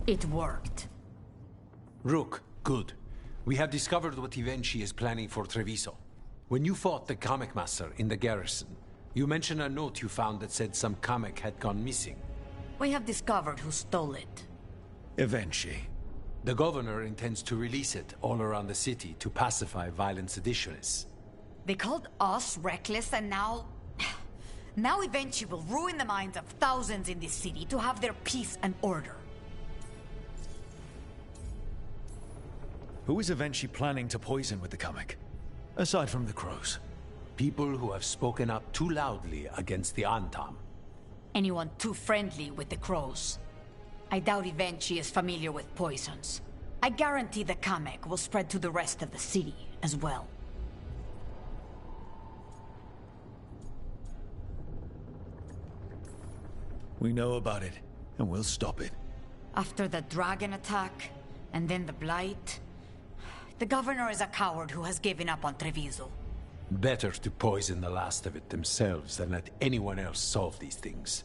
It worked. Rook, good. We have discovered what Ivenchi is planning for Treviso. When you fought the Kamek Master in the garrison, you mentioned a note you found that said some Kamek had gone missing. We have discovered who stole it. Ivenchi. The governor intends to release it all around the city to pacify violent seditionists. They called us reckless, and now... Now Ivenchi will ruin the minds of thousands in this city to have their peace and order. Who is Ivenchi planning to poison with the Kamek? Aside from the crows. People who have spoken up too loudly against the Antam. Anyone too friendly with the crows. I doubt Ivenchi is familiar with poisons. I guarantee the Kamek will spread to the rest of the city as well. We know about it, and we'll stop it. After the dragon attack, and then the blight... The governor is a coward who has given up on Treviso. Better to poison the last of it themselves than let anyone else solve these things.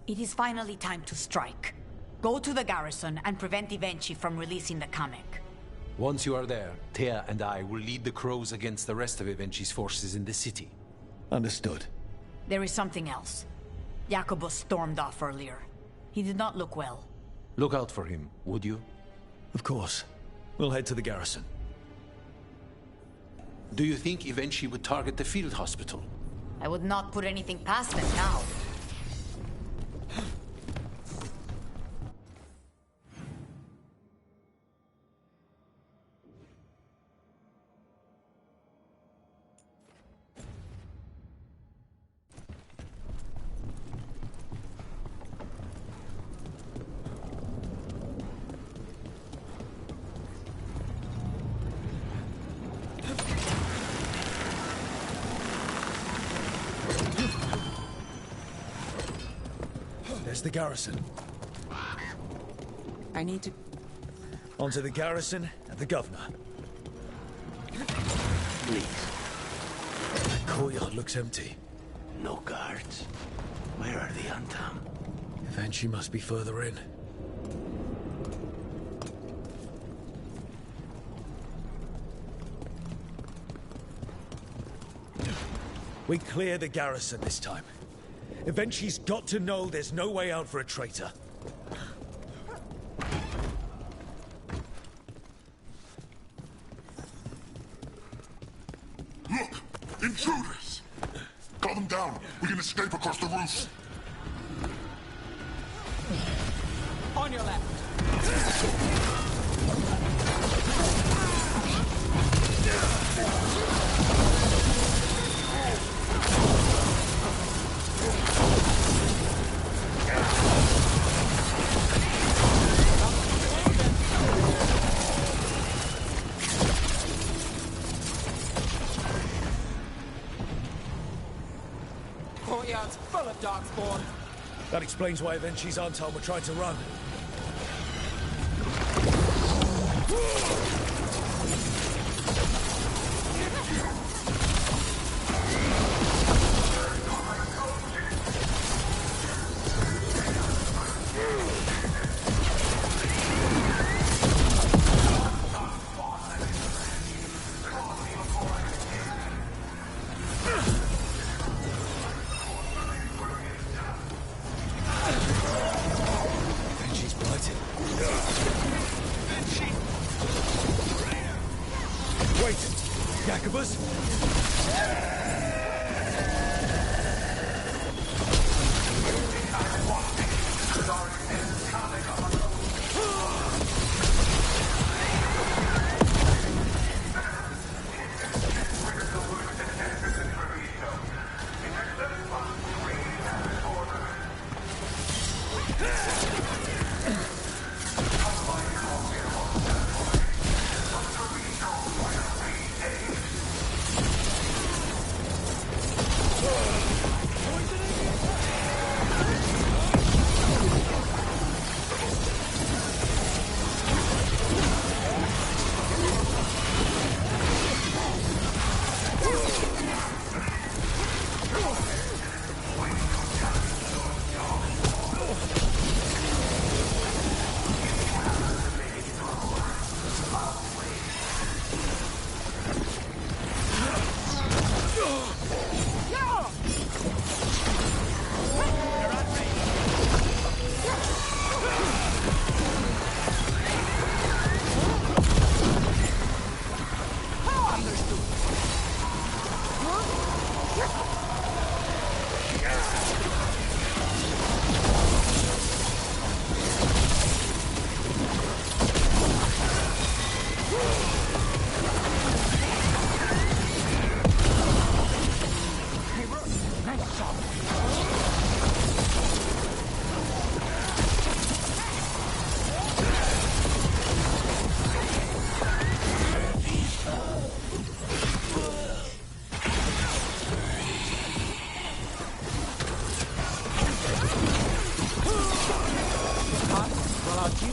It is finally time to strike. Go to the garrison and prevent Ivenchi from releasing the Kamek. Once you are there, Thea and I will lead the crows against the rest of Ivenchi's forces in the city. Understood. There is something else. Jacobus stormed off earlier. He did not look well. Look out for him, would you? Of course. We'll head to the garrison. Do you think Ivenchi would target the field hospital? I would not put anything past them now. There's the garrison. I need to... Onto the garrison and the governor. Please. The courtyard looks empty. No guards. Where are the Antam? Ivenchi must be further in. We clear the garrison this time. Ivenchi's got to know there's no way out for a traitor. Look! Intruders! Got them down! We can escape across the roof! On your left! Courtyard's full of darkspawn. That explains why Ivenchi's Antam were trying to run. Jacobus?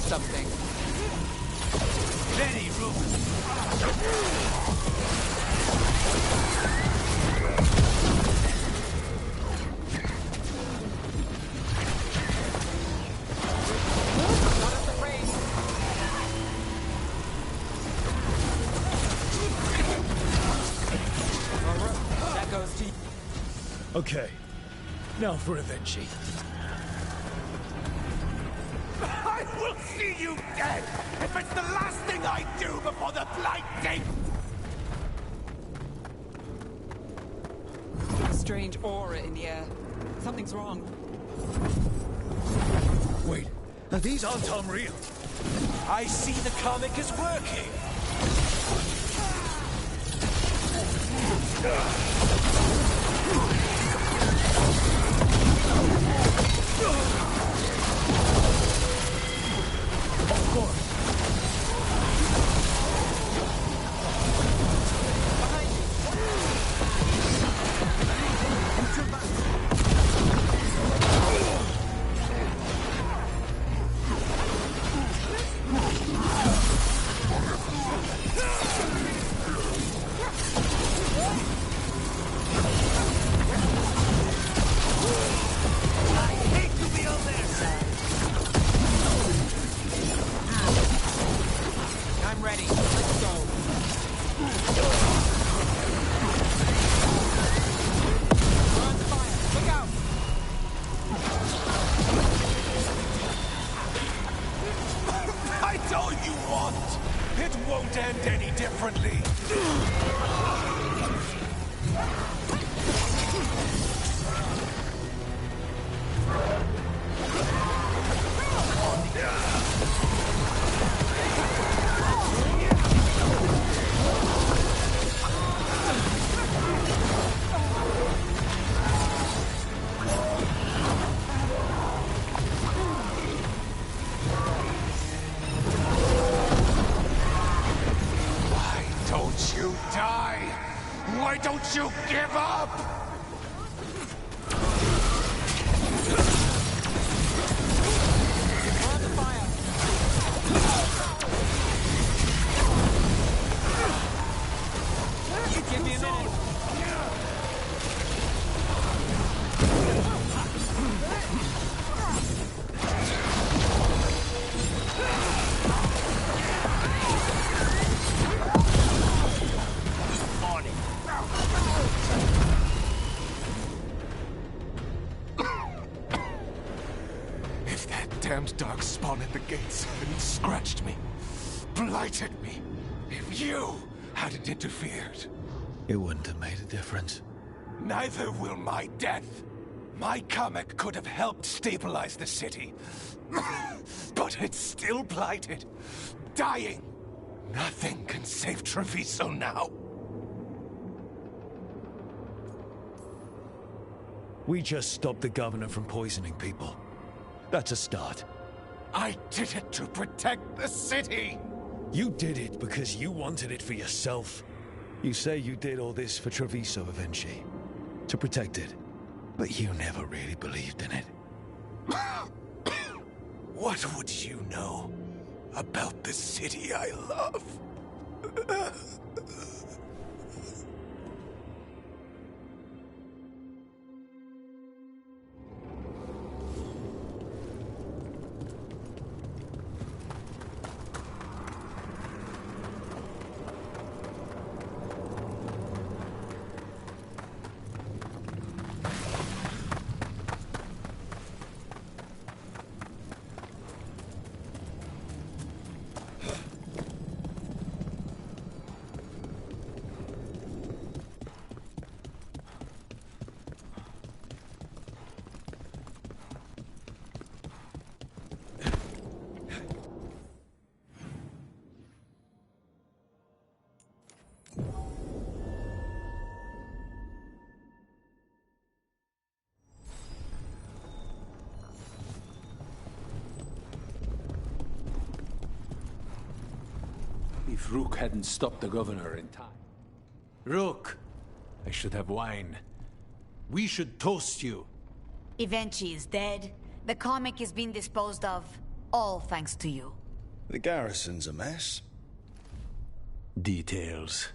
something. Ready, Rook. Not at the rain. All right, that goes to you. Okay. Now for Avenchi. I will see you dead if it's the last thing I do before the Blight Gate! A strange aura in the air. Something's wrong. Wait, these aren't unreal. I see the comic is working! Of course. Behind you. I hate to be on their side! I'm ready. Let's go. We're on fire. Look out. I told you once! It won't end any differently! Why don't you die? Why don't you give up? We're on the fire. Give me a minute. On it. If that damned dark spawn at the gates hadn't scratched me, blighted me, if you hadn't interfered, It wouldn't have made a difference. neither will my death. My comic could have helped stabilize the city. But it's still blighted, dying. Nothing can save Treviso now. We just stopped the governor from poisoning people. That's a start. I did it to protect the city! You did it because you wanted it for yourself. You say you did all this for Treviso, Avenchi. To protect it. But you never really believed in it. What would you know about the city I love? If Rook hadn't stopped the governor in time. Rook! I should have wine. We should toast you. Evenchi is dead. The comic is being disposed of. All thanks to you. The garrison's a mess. Details.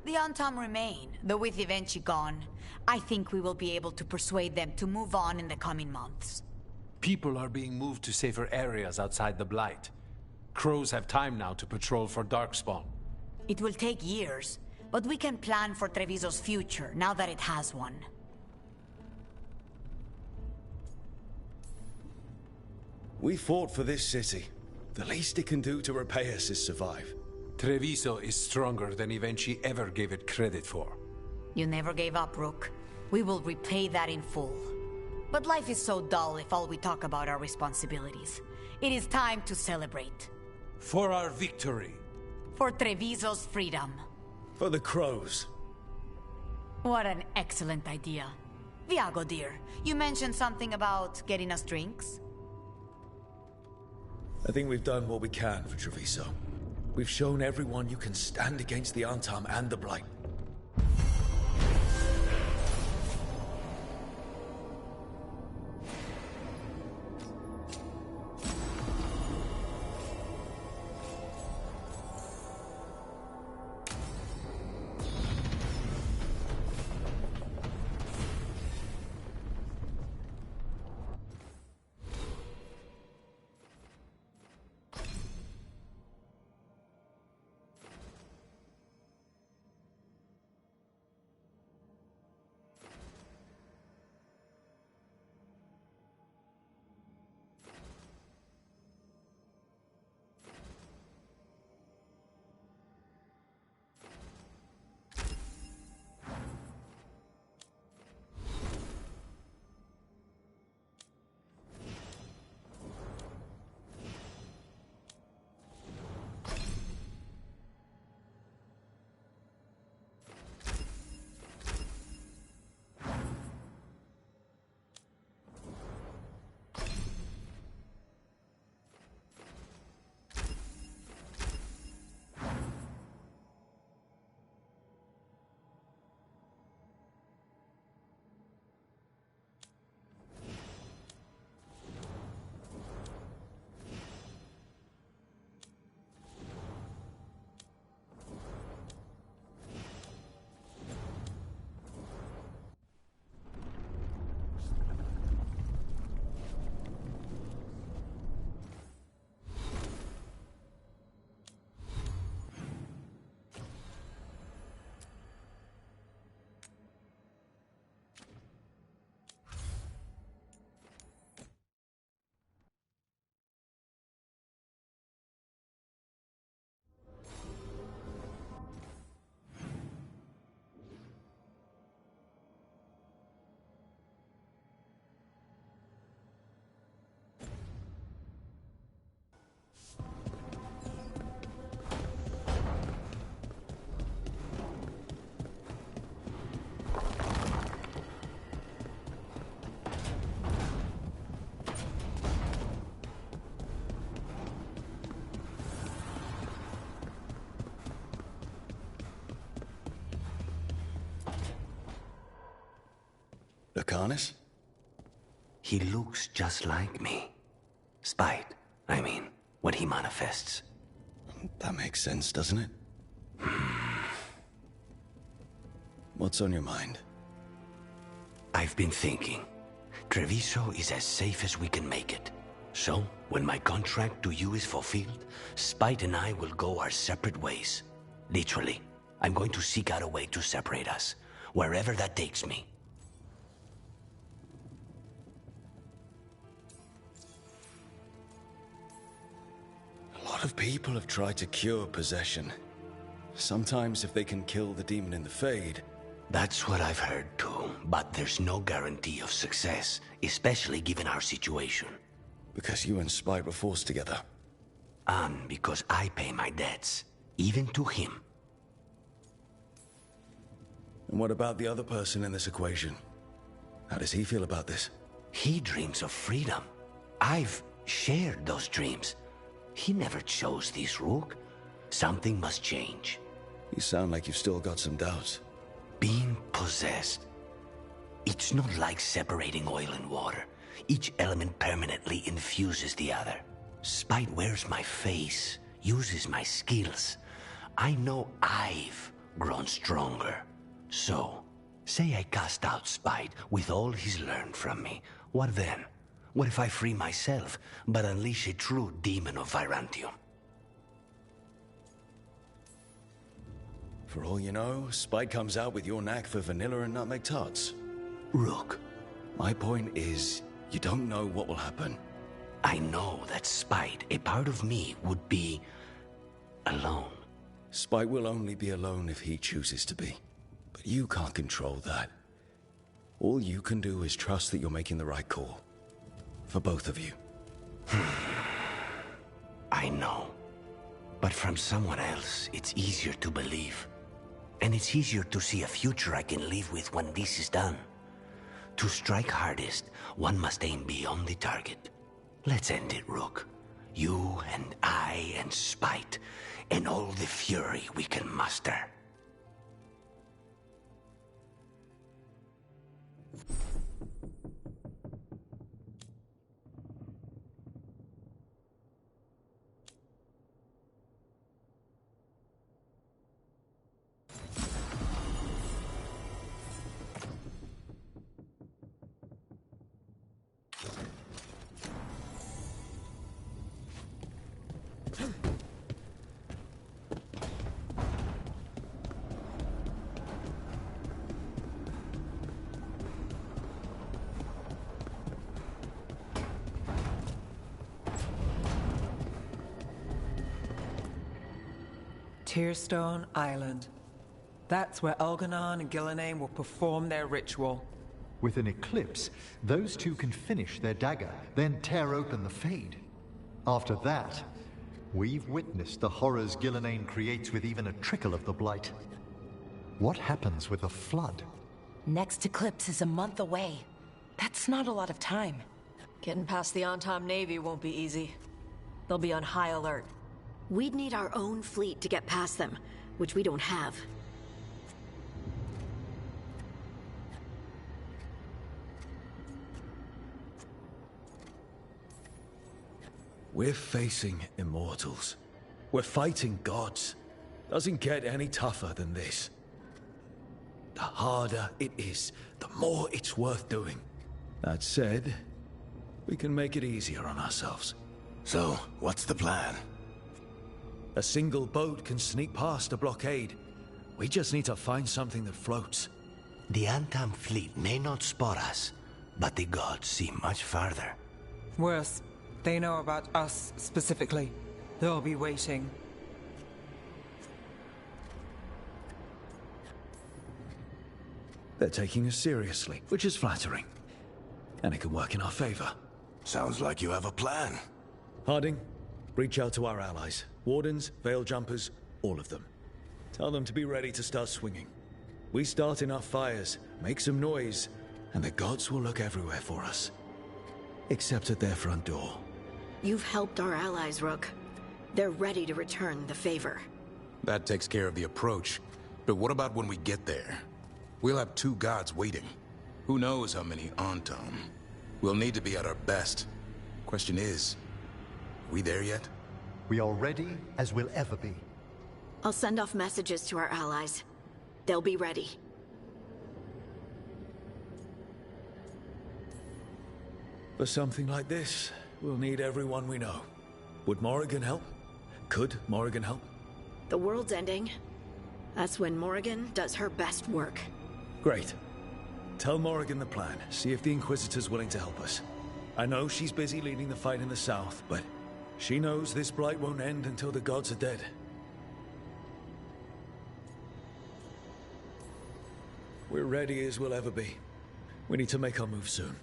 The Antam remain, though with Ivenchi gone, I think we will be able to persuade them to move on in the coming months. People are being moved to safer areas outside the Blight. Crows have time now to patrol for Darkspawn. It will take years, but we can plan for Treviso's future now that it has one. We fought for this city. The least it can do to repay us is survive. Treviso is stronger than Ivenchi ever gave it credit for. You never gave up, Rook. We will repay that in full. But life is so dull if all we talk about are responsibilities. It is time to celebrate. For our victory. For Treviso's freedom. For the crows. What an excellent idea. Viago, dear, you mentioned something about getting us drinks? I think we've done what we can for Treviso. We've shown everyone you can stand against the Antam and the Blight. Lucanus? He looks just like me. Spite, I mean, when he manifests. That makes sense, doesn't it? What's on your mind? I've been thinking. Treviso is as safe as we can make it. So, when my contract to you is fulfilled, Spite and I will go our separate ways. Literally. I'm going to seek out a way to separate us, wherever that takes me. A lot of people have tried to cure possession. Sometimes if they can kill the demon in the Fade... That's what I've heard too, but there's no guarantee of success, especially given our situation. Because you and Spite were forced together. And because I pay my debts, even to him. And what about the other person in this equation? How does he feel about this? He dreams of freedom. I've shared those dreams. He never chose this, Rook. Something must change. You sound like you've still got some doubts. Being possessed. It's not like separating oil and water. Each element permanently infuses the other. Spite wears my face, uses my skills. I know I've grown stronger. So, say I cast out Spite with all he's learned from me. What then? What if I free myself, but unleash a true demon of Virantium? For all you know, Spite comes out with your knack for vanilla and nutmeg tarts. Rook, My point is, you don't know what will happen. I know that Spite, a part of me, would be alone. Spite will only be alone if he chooses to be. But you can't control that. All you can do is trust that you're making the right call. For both of you. I know. But from someone else, it's easier to believe. And it's easier to see a future I can live with when this is done. To strike hardest, one must aim beyond the target. Let's end it, Rook. You and I and Spite, and all the fury we can muster. Tearstone Island. That's where Elganon and Gillenane will perform their ritual. With an eclipse, those two can finish their dagger, then tear open the Fade. After that, we've witnessed the horrors Gillenane creates with even a trickle of the Blight. What happens with a flood? Next eclipse is a month away. That's not a lot of time. Getting past the Antom Navy won't be easy. They'll be on high alert. We'd need our own fleet to get past them, which we don't have. We're facing immortals. We're fighting gods. Doesn't get any tougher than this. The harder it is, the more it's worth doing. That said, we can make it easier on ourselves. So, what's the plan? A single boat can sneak past a blockade. We just need to find something that floats. The Antam fleet may not spot us, but the gods see much farther. Worse, they know about us specifically. They'll be waiting. They're taking us seriously, which is flattering. And it can work in our favor. Sounds like you have a plan. Harding, reach out to our allies. Wardens, Veil Jumpers, all of them. Tell them to be ready to start swinging. We start enough fires, make some noise, and the gods will look everywhere for us. Except at their front door. You've helped our allies, Rook. They're ready to return the favor. That takes care of the approach. But what about when we get there? We'll have two gods waiting. Who knows how many Antom? We'll need to be at our best. Question is, are we there yet? We are ready as we'll ever be. I'll send off messages to our allies. They'll be ready. For something like this, we'll need everyone we know. Would Morrigan help? Could Morrigan help? The world's ending. That's when Morrigan does her best work. Great. Tell Morrigan the plan. See if the Inquisitor's willing to help us. I know she's busy leading the fight in the south, but she knows this blight won't end until the gods are dead. We're ready as we'll ever be. We need to make our move soon.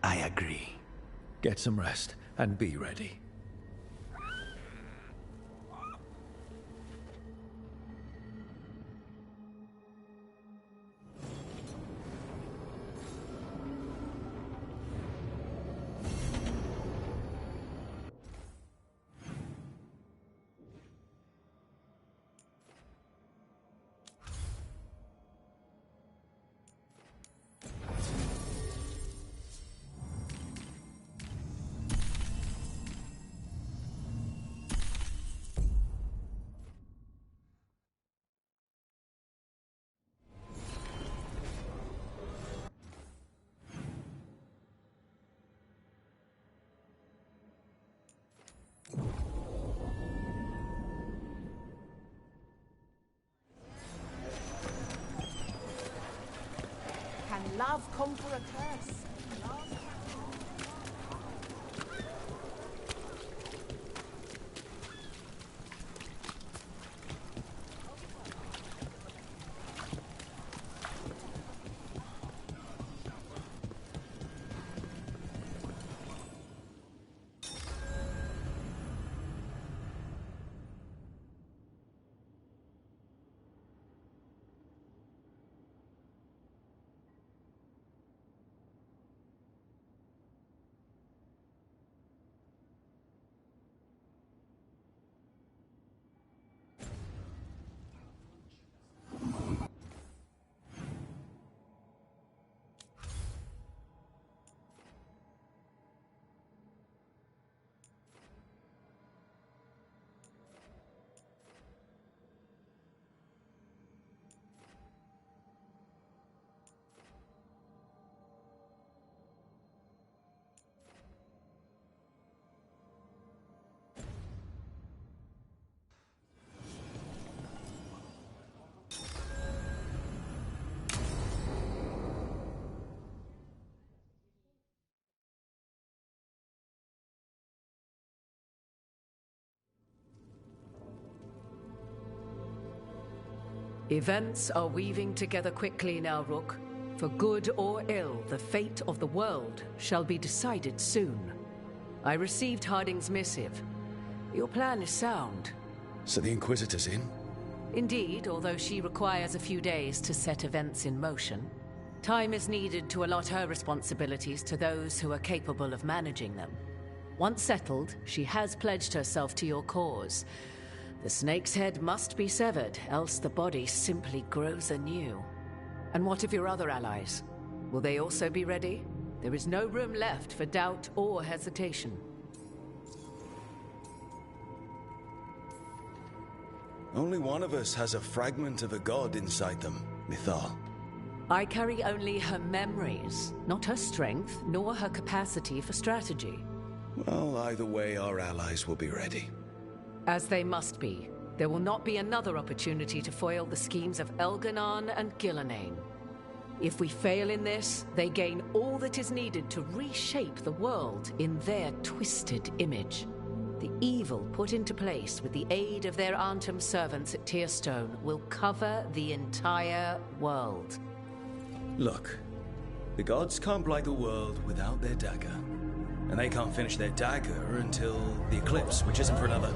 I agree. Get some rest, and be ready. Love come for a curse. Events are weaving together quickly now, Rook. For good or ill, the fate of the world shall be decided soon. I received Harding's missive. Your plan is sound. So the Inquisitor's in? Indeed, although she requires a few days to set events in motion. Time is needed to allot her responsibilities to those who are capable of managing them. Once settled, she has pledged herself to your cause. The snake's head must be severed, else the body simply grows anew. And what of your other allies? Will they also be ready? There is no room left for doubt or hesitation. Only one of us has a fragment of a god inside them, Mythal. I carry only her memories, not her strength, nor her capacity for strategy. Well, either way, our allies will be ready. As they must be. There will not be another opportunity to foil the schemes of Elganon and Gillenane. If we fail in this, they gain all that is needed to reshape the world in their twisted image. The evil put into place with the aid of their Arnhem servants at Tearstone will cover the entire world. Look, the gods can't blight the world without their dagger. And they can't finish their dagger until the eclipse, which isn't for another.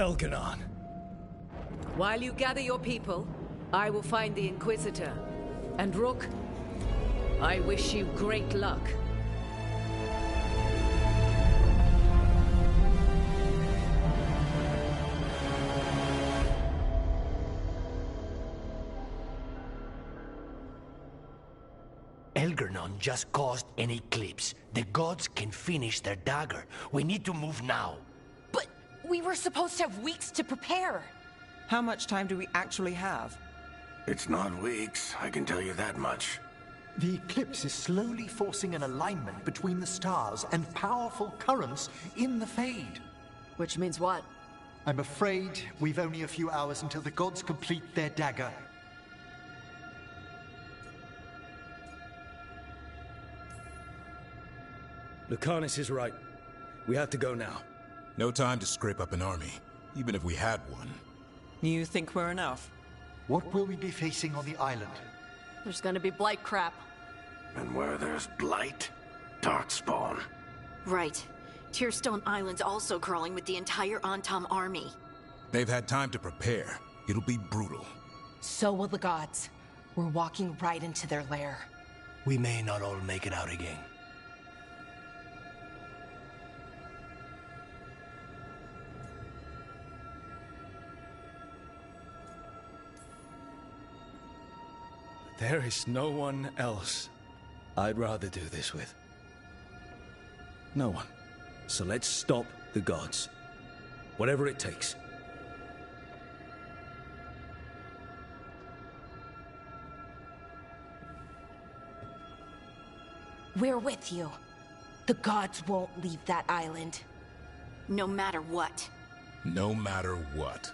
Elganon. While you gather your people, I will find the Inquisitor. And Rook, I wish you great luck. Elganon just caused an eclipse. The gods can finish their dagger. We need to move now. We were supposed to have weeks to prepare. How much time do we actually have? It's not weeks, I can tell you that much. The eclipse is slowly forcing an alignment between the stars and powerful currents in the Fade. Which means what? I'm afraid we've only a few hours until the gods complete their dagger. Lucanus is right. We have to go now. No time to scrape up an army, even if we had one. You think we're enough? What will we be facing on the island? There's gonna be blight crap. And where there's blight, darkspawn. Right. Tearstone Island's also crawling with the entire Antom army. They've had time to prepare. It'll be brutal. So will the gods. We're walking right into their lair. We may not all make it out again. There is no one else I'd rather do this with. No one. So let's stop the gods. Whatever it takes. We're with you. The gods won't leave that island. No matter what. No matter what.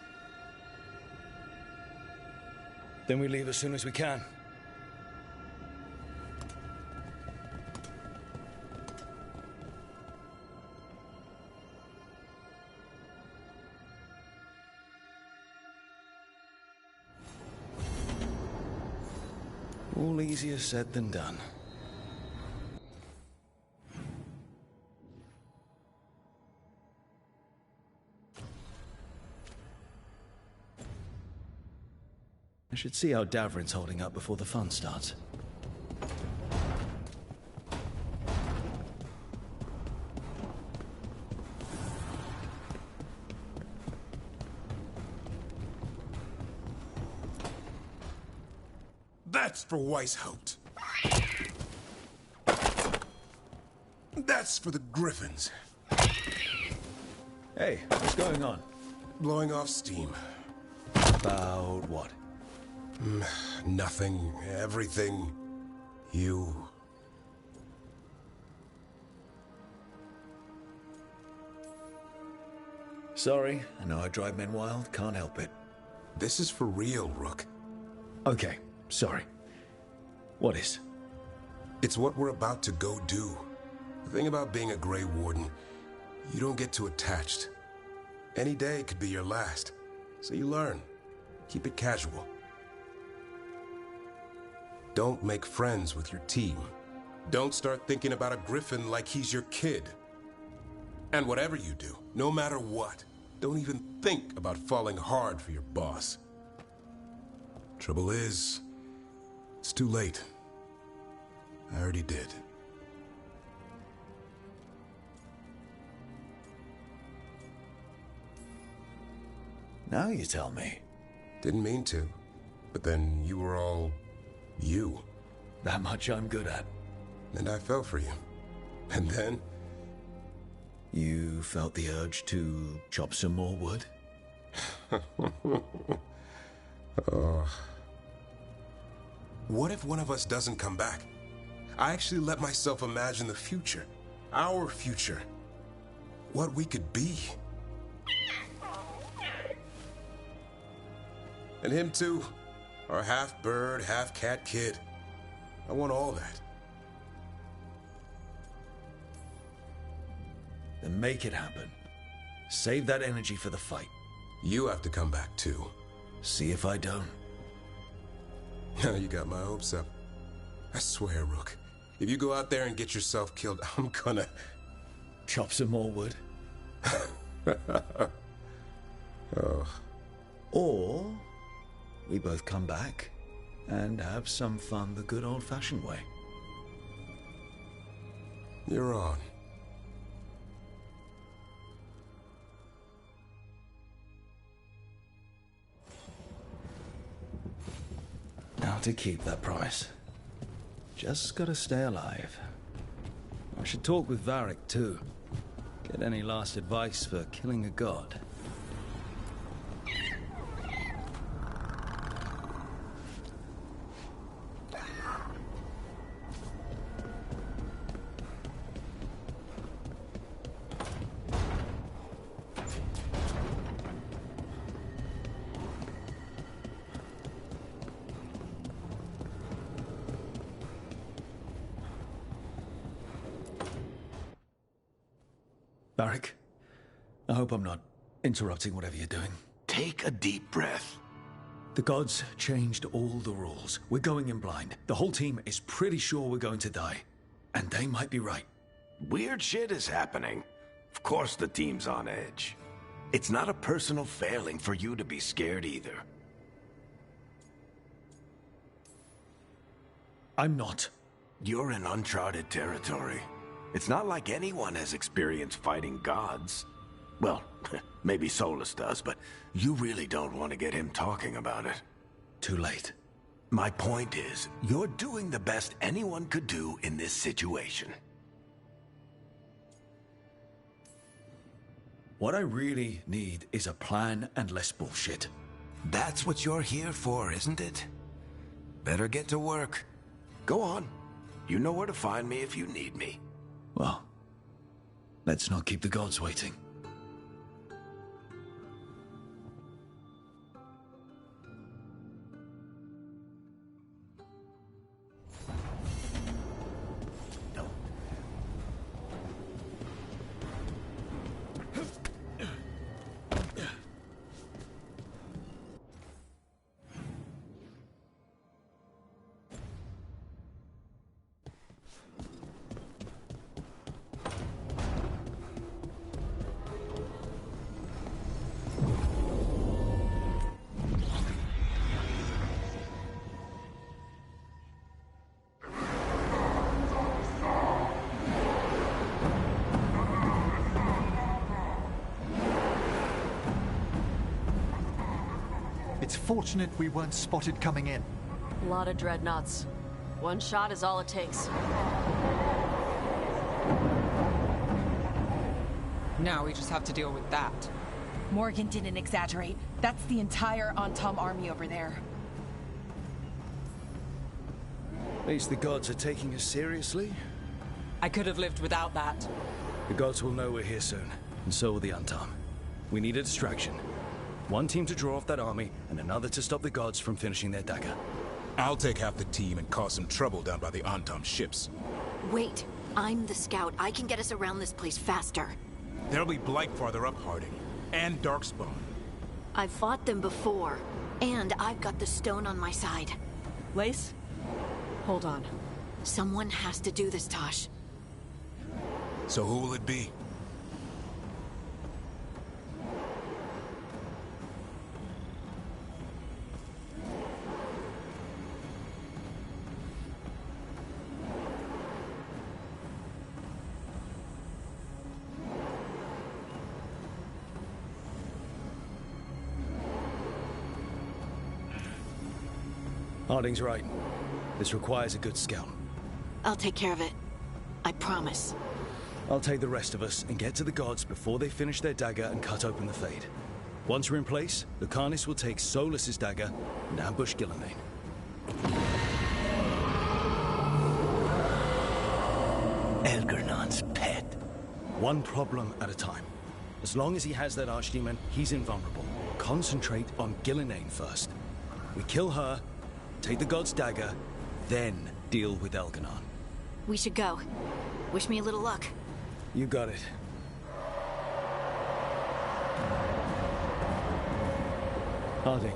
Then we leave as soon as we can. All easier said than done. I should see how Davrin's holding up before the fun starts. That's for Weishaupt. That's for the Griffins. Hey, what's going on? Blowing off steam. About what? Nothing. Everything. You. Sorry, I know I drive men wild, can't help it. This is for real, Rook. Okay, sorry. What is? It's what we're about to go do. The thing about being a Grey Warden, you don't get too attached. Any day could be your last. So you learn. Keep it casual. Don't make friends with your team. Don't start thinking about a Griffin like he's your kid. And whatever you do, no matter what, don't even think about falling hard for your boss. Trouble is, it's too late. I already did. Now you tell me. Didn't mean to, but then you were all you. That much I'm good at. And I fell for you. And then? You felt the urge to chop some more wood? Oh. What if one of us doesn't come back? I actually let myself imagine the future. Our future. What we could be. And him too. Our half-bird, half-cat kid. I want all that. Then make it happen. Save that energy for the fight. You have to come back too. See if I don't. Now you got my hopes up. I swear, Rook, if you go out there and get yourself killed, I'm gonna... Chop some more wood? Oh. Or we both come back and have some fun the good old-fashioned way. You're on. Now to keep that promise. Just gotta stay alive. I should talk with Varric too. Get any last advice for killing a god. Varric, I hope I'm not interrupting whatever you're doing. Take a deep breath. The gods changed all the rules. We're going in blind. The whole team is pretty sure we're going to die. And they might be right. Weird shit is happening. Of course the team's on edge. It's not a personal failing for you to be scared either. I'm not. You're in uncharted territory. It's not like anyone has experience fighting gods. Well, maybe Solas does, but you really don't want to get him talking about it. Too late. My point is, you're doing the best anyone could do in this situation. What I really need is a plan and less bullshit. That's what you're here for, isn't it? Better get to work. Go on. You know where to find me if you need me. Well, let's not keep the gods waiting. It's fortunate we weren't spotted coming in. A lot of dreadnoughts. One shot is all it takes. Now we just have to deal with that. Morgan didn't exaggerate. That's the entire Antom army over there. At least the gods are taking us seriously. I could have lived without that. The gods will know we're here soon, and so will the Antom. We need a distraction. One team to draw off that army, and another to stop the gods from finishing their dagger. I'll take half the team and cause some trouble down by the Antom ships. Wait, I'm the scout. I can get us around this place faster. There'll be Blight farther up, Harding. And Darkspawn. I've fought them before, and I've got the stone on my side. Lace? Hold on. Someone has to do this, Tosh. So who will it be? Harding's right. This requires a good scout. I'll take care of it. I promise. I'll take the rest of us and get to the gods before they finish their dagger and cut open the Fade. Once we're in place, Lucanus will take Solas's dagger and ambush Gillenane. Elgernon's pet. One problem at a time. As long as he has that archdemon, he's invulnerable. Concentrate on Gillenane first. We kill her, take the god's dagger, then deal with Elganon. We should go. Wish me a little luck. You got it. Harding.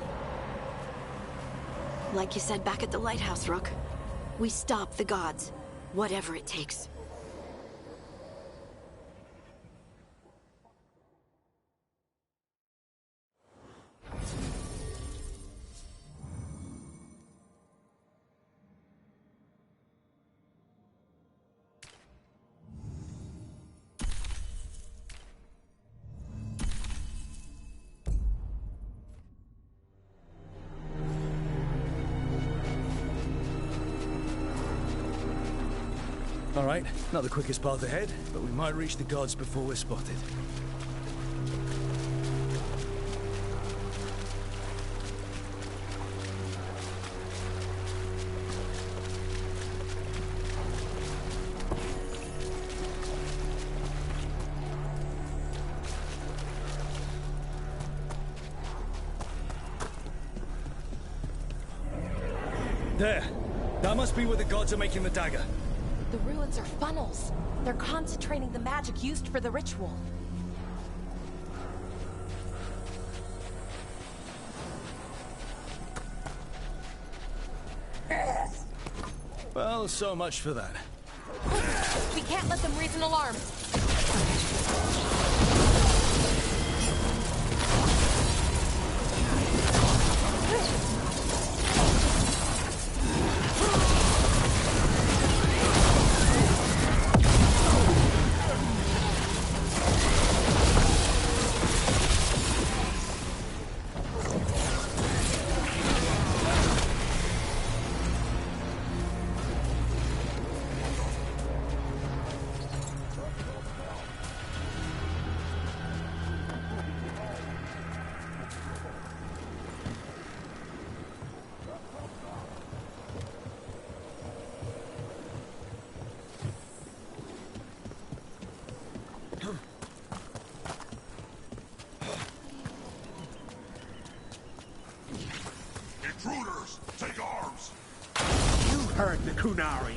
Like you said back at the lighthouse, Rook. We stop the gods. Whatever it takes. All right, not the quickest path ahead, but we might reach the gods before we're spotted. There! That must be where the gods are making the dagger. The ruins are funnels. They're concentrating the magic used for the ritual. Well, so much for that. We can't let them raise an alarm. Intruders, take arms! You heard the Kunari.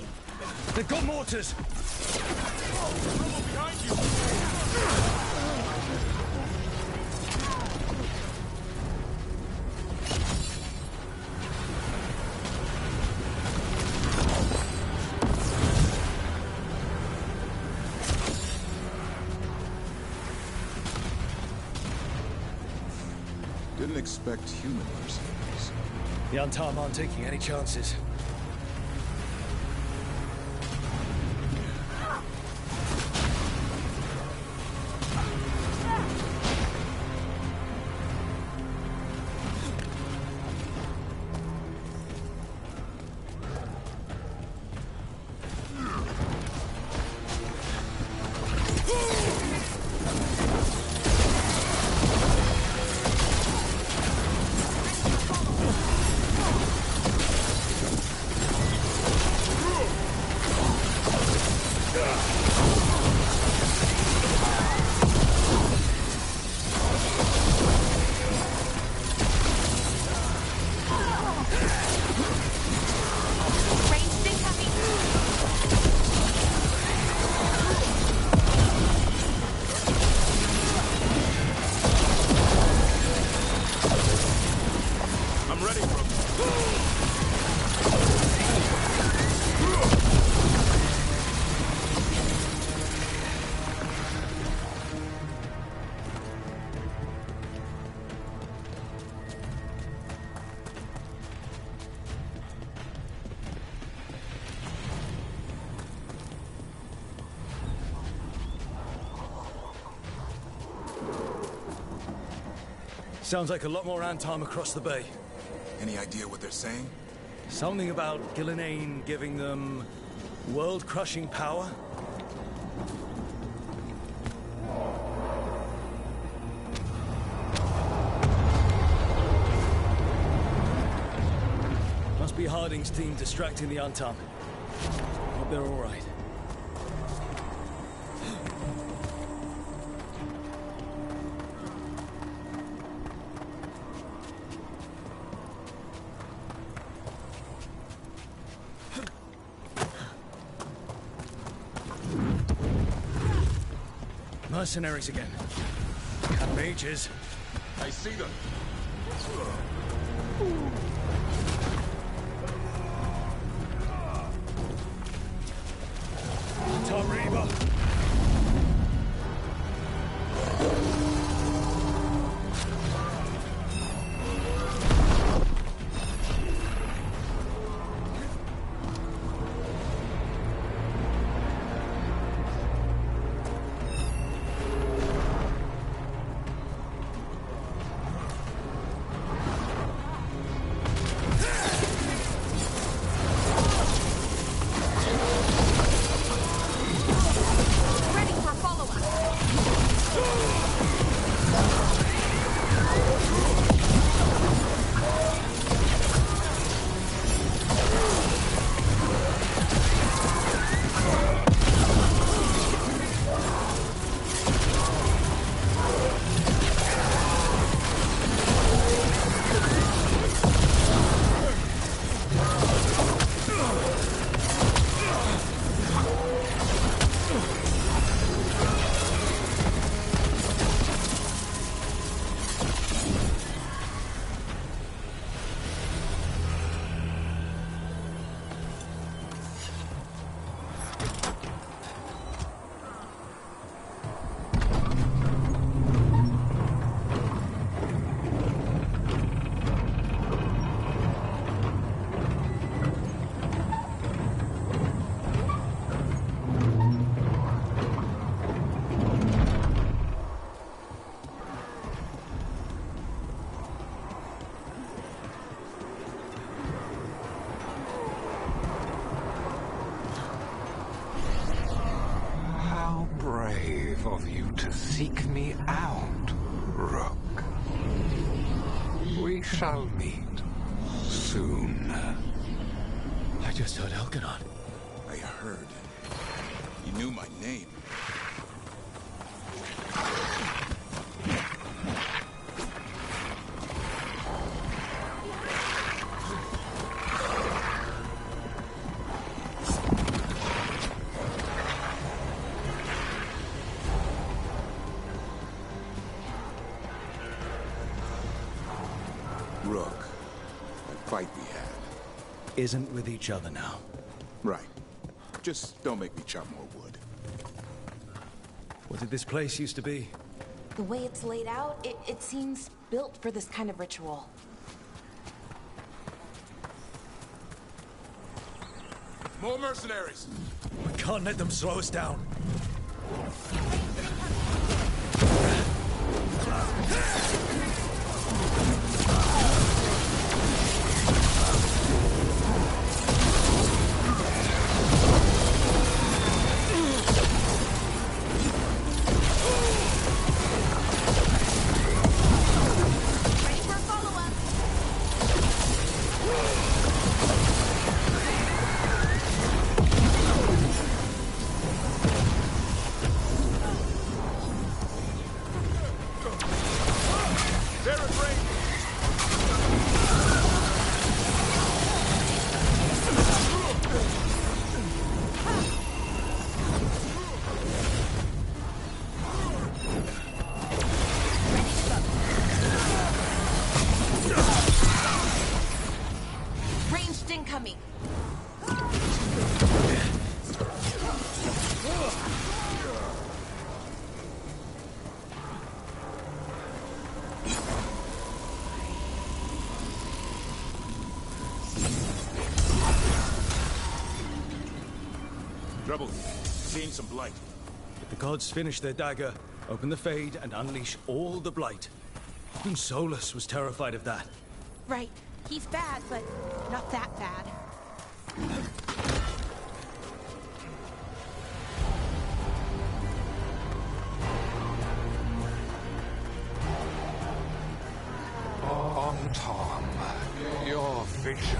They've got mortars. Behind you! Didn't expect human mercenaries. The Antam aren't taking any chances. Sounds like a lot more Antam across the bay. Any idea what they're saying? Something about Gillenane giving them world-crushing power? Must be Harding's team distracting the Antam. Hope they're all right. Mercenaries again. And mages. I see them. Tariba. seek me out, Rook. We shall meet soon. I just heard Elganon. I heard. He knew my name. Rook, that fight we had. Isn't with each other now. Right. Just don't make me chop more wood. What did this place used to be? The way it's laid out, it seems built for this kind of ritual. More mercenaries! We can't let them slow us down. Ranged incoming. Rebel, seeing some blight. If the gods finish their dagger, open the Fade, and unleash all the blight. Even Solus was terrified of that. Right. He's bad, but not that bad. On Tom, your vision,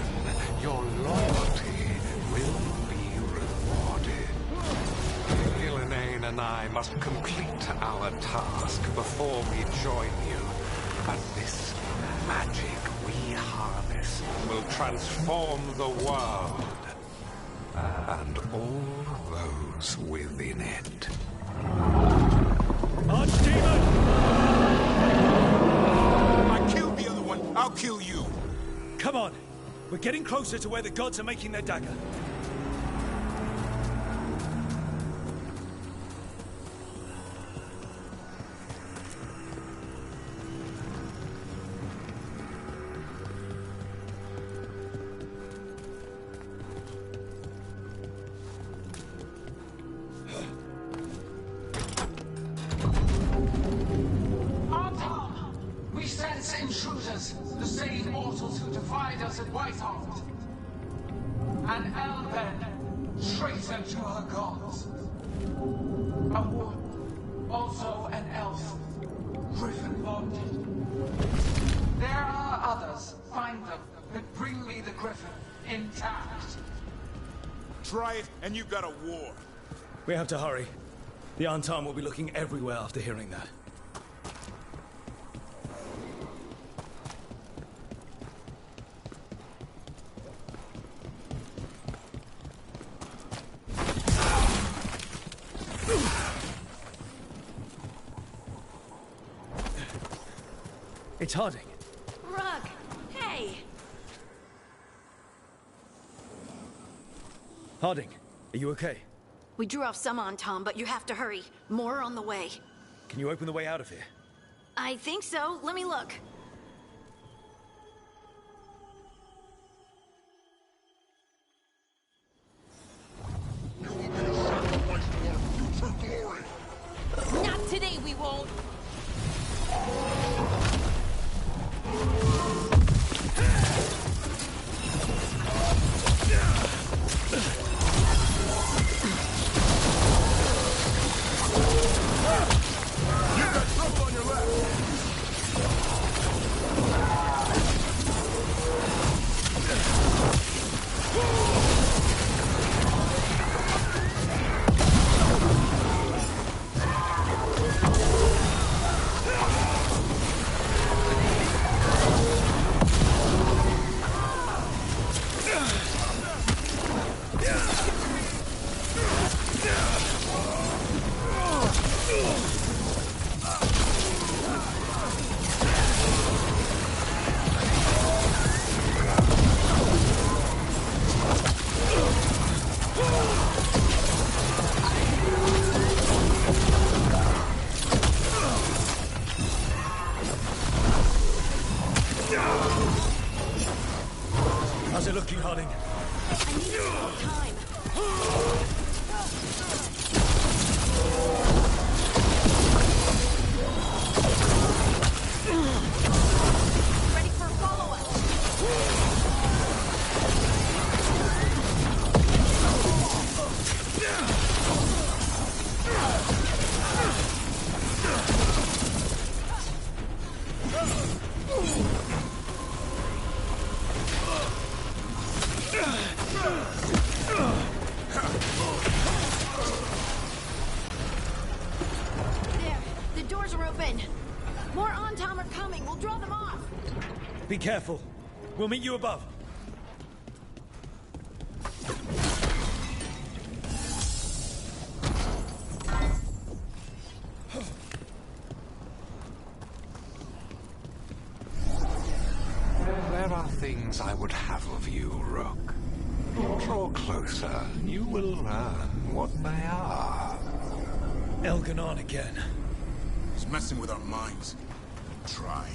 your loyalty will be rewarded. Gillenane and I must complete our task before we join you. But this magic we harness will transform the world. And all those within it. Archdemon! I killed the other one. I'll kill you. Come on. We're getting closer to where the gods are making their dagger. We sense intruders, the same mortals who defied us at Whitehall. An Elven, traitor to her gods. A woman, also an elf, griffin bonded. There are others. Find them, and bring me the griffin, intact. Try it, and you've got a war. We have to hurry. The Antam will be looking everywhere after hearing that. It's Harding. Rook, hey! Harding, are you okay? We drew off some on Tom, but you have to hurry. More on the way. Can you open the way out of here? I think so. Let me look. Not today, we won't. How's it looking, Harding? I need a little time. Ready for follow-up. There, the doors are open. More Antom are coming. We'll draw them off. Be careful. We'll meet you above. There are things I would have of you, Rook. Draw closer. You will learn what they are. Elganon again. He's messing with our minds. Try.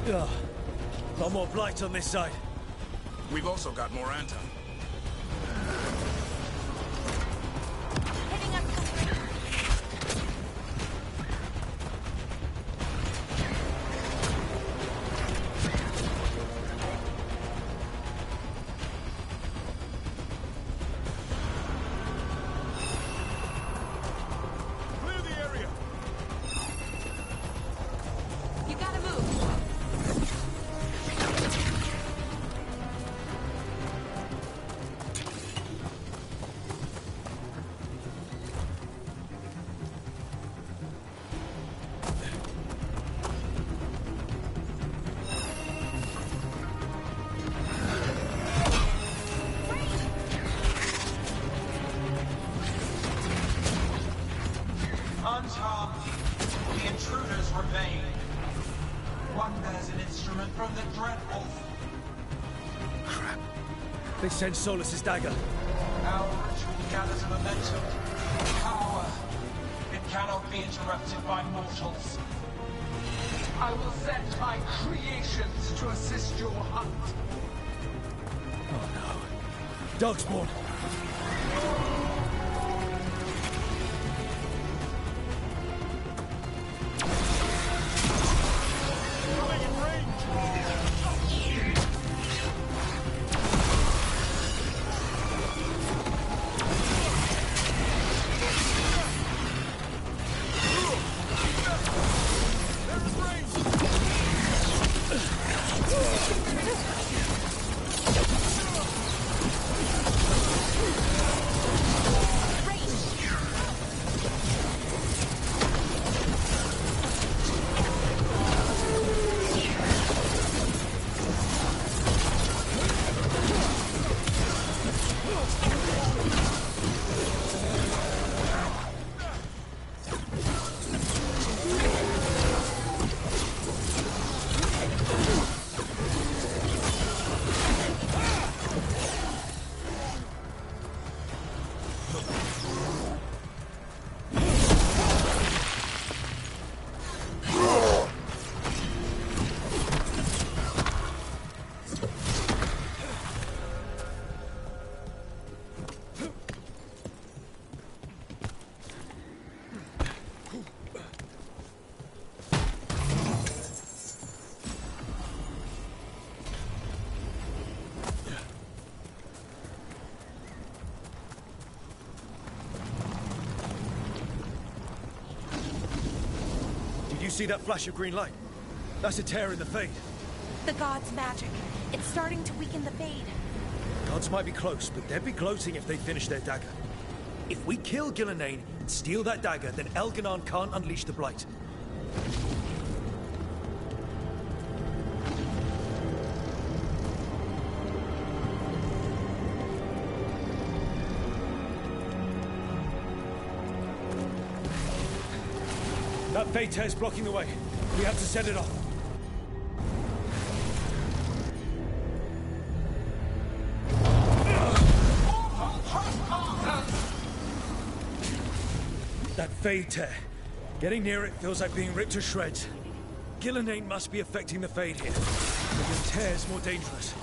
Ugh. Not more blight on this side. We've also got more Anton. Clear the area. You gotta move. Antom, the intruders remain. One bears an instrument from the Dreadwolf. They sent Solus's dagger. Our ritual gathers momentum. Power. It cannot be interrupted by mortals. I will send my creations to assist your hunt. Oh no. Dogspawn. You see that flash of green light? That's a tear in the Fade. The God's magic. It's starting to weaken the Fade. Gods might be close, but they'd be gloating if they finish their dagger. If we kill Gillenane and steal that dagger, then Elganon can't unleash the Blight. That Fade tear's blocking the way. We have to set it off. That Fade tear. Getting near it feels like being ripped to shreds. Gillenane must be affecting the Fade here. But the tear's more dangerous.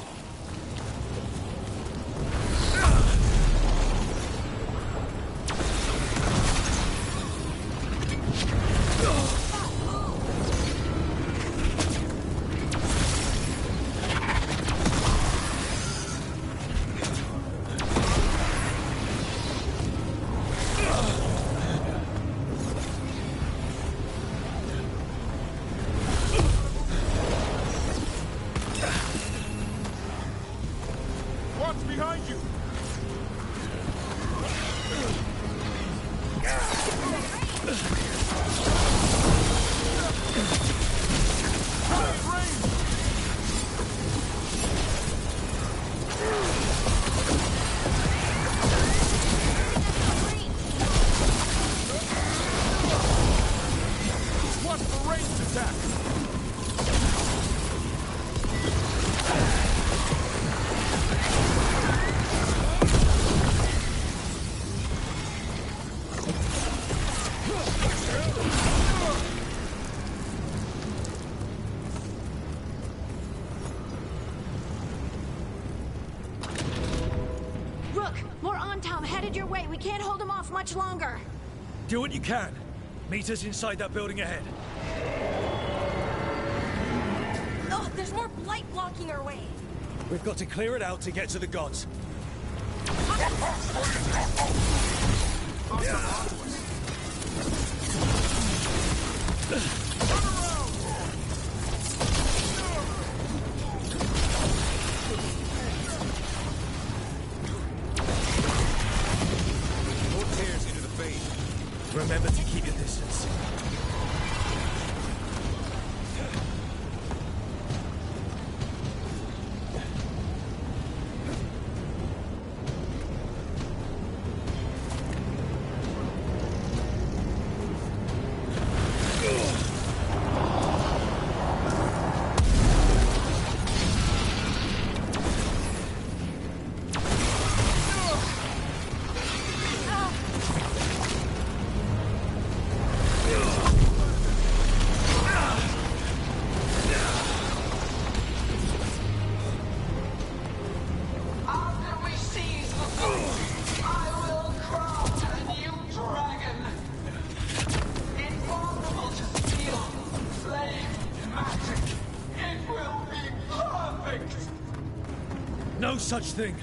We can't hold him off much longer. Do what you can. Meet us inside that building ahead. Oh, there's more blight blocking our way. We've got to clear it out to get to the gods. Remember to keep your distance. No such thing.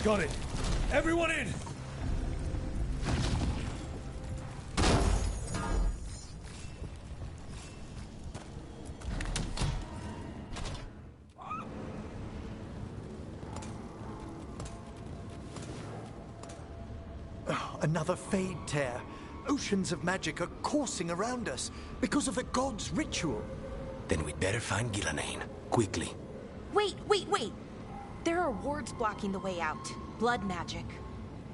Got it. Everyone in! Another Fade tear. Oceans of magic are coursing around us because of the gods' ritual. Then we'd better find Gillenane. Quickly. Wait! There are wards blocking the way out. Blood magic.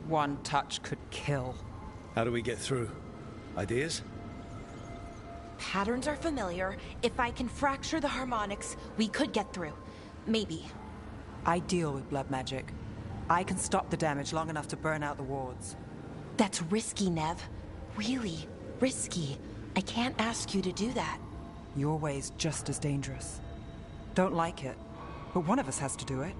One touch could kill. How do we get through? Ideas? Patterns are familiar. If I can fracture the harmonics, we could get through. Maybe. I deal with blood magic. I can stop the damage long enough to burn out the wards. That's risky, Nev. Really risky. I can't ask you to do that. Your way's just as dangerous. Don't like it, but one of us has to do it.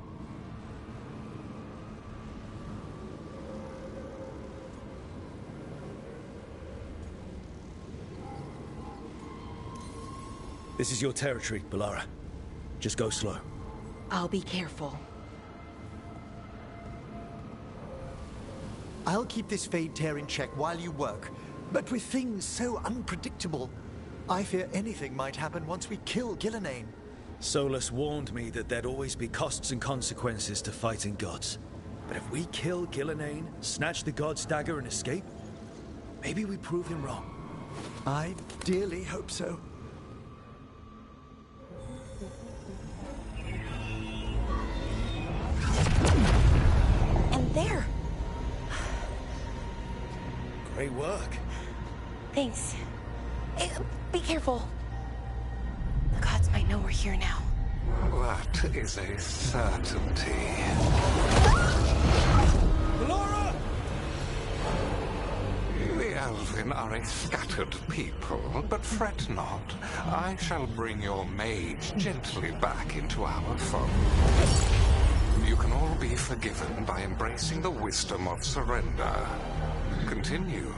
This is your territory, Bellara. Just go slow. I'll be careful. I'll keep this Fade Tear in check while you work. But with things so unpredictable, I fear anything might happen once we kill Gillenane. Solus warned me that there'd always be costs and consequences to fighting gods. But if we kill Gillenane, snatch the god's dagger and escape, maybe we prove him wrong. I dearly hope so. And there! Great work. Thanks. Be careful. The gods might know we're here now. That is a certainty. Bellara! The Elven are a scattered people, but fret not. I shall bring your mage gently back into our fold. You can all be forgiven by embracing the wisdom of surrender. Continue,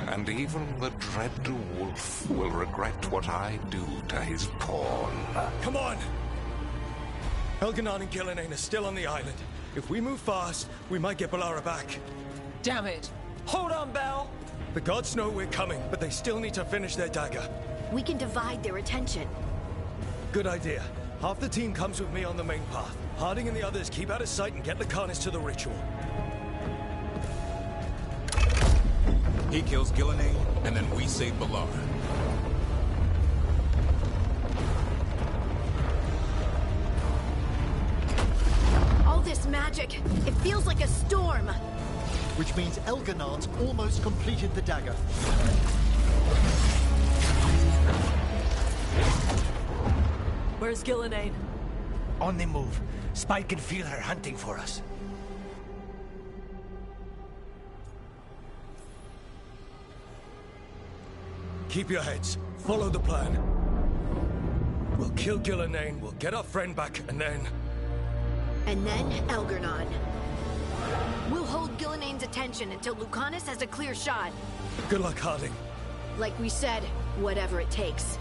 and even the dread wolf will regret what I do to his pawn. Come on! Elganon and Gillenane are still on the island. If we move fast, we might get Bellara back. Damn it! Hold on, Bell! The gods know we're coming, but they still need to finish their dagger. We can divide their attention. Good idea. Half the team comes with me on the main path. Harding and the others keep out of sight and get Lucanus to the ritual. He kills Gillenane, and then we save Bellara. All this magic, it feels like a storm. Which means Elganon's almost completed the dagger. Where's Gillenane? On the move. Spike can feel her hunting for us. Keep your heads. Follow the plan. We'll kill Gillenane, we'll get our friend back, and then... And then Elgarnon. We'll hold Gillenane's attention until Lucanus has a clear shot. Good luck, Harding. Like we said, whatever it takes.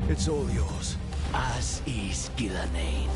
It's all yours. As is Gillenane.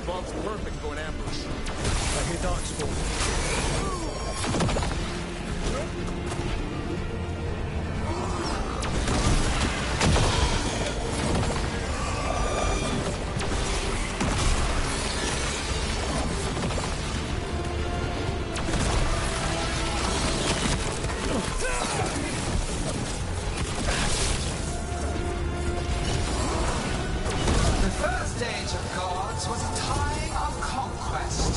fog's perfect for an ambush. I hear darkspawn. The first age of gods was a time of conquest.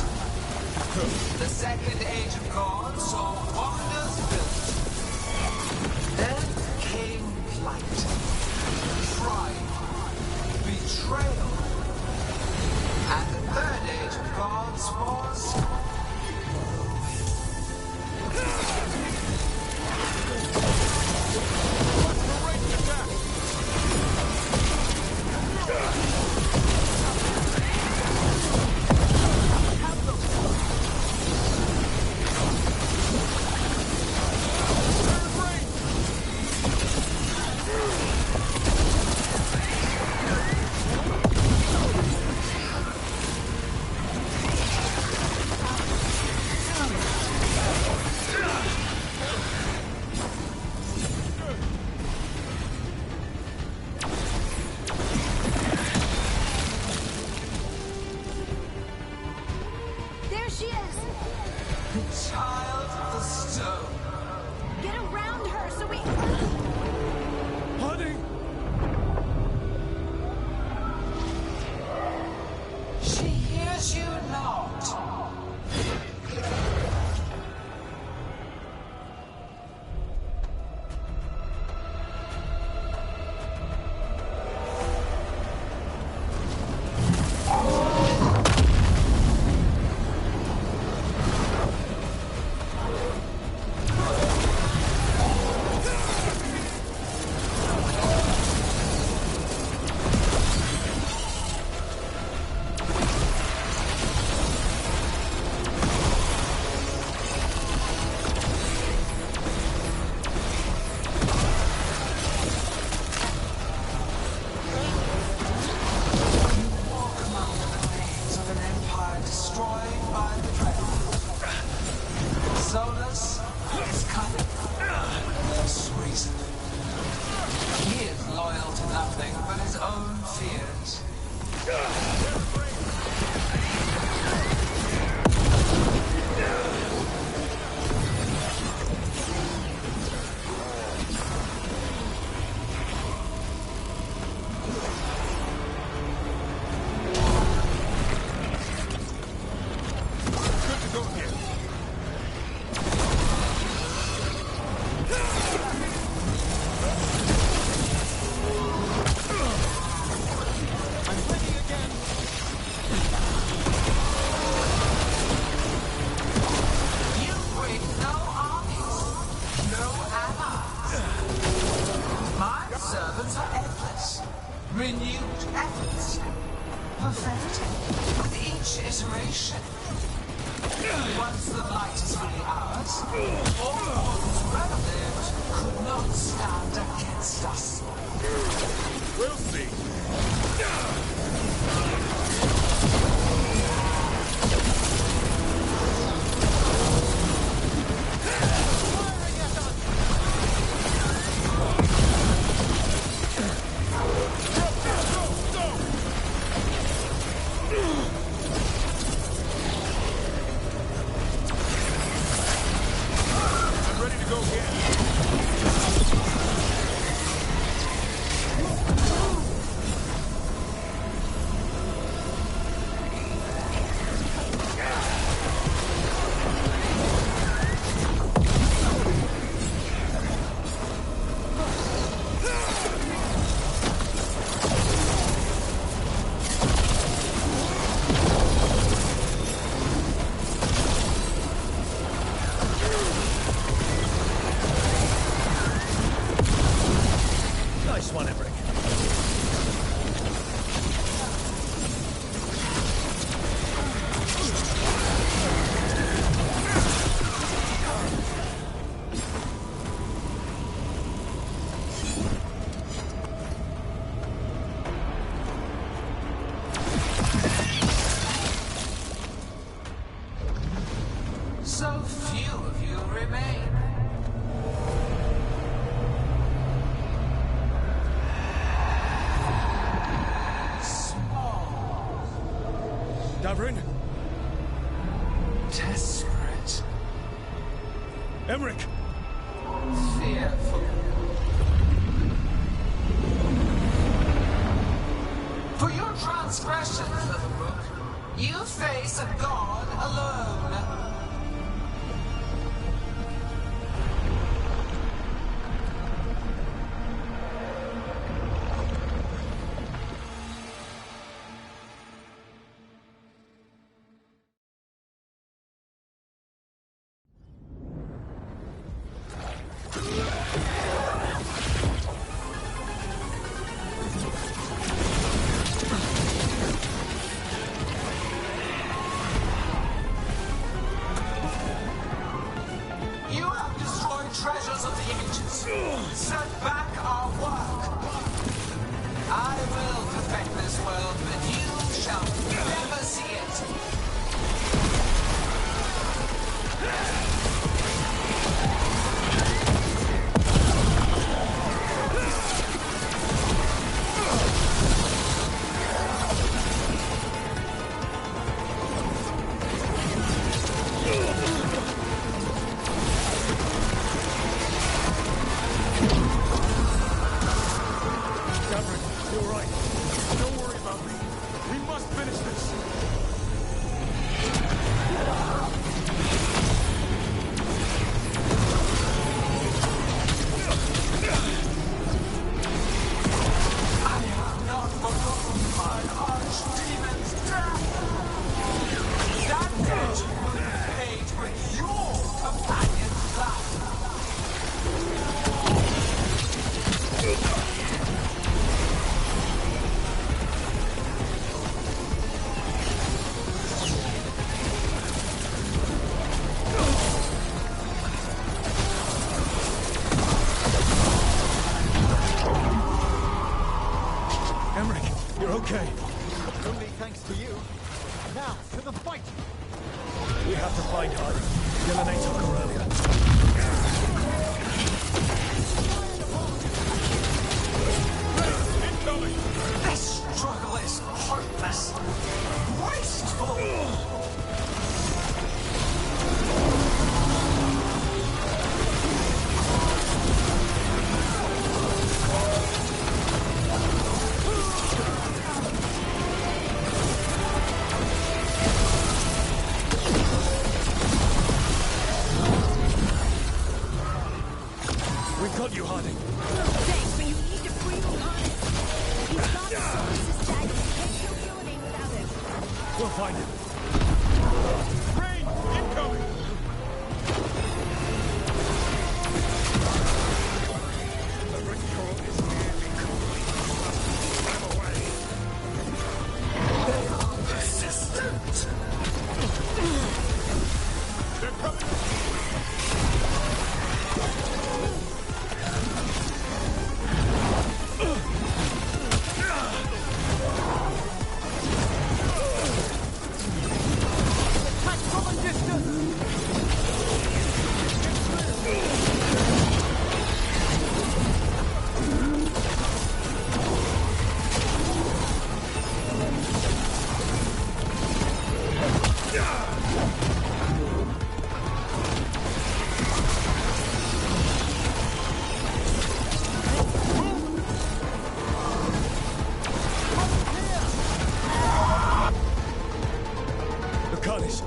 The second age of gods saw wonders built. Then came plight, pride, betrayal. And the third age of gods was... There she is! The child of the stone. Get around her so we... Honey! She hears you not. Solus is cunning. There's reason. He is loyal to nothing but his own fears. Good to go again. You bring no armies, no allies. My servants are endless, renewed efforts, perfected with each iteration. Once the light is fully ours, all who's relevant could not stand against us. We'll see. I'm ready to go again. Davrin? Desperate. Emmerich! Fearful. For your transgressions, little Rook, you face a god alone. Treasures of the ages. Set back our work. I will perfect this world, but you shall never see it. Okay. Only thanks to you. Now, to the fight! We have to find Harding. Gillenay took her earlier. Incoming! This struggle is hopeless. Wasteful! Got you, Harding. Thanks, but you need to free Lucanus. He's got his sources tagged. You can't kill Gillenay without him. We'll find him. Rain! Incoming! The ritual is nearly complete. I'm away. They are persistent. They're coming!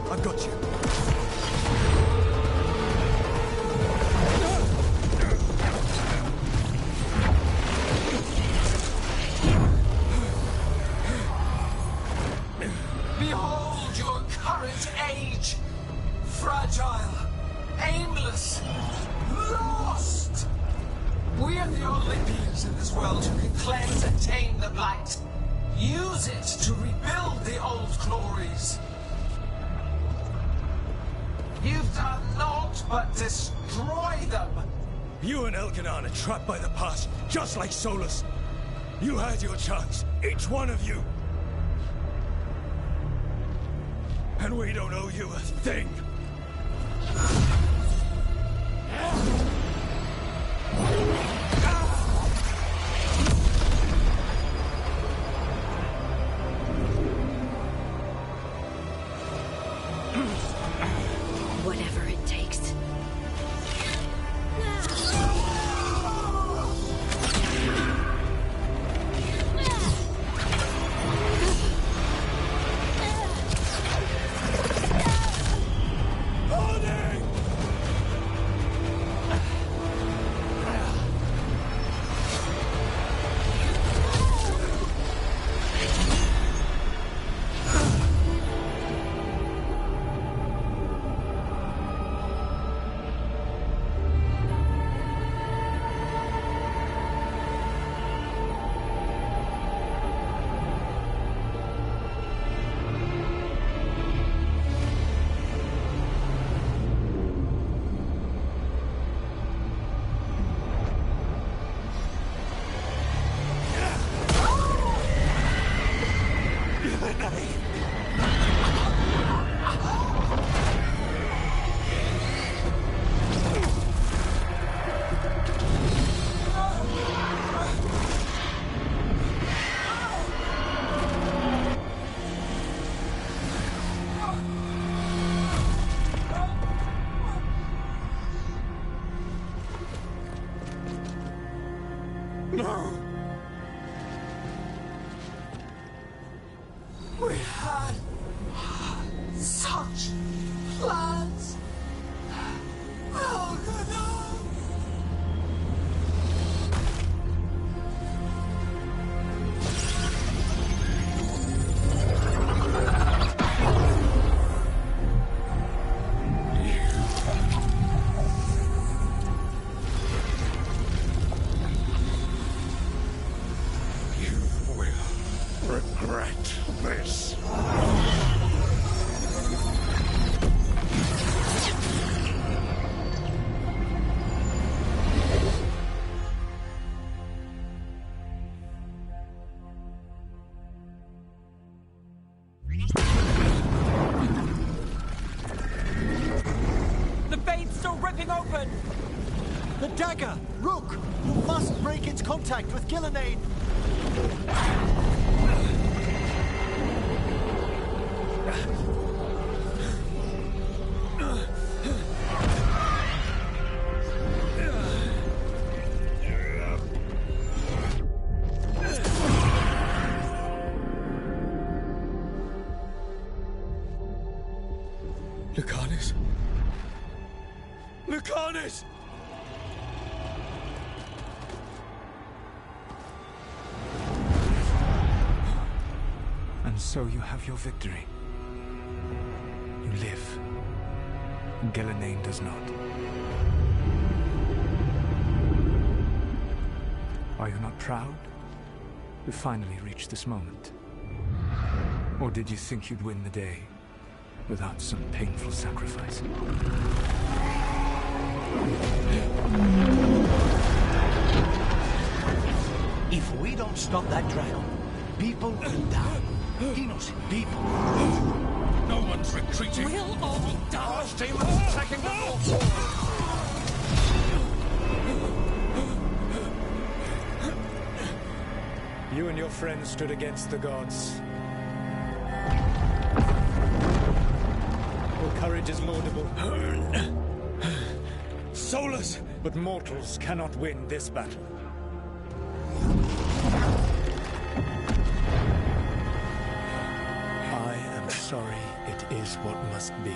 I've got you. Behold your current age. Fragile, aimless, lost. We are the only beings in this world who can cleanse and tame the blight. Use it to rebuild the old glories. You've done naught but destroy them. You and Elganon are trapped by the past, just like Solus. You had your chance, each one of you. And we don't owe you a thing. Whatever it takes. No! We had such plans! Elganon! Regret this. The Fade's still ripping open! The dagger! Rook! You must break its contact with Gillenane! Lucanus? Lucanus! And so you have your victory. You live. Gillenane does not. Are you not proud? You finally reached this moment. Or did you think you'd win the day without some painful sacrifice? If we don't stop that dragon, people will die. Innocent people. No one's retreating. We'll all die. Our demons attacking the north. You and your friends stood against the gods. Your courage is laudable. Solus! But mortals cannot win this battle. I am sorry, it is what must be.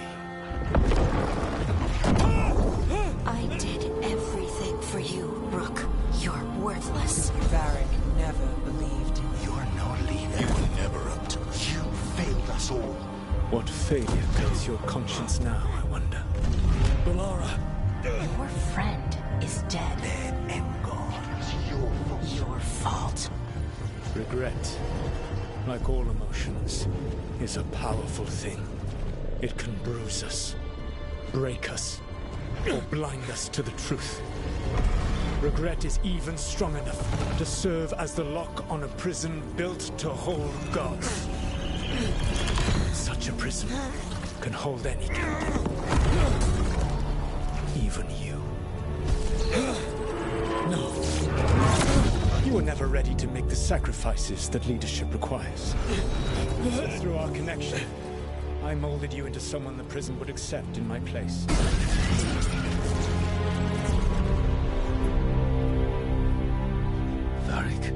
I did everything for you, Rook. You're worthless. Varric never believed in you. You're no leader. You were never up to. You failed us all. What failure kills your conscience now, I wonder? Balara! Your friend is dead. Dead and gone. It's your fault. Your fault. Regret, like all emotions, is a powerful thing. It can bruise us, break us, or blind us to the truth. Regret is even strong enough to serve as the lock on a prison built to hold gods. Such a prison can hold any captive. Even you. No. You were never ready to make the sacrifices that leadership requires. So through our connection, I molded you into someone the prison would accept in my place. Varric.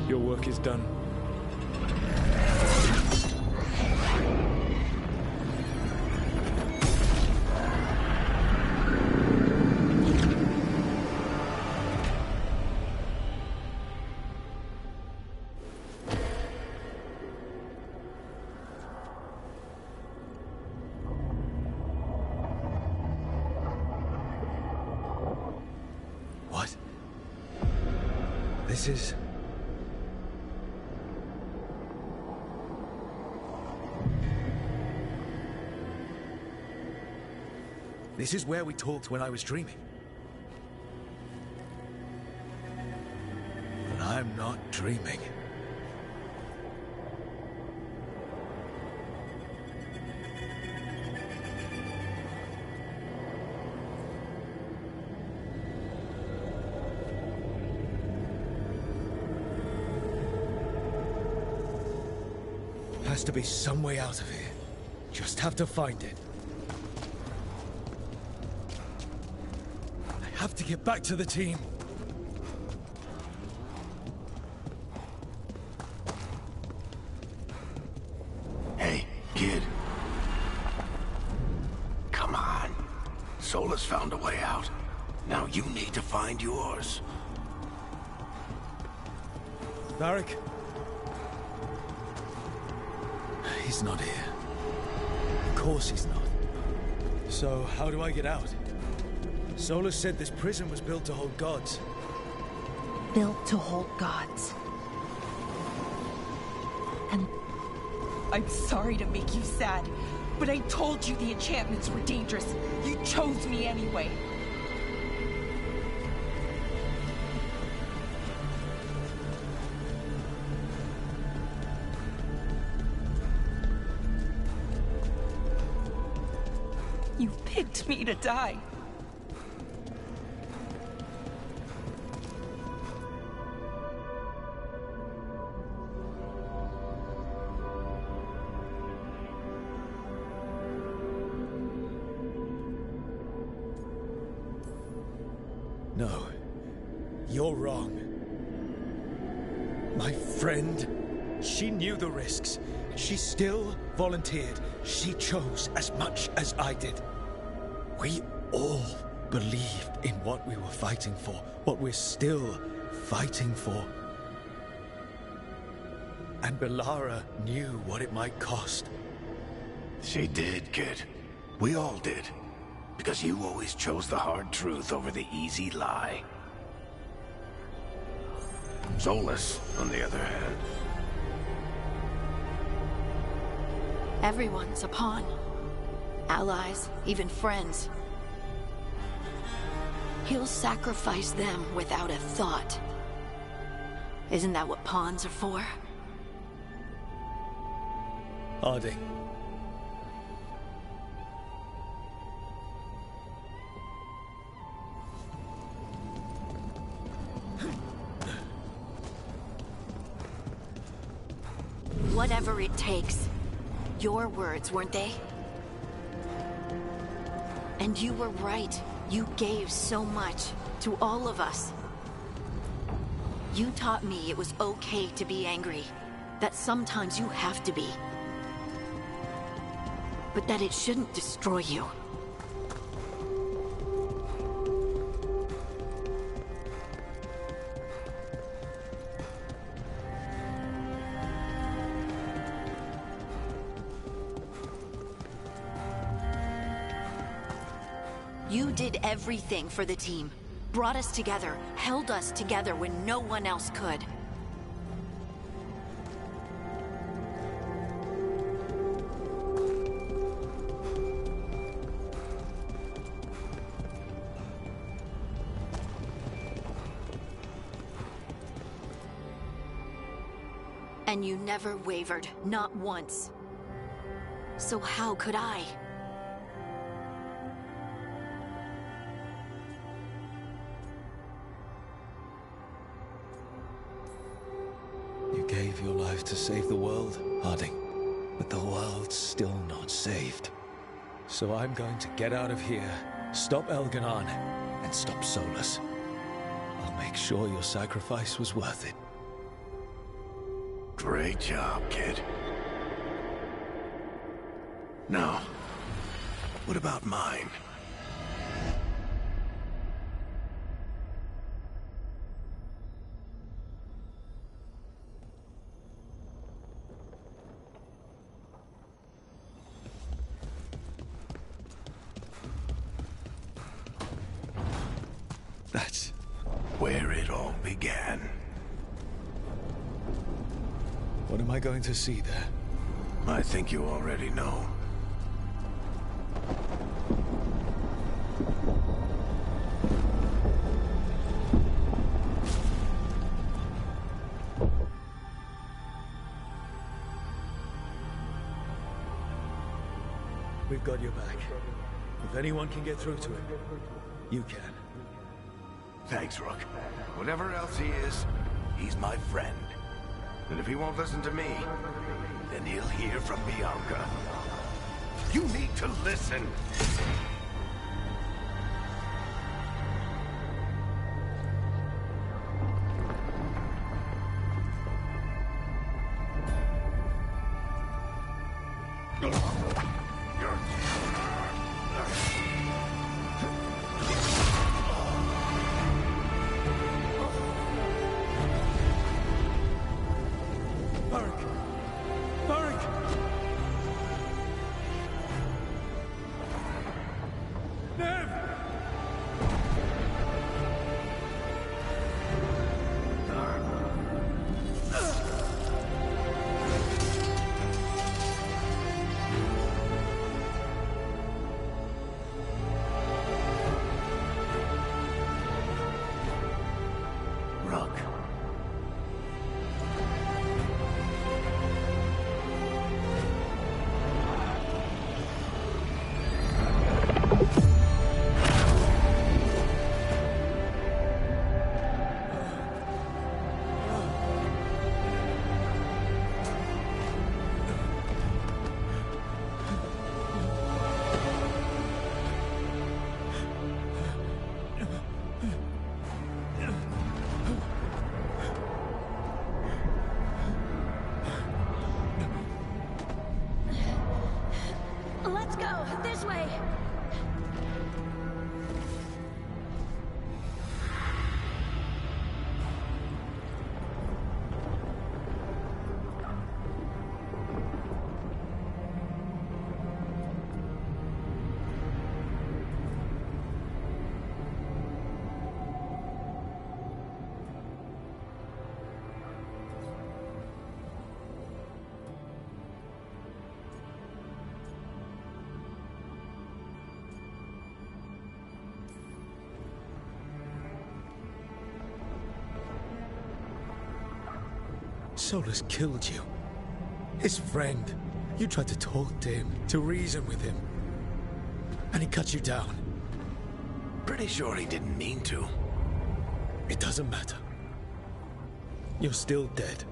Your work is done. What? This is... This is where we talked when I was dreaming. But I'm not dreaming. Has to be some way out of here. Just have to find it. I have to get back to the team. Hey, kid. Come on. Solus found a way out. Now you need to find yours. Varric? He's not here. Of course he's not. So, how do I get out? Solus said this prison was built to hold gods. Built to hold gods. And I'm sorry to make you sad, but I told you the enchantments were dangerous. You chose me anyway. You picked me to die. No. You're wrong. My friend, she knew the risks. She still volunteered. She chose as much as I did. We all believed in what we were fighting for, what we're still fighting for. And Bellara knew what it might cost. She did, kid. We all did. Because you always chose the hard truth over the easy lie. Solus, on the other hand. Everyone's a pawn. Allies, even friends. He'll sacrifice them without a thought. Isn't that what pawns are for? Harding. Whatever it takes. Your words, weren't they? And you were right. You gave so much to all of us. You taught me it was okay to be angry. That sometimes you have to be. But that it shouldn't destroy you. You did everything for the team. Brought us together, held us together when no one else could. And you never wavered, not once. So how could I? You gave gave your life to save the world, Harding. But the world's still not saved. So I'm going to get out of here, stop Elganon, and stop Solus. I'll make sure your sacrifice was worth it. Great job, kid. Now, what about mine? That's where it all began. What am I going to see there? I think you already know. We've got your back. If anyone can get through to him, you can. Thanks, Rook. Whatever else he is, he's my friend. And if he won't listen to me, then he'll hear from Bianca. You need to listen! Let's go! This way! Solus killed you. His friend. You tried to talk to him, to reason with him. And he cut you down. Pretty sure he didn't mean to. It doesn't matter. You're still dead.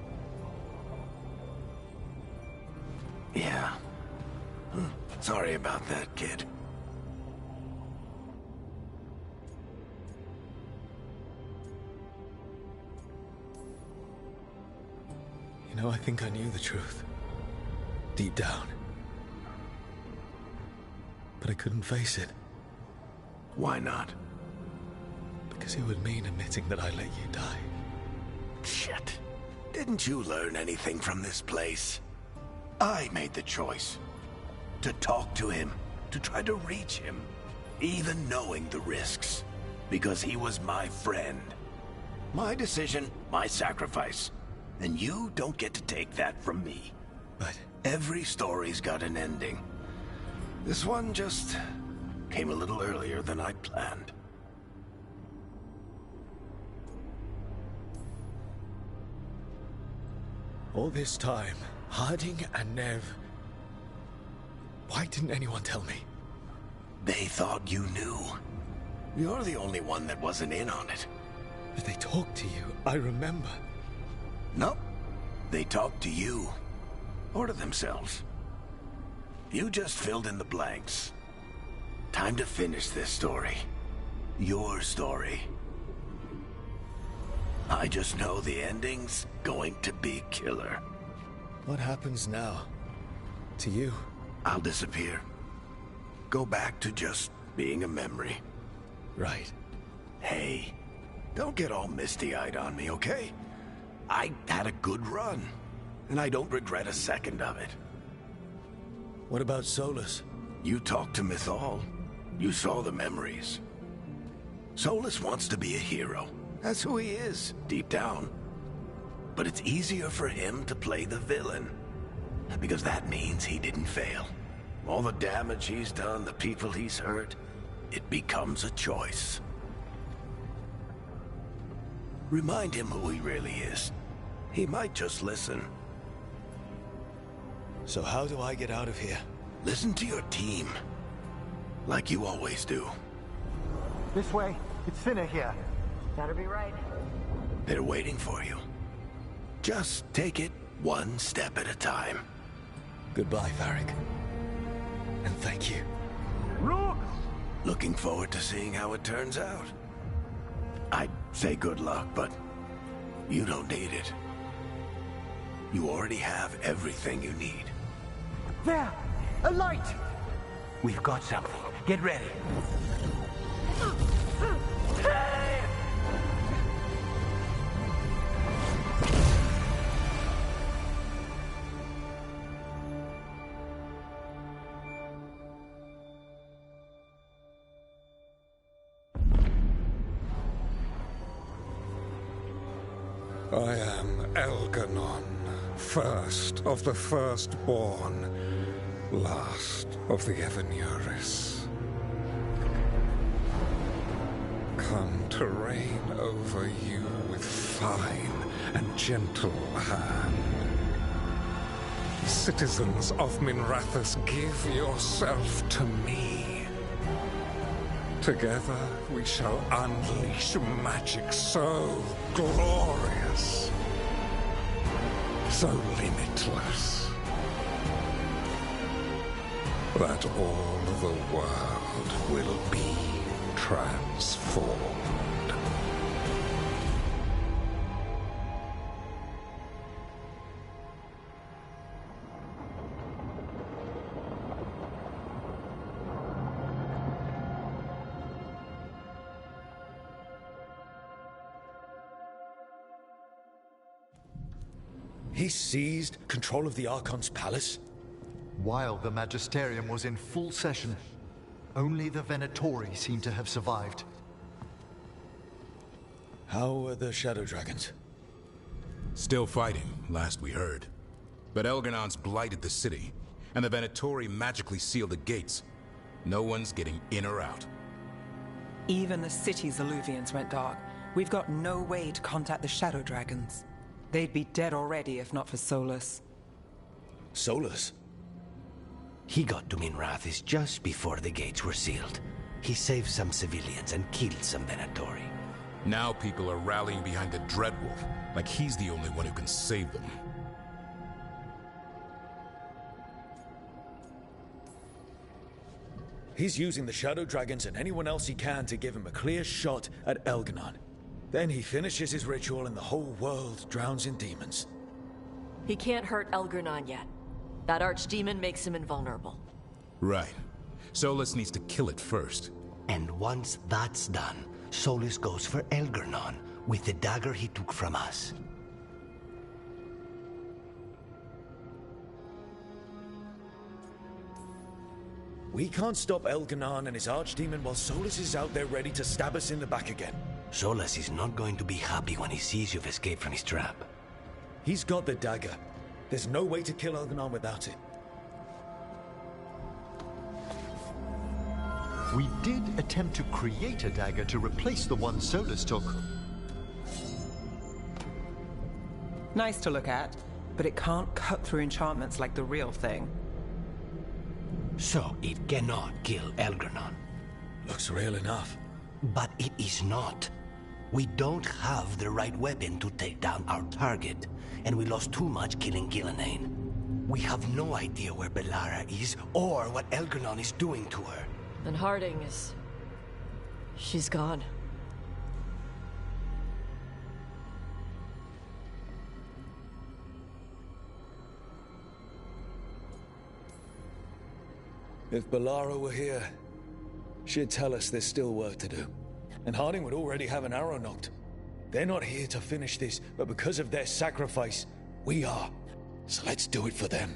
Yeah. Sorry about that, kid. You know, I think I knew the truth. Deep down. But I couldn't face it. Why not? Because it would mean admitting that I let you die. Shit. Didn't you learn anything from this place? I made the choice. To talk to him. To try to reach him. Even knowing the risks. Because he was my friend. My decision, my sacrifice. And you don't get to take that from me. But every story's got an ending. This one just came a little earlier than I'd planned. All this time, Harding and Nev... Why didn't anyone tell me? They thought you knew. You're the only one that wasn't in on it. But they talked to you, I remember. Nope. They talk to you, or to themselves. You just filled in the blanks. Time to finish this story. Your story. I just know the ending's going to be killer. What happens now? To you? I'll disappear. Go back to just being a memory. Right. Hey, don't get all misty-eyed on me, okay? I had a good run, and I don't regret a second of it. What about Solus? You talked to Mythal. You saw the memories. Solus wants to be a hero. That's who he is, deep down. But it's easier for him to play the villain, because that means he didn't fail. All the damage he's done, the people he's hurt, it becomes a choice. Remind him who he really is. He might just listen. So how do I get out of here? Listen to your team. Like you always do. This way. It's thinner here. That'll be right. They're waiting for you. Just take it one step at a time. Goodbye, Varric. And thank you. Rook! Looking forward to seeing how it turns out. I'd say good luck, but you don't need it. You already have everything you need. There! A light! We've got something. Get ready. I am Elganon, first of the firstborn, last of the Evanuris. Come to reign over you with fine and gentle hand. Citizens of Minrathous, give yourself to me. Together we shall unleash magic so glorious, so limitless, that all the world will be transformed. He seized control of the Archon's palace? While the Magisterium was in full session, only the Venatori seem to have survived. How are the Shadow Dragons? Still fighting, last we heard. But Elganon's blighted the city, and the Venatori magically sealed the gates. No one's getting in or out. Even the city's Illuvians went dark. We've got no way to contact the Shadow Dragons. They'd be dead already if not for Solus. Solus? He got to Minrathous just before the gates were sealed. He saved some civilians and killed some Venatori. Now people are rallying behind the Dreadwolf, like he's the only one who can save them. He's using the Shadow Dragons and anyone else he can to give him a clear shot at Elganon. Then he finishes his ritual and the whole world drowns in demons. He can't hurt Elganon yet. That archdemon makes him invulnerable. Right. Solus needs to kill it first. And once that's done, Solus goes for Elganon with the dagger he took from us. We can't stop Elganon and his archdemon while Solus is out there ready to stab us in the back again. Solus is not going to be happy when he sees you've escaped from his trap. He's got the dagger. There's no way to kill Elganon without it. We did attempt to create a dagger to replace the one Solus took. Nice to look at, but it can't cut through enchantments like the real thing. So it cannot kill Elganon. Looks real enough. But it is not. We don't have the right weapon to take down our target, and we lost too much killing Gillenane. We have no idea where Bellara is, or what Elgernon is doing to her. And Harding is... she's gone. If Bellara were here, she'd tell us there's still work to do. And Harding would already have an arrow knocked. They're not here to finish this, but because of their sacrifice, we are. So let's do it for them.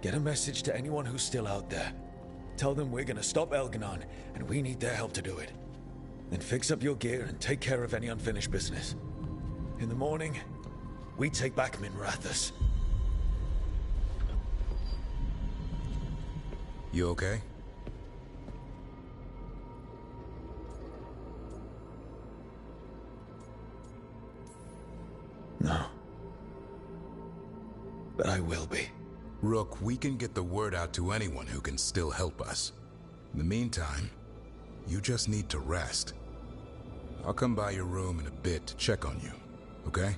Get a message to anyone who's still out there. Tell them we're gonna stop Elgernon, and we need their help to do it. Then fix up your gear and take care of any unfinished business. In the morning, we take back Minrathous. You okay? No. But I will be. Rook, we can get the word out to anyone who can still help us. In the meantime, you just need to rest. I'll come by your room in a bit to check on you, okay?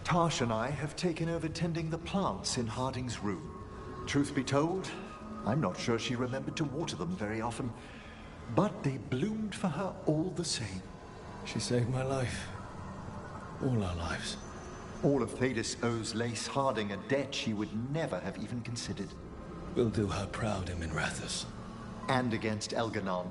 Tash and I have taken over tending the plants in Harding's room. Truth be told, I'm not sure she remembered to water them very often, but they bloomed for her all the same. She saved my life. All our lives. All of Thedas owes Lace Harding a debt she would never have even considered. We'll do her proud in Minrathous. And against Elgernon.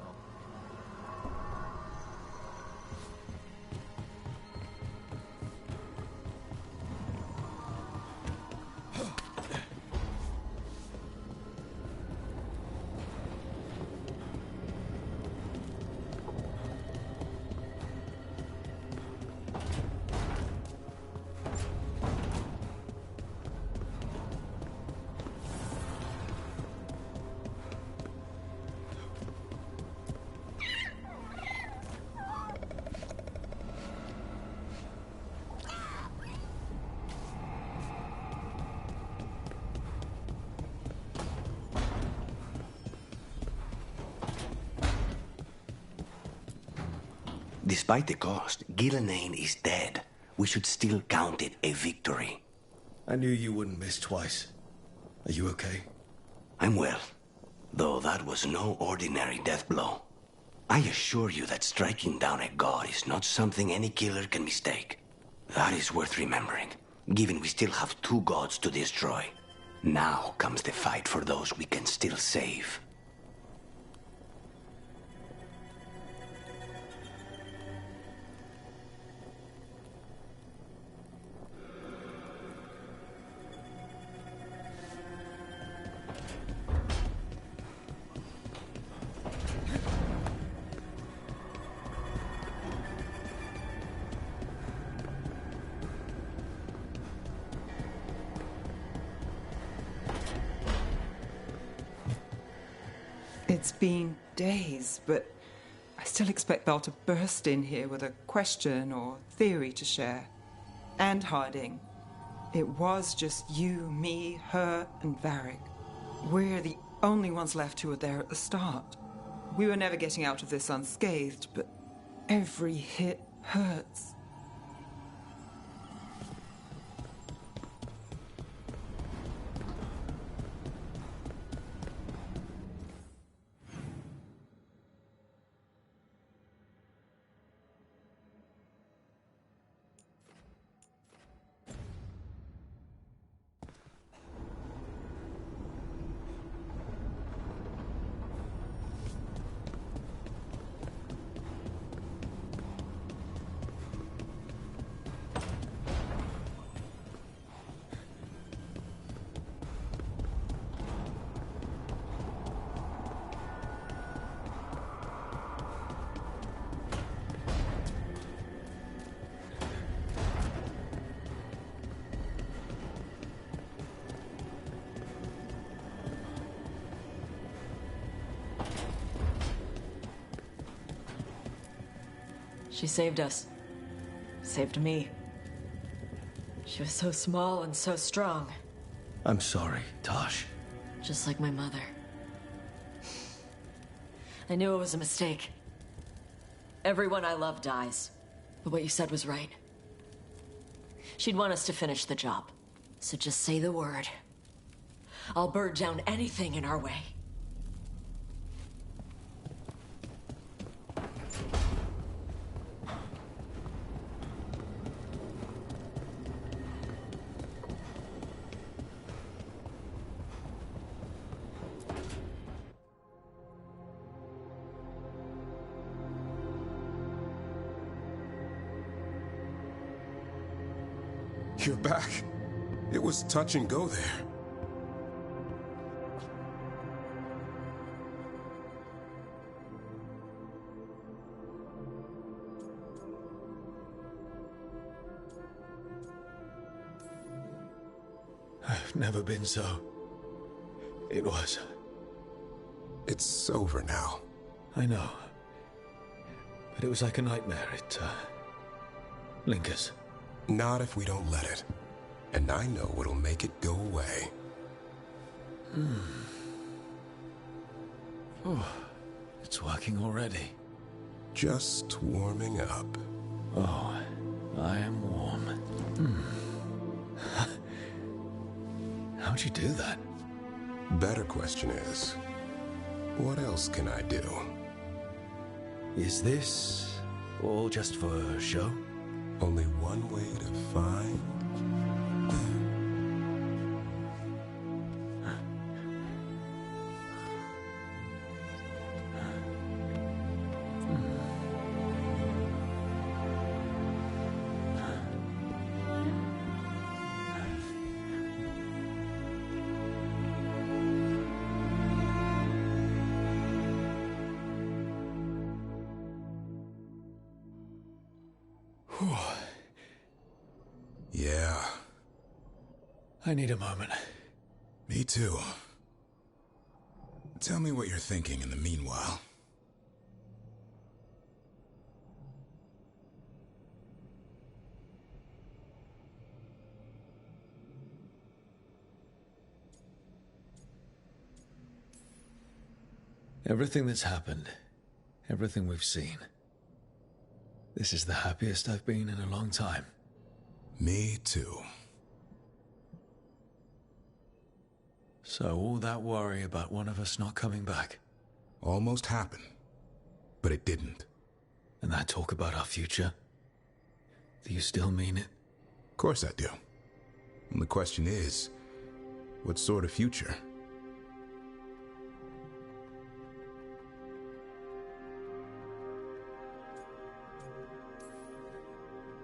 Despite the cost, Gillenane is dead. We should still count it a victory. I knew you wouldn't miss twice. Are you okay? I'm well, though that was no ordinary death blow. I assure you that striking down a god is not something any killer can mistake. That is worth remembering, given we still have 2 gods to destroy. Now comes the fight for those we can still save. It's been days, but I still expect Val to burst in here with a question or theory to share. And Harding. It was just you, me, her, and Varric. We're the only ones left who were there at the start. We were never getting out of this unscathed, but Every hit hurts. She saved us. Saved me. She was so small and so strong. I'm sorry, Tosh. Just like my mother. I knew it was a mistake. Everyone I love dies. But what you said was right. She'd want us to finish the job. So just say the word. I'll burn down anything in our way. You're back. It was touch and go there. I've never been so... It was. It's over now. I know. But it was like a nightmare. It, lingers. Not if we don't let it. And I know what'll make it go away. Oh, it's working already. Just warming up. Oh, I am warm. How'd you do that? Better question is, what else can I do? Is this all just for show? Only one way to find... Yeah. I need a moment. Me too. Tell me what you're thinking in the meanwhile. Everything that's happened, everything we've seen. This is the happiest I've been in a long time. Me too. So all that worry about one of us not coming back? Almost happened, but it didn't. And that talk about our future? Do you still mean it? Of course I do. And the question is, what sort of future?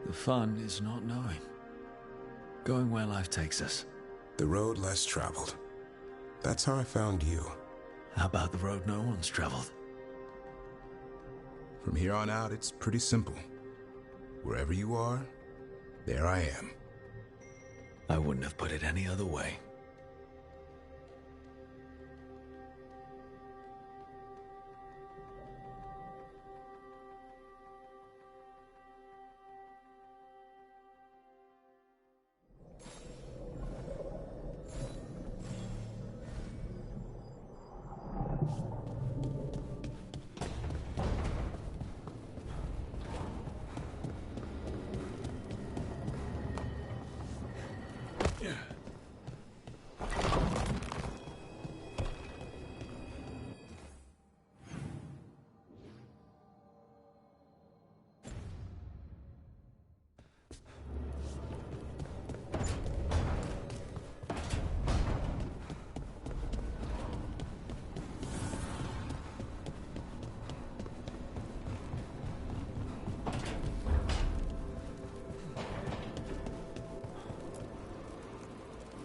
The fun is not knowing. Going where life takes us. The road less traveled. That's how I found you. How about the road no one's traveled? From here on out, it's pretty simple. Wherever you are, there I am. I wouldn't have put it any other way.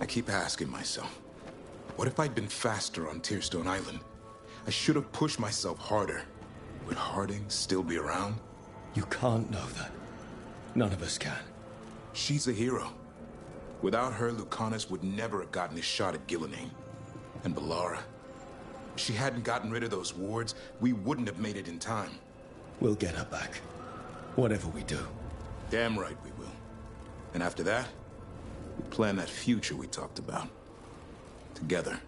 I keep asking myself, what if I'd been faster on Tearstone Island? I should have pushed myself harder. Would Harding still be around? You can't know that. None of us can. She's a hero. Without her, Lucanus would never have gotten his shot at Gillenane. And Bellara. If she hadn't gotten rid of those wards, we wouldn't have made it in time. We'll get her back. Whatever we do. Damn right we will. And after that, we plan that future we talked about. Together.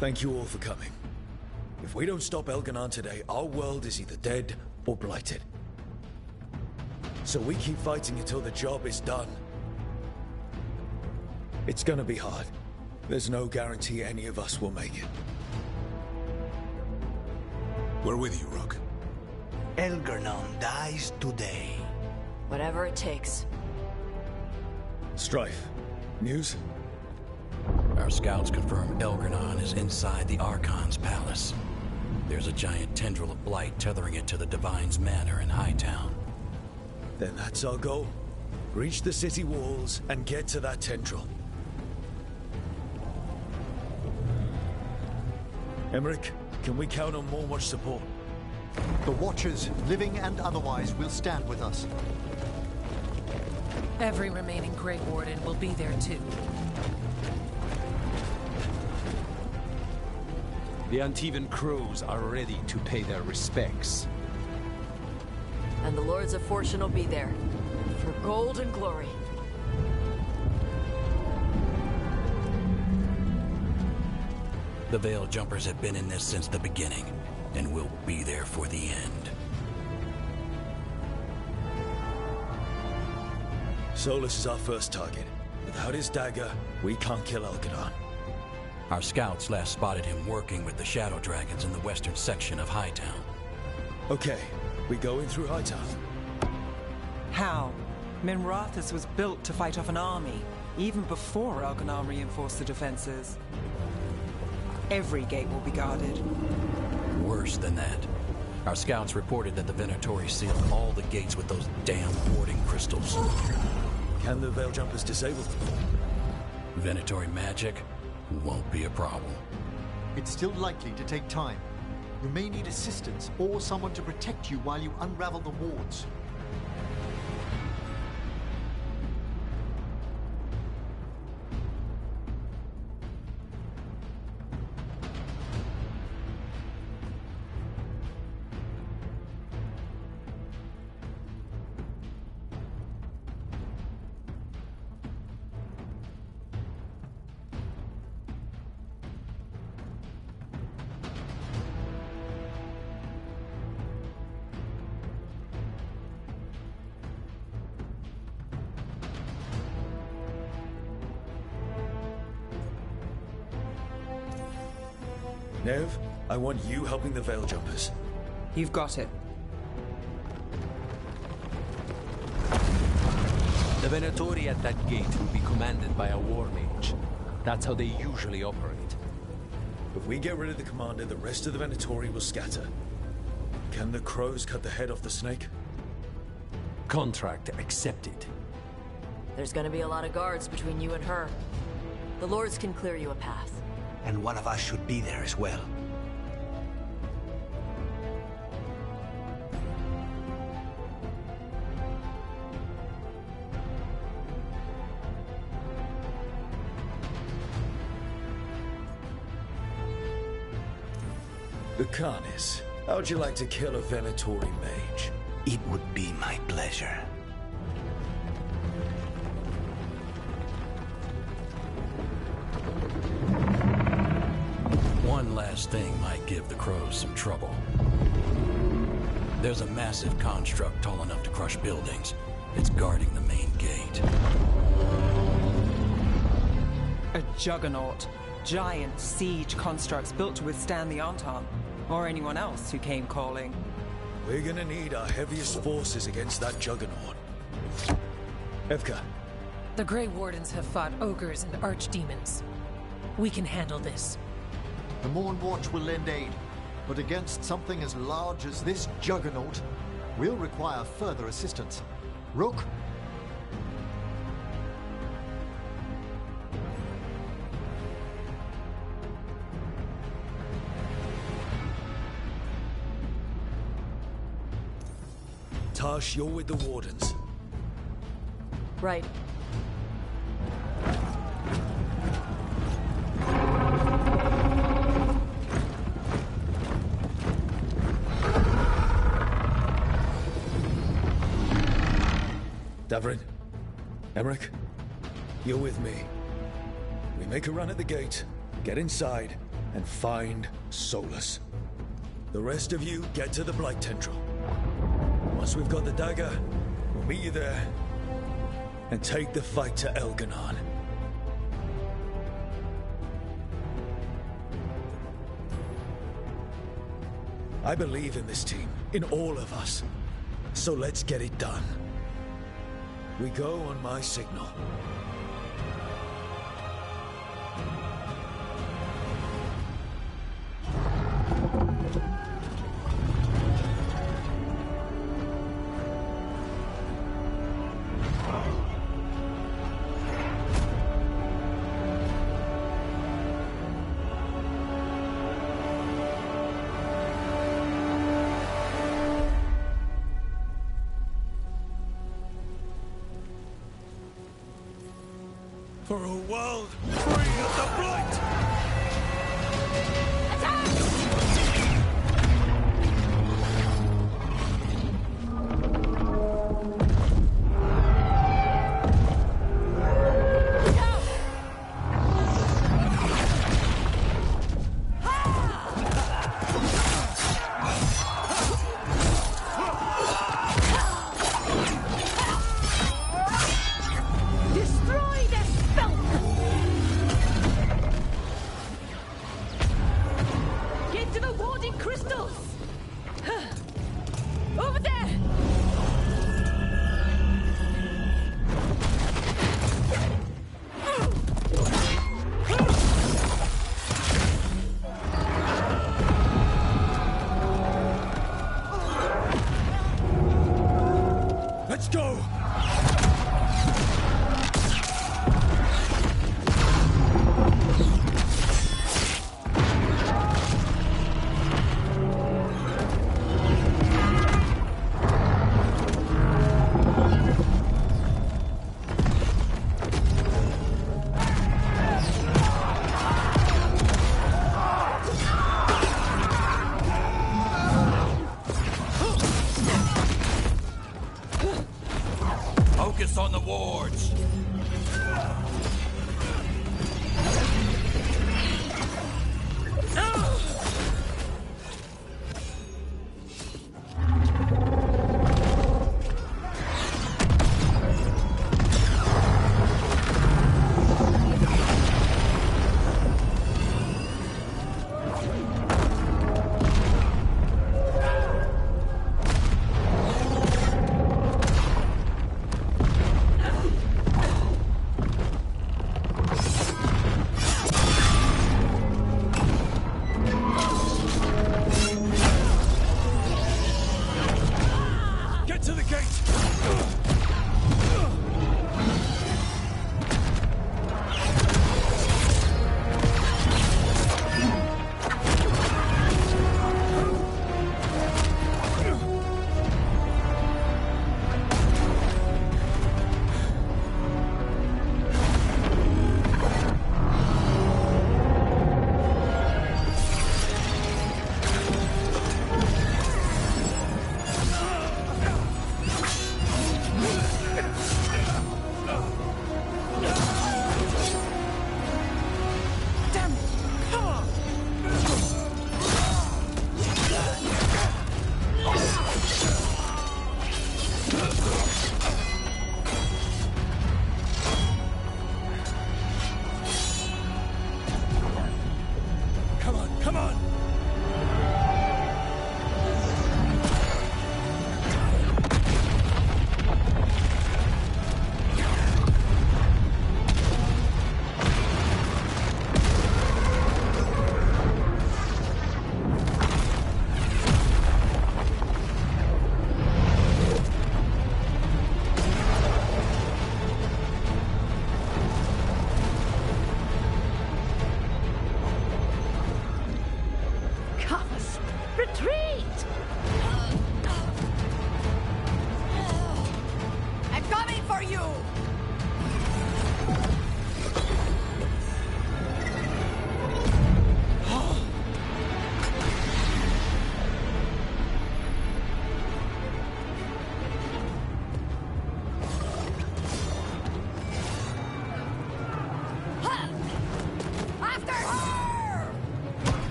Thank you all for coming. If we don't stop Elganon today, our world is either dead or blighted. So we keep fighting until the job is done. It's gonna be hard. There's no guarantee any of us will make it. We're with you, Rook. Elganon dies today. Whatever it takes. Strife. News? Our scouts confirm Elganon is inside the Archon's palace. There's a giant tendril of blight tethering it to the Divine's manor in Hightown. Then that's our goal. Reach the city walls and get to that tendril. Emmerich, can we count on more support? The Watchers, living and otherwise, will stand with us. Every remaining Grey Warden will be there too. The Antivan Crows are ready to pay their respects. And the Lords of Fortune will be there. For gold and glory. The Veil Jumpers have been in this since the beginning, and will be there for the end. Solas is our first target. Without his dagger, we can't kill Elganon. Our scouts last spotted him working with the Shadow Dragons in the western section of Hightown. Okay, we go in through Hightown. How? Minrathous was built to fight off an army, even before Elganon reinforced the defenses. Every gate will be guarded. Worse than that. Our scouts reported that the Venatori sealed all the gates with those damn warding crystals. Can the Veil Jumpers disable them? Venatori magic won't be a problem. It's still likely to take time. You may need assistance or someone to protect you while you unravel the wards. Nev, I want you helping the Veil Jumpers. You've got it. The Venatori at that gate will be commanded by a war mage. That's how they usually operate. If we get rid of the commander, the rest of the Venatori will scatter. Can the crows cut the head off the snake? Contract accepted. There's gonna be a lot of guards between you and her. The Lords can clear you a path. And one of us should be there as well. Lucanus, how'd you like to kill a Venatori mage? It would be my pleasure. One last thing might give the crows some trouble. There's a massive construct tall enough to crush buildings. It's guarding the main gate. A juggernaut. Giant siege constructs built to withstand the Anton. Or anyone else who came calling. We're gonna need our heaviest forces against that juggernaut. Evka. The Grey Wardens have fought ogres and archdemons. We can handle this. The Morn Watch will lend aid, but against something as large as this juggernaut, we'll require further assistance. Rook? Tash, you're with the Wardens. Right. Davrin, Emmerich, you're with me. We make a run at the gate, get inside, and find Solus. The rest of you get to the Blight Tendril. Once we've got the dagger, we'll meet you there and take the fight to Elganon. I believe in this team, in all of us. So let's get it done. We go on my signal. For a world free of the Blight! Get to the wall!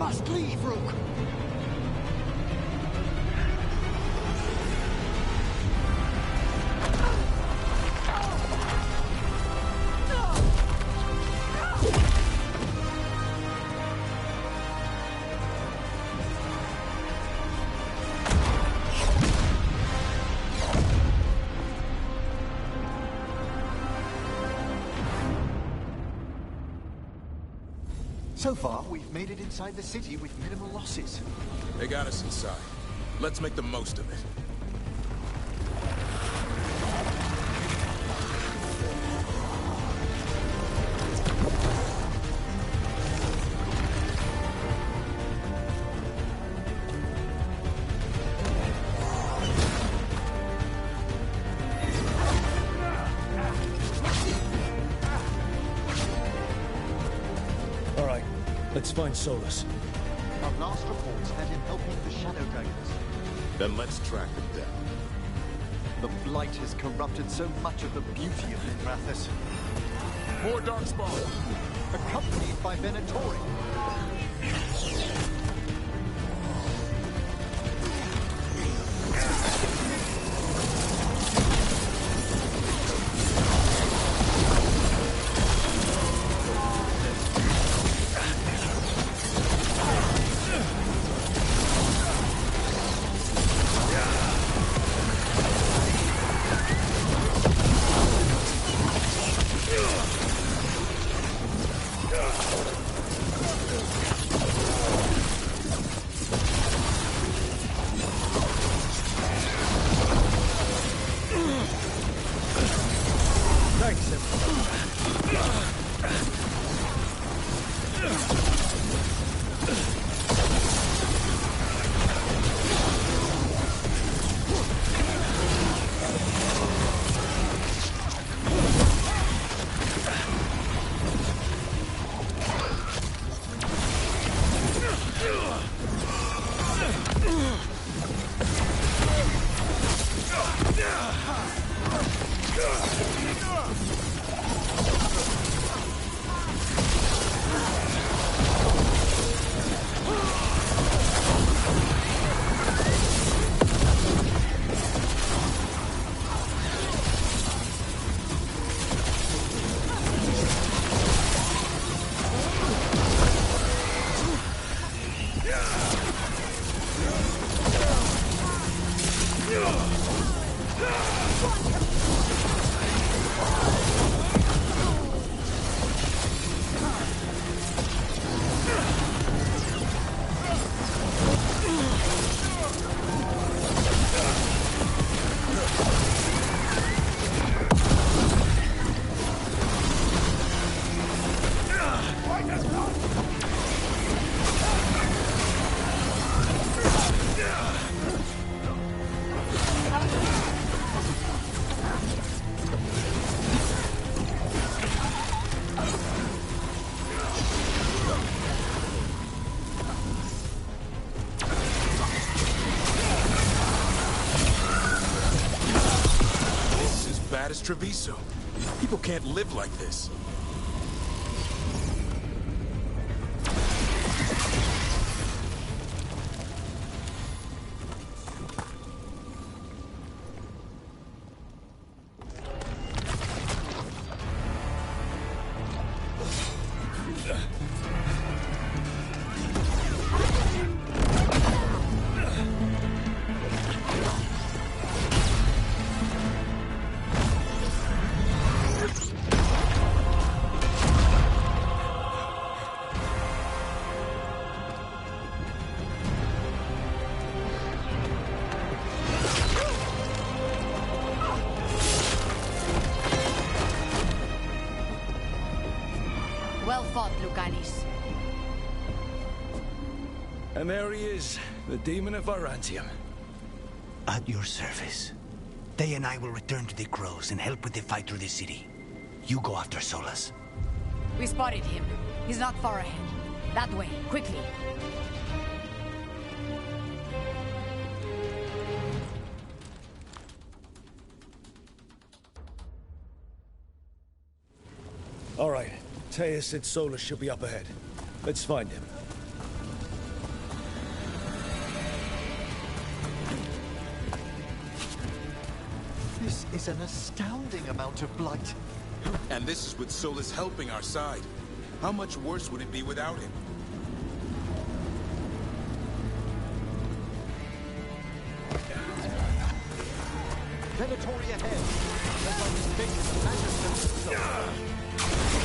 must leave, Rook! So far, we've made it inside the city with minimal losses. They got us inside. Let's make the most of it. Let's find Solus. Our last reports had him helping the Shadow Dragons. Then let's track him down. The Blight has corrupted so much of the beauty of Minrathous. More Darkspawn! Accompanied by Venatori. As Treviso. People can't live like this. Well fought, Lucanis. And there he is, the Demon of Arantium. At your service. They and I will return to the Crows and help with the fight through the city. You go after Solus. We spotted him. He's not far ahead. That way, quickly. All right. Teia said Solus should be up ahead. Let's find him. This is an astounding amount of blight. And this is with Solas helping our side. How much worse would it be without him? Venatori ahead. Unless I'm mistaken, Magister.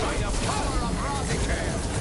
By the power of Razikar!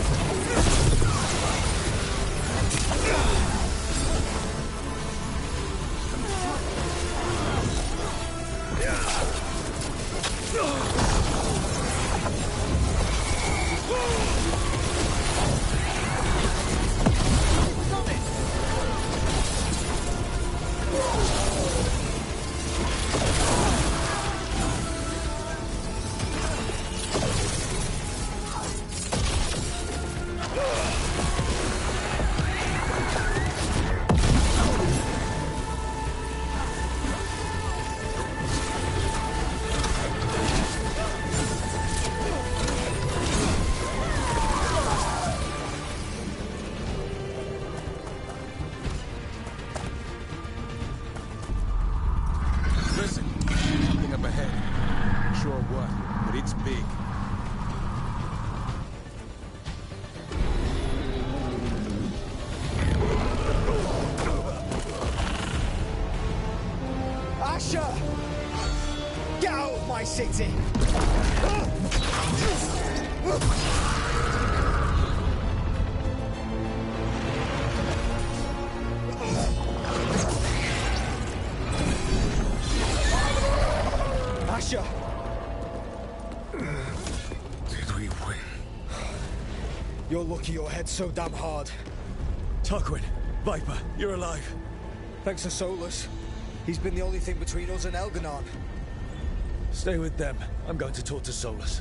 Get out of my city! Asher! Did we win? You're lucky your head's so damn hard. Tarquin, Viper, you're alive. Thanks to Solas. He's been the only thing between us and Elganon. Stay with them. I'm going to talk to Solas.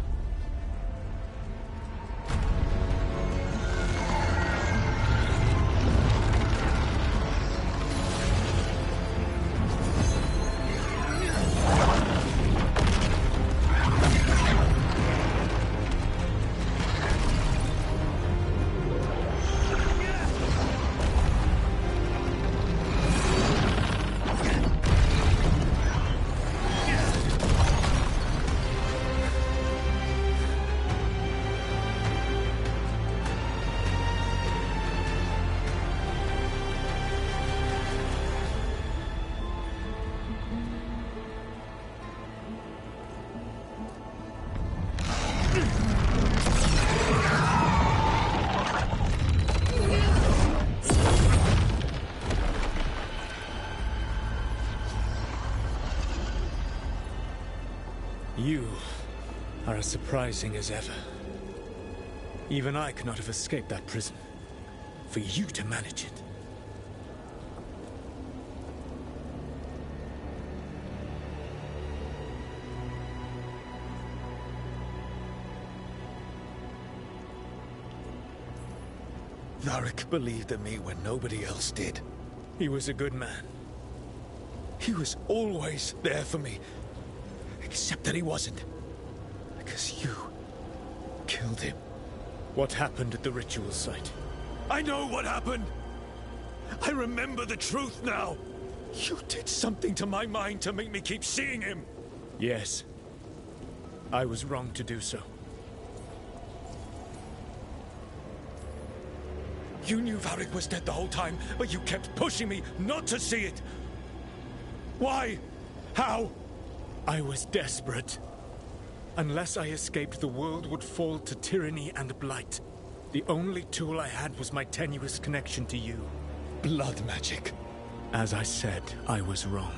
You are as surprising as ever. Even I could not have escaped that prison. For you to manage it. Varric believed in me when nobody else did. He was a good man. He was always there for me. Except that he wasn't. Because you killed him. What happened at the ritual site? I know what happened! I remember the truth now! You did something to my mind to make me keep seeing him! Yes. I was wrong to do so. You knew Varric was dead the whole time, but you kept pushing me not to see it! Why? How? I was desperate. Unless I escaped, the world would fall to tyranny and blight. The only tool I had was my tenuous connection to you. Blood magic. As I said, I was wrong.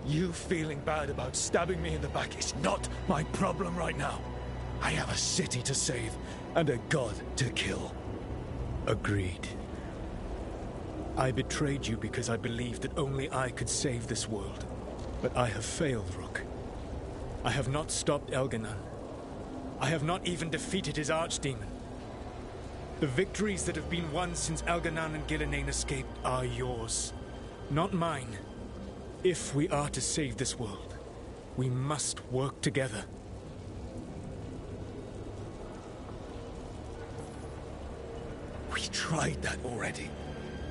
You feeling bad about stabbing me in the back is not my problem right now. I have a city to save, and a god to kill. Agreed. I betrayed you because I believed that only I could save this world. But I have failed, Rook. I have not stopped Elganon. I have not even defeated his archdemon. The victories that have been won since Elganon and Gillenane escaped are yours, not mine. If we are to save this world, we must work together. We tried that already.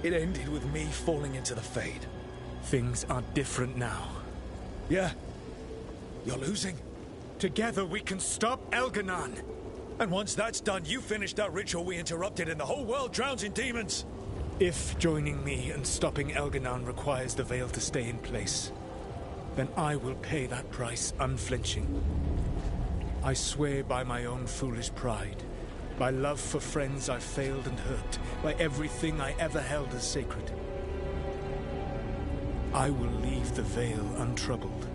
It ended with me falling into the Fade. Things are different now. Yeah? You're losing? Together we can stop Elganon! And once that's done, you finish that ritual we interrupted and the whole world drowns in demons! If joining me and stopping Elganon requires the Veil to stay in place, then I will pay that price unflinching. I swear by my own foolish pride, by love for friends I failed and hurt, by everything I ever held as sacred. I will leave the Veil untroubled.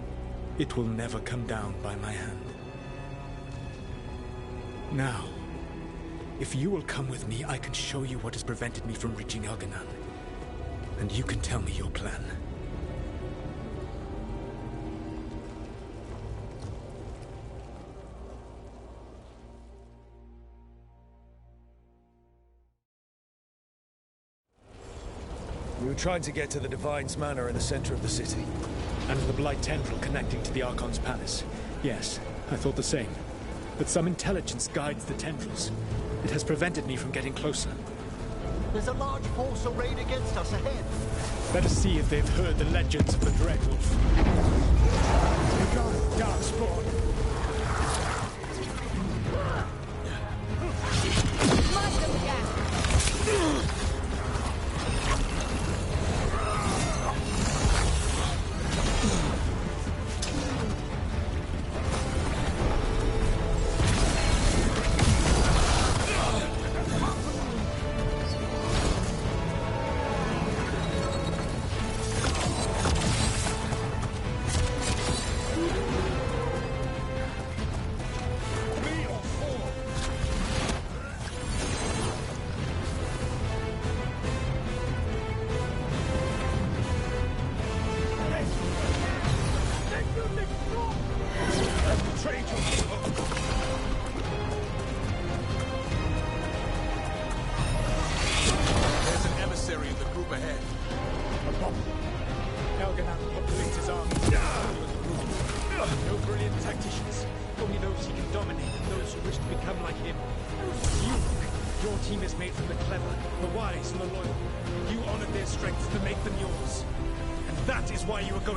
It will never come down by my hand. Now, if you will come with me, I can show you what has prevented me from reaching Elganon. And you can tell me your plan. We were trying to get to the Divine's Manor in the center of the city. And the Blight Tendril connecting to the Archon's Palace. Yes, I thought the same. But some intelligence guides the tendrils. It has prevented me from getting closer. There's a large force arrayed against us ahead. Let us see if they've heard the legends of the Dreadwolf. Begone, Darkspawn!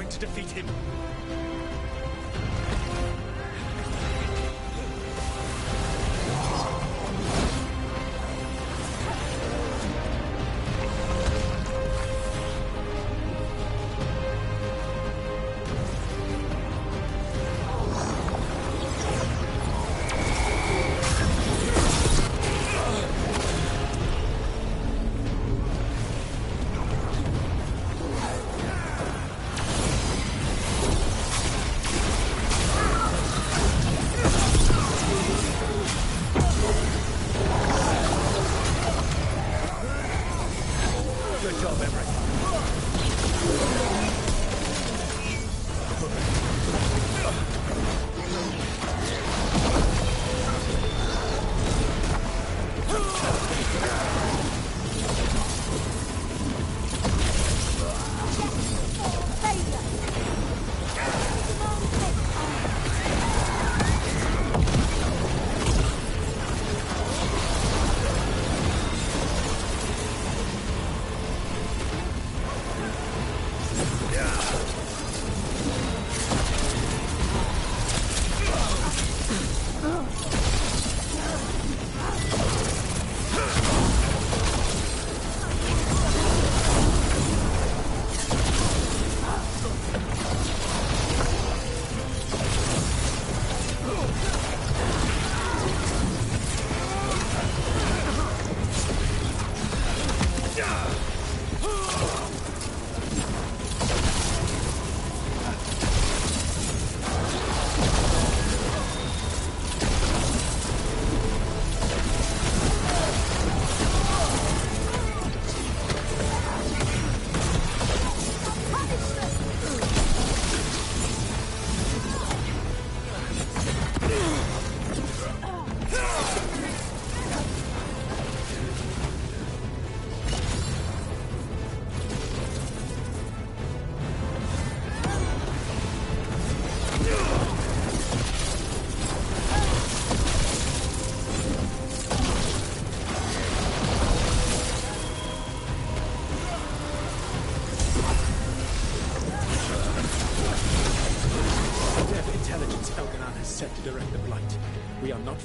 To defeat him.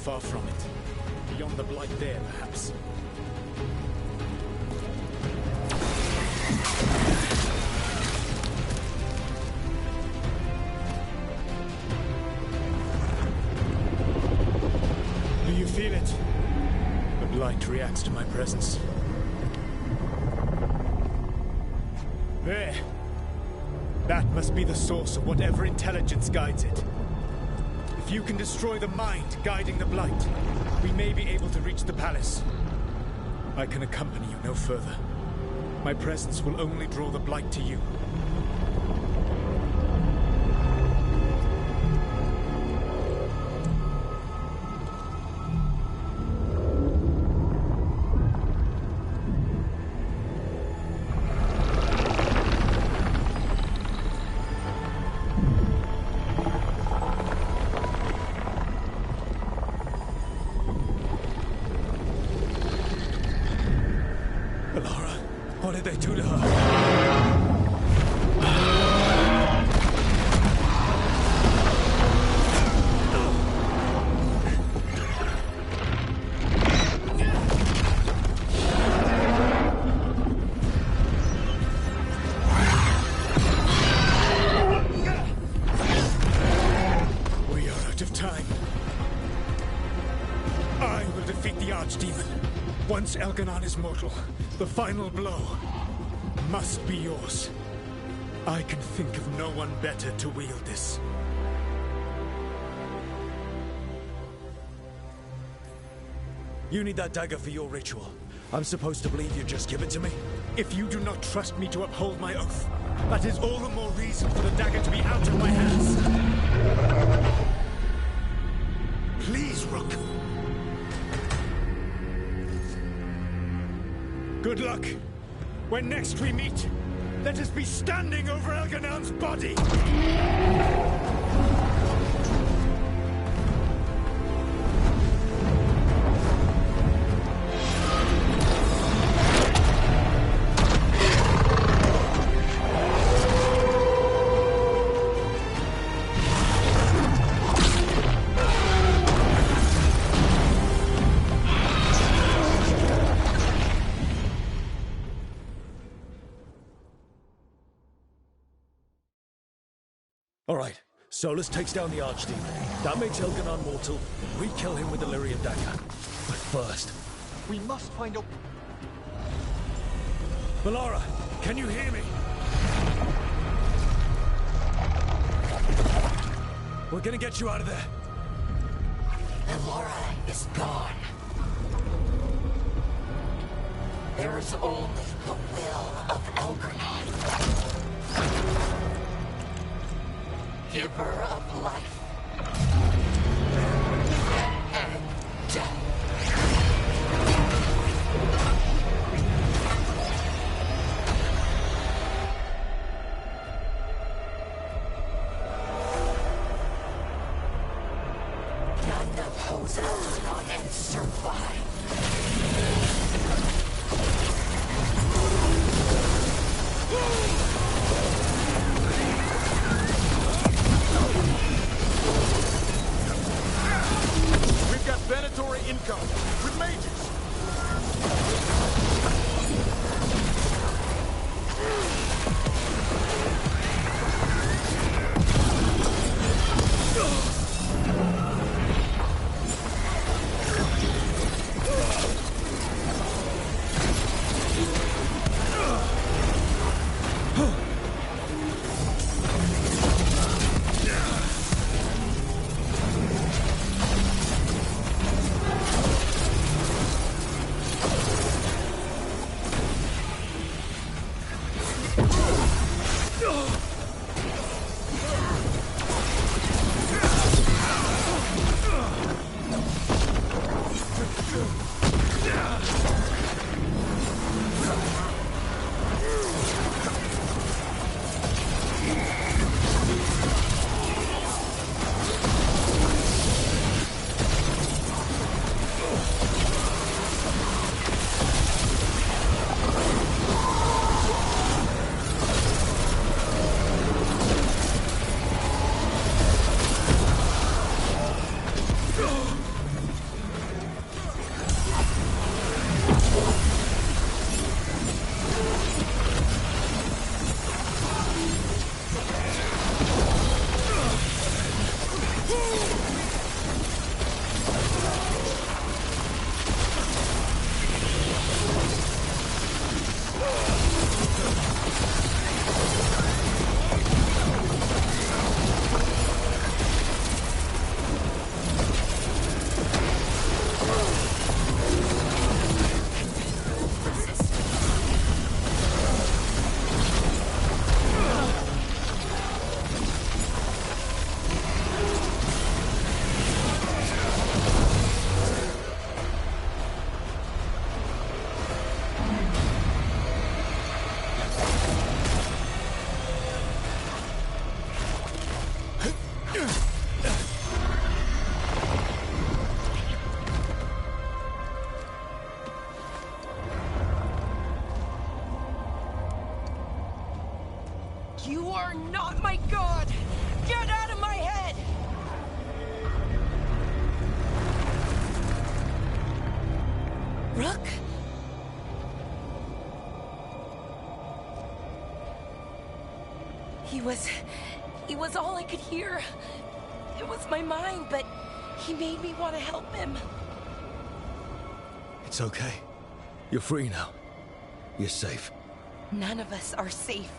far from it. Beyond the blight there, perhaps. Do you feel it? The blight reacts to my presence. There. That must be the source of whatever intelligence guides it. If you can destroy the mind guiding the blight, we may be able to reach the palace. I can accompany you no further. My presence will only draw the blight to you. What did they do to her? We are out of time. I will defeat the Archdemon. Once Elganon is mortal, the final blow must be yours. I can think of no one better to wield this. You need that dagger for your ritual. I'm supposed to believe you just give it to me? If you do not trust me to uphold my oath, that is all the more reason for the dagger to be out of my hands. Please, Rook. Good luck. When next we meet, let us be standing over Elganon's body! All right, Solas takes down the Archdemon. That makes Elganon mortal. We kill him with the Lyrium dagger. But first, we must find a... Valara, can you hear me? We're gonna get you out of there. Valara is gone. There is only the will of Elganon. Giver of life and death. None oppose Elganon and survive. Venatory income with mages. You are not my god! Get out of my head! Rook? He was all I could hear. It was my mind, but he made me want to help him. It's okay. You're free now. You're safe. None of us are safe.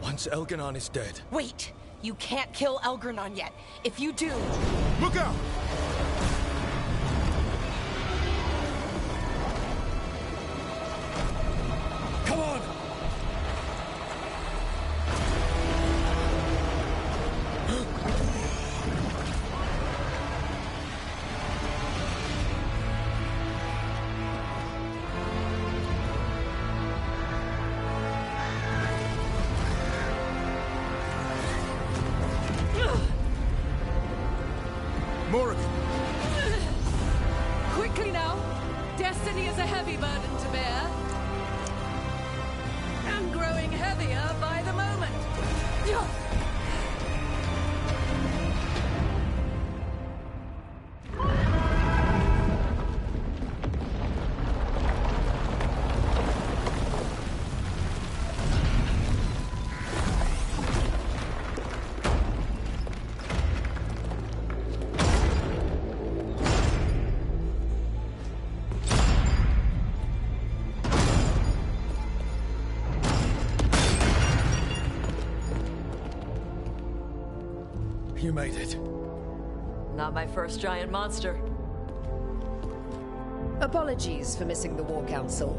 Once Elganon is dead... Wait! You can't kill Elgranon yet. If you do... Look out! Come on! Morrigan! Quickly now! Destiny is a heavy burden to bear. And growing heavier by the moment. You made it. Not my first giant monster. Apologies for missing the War Council.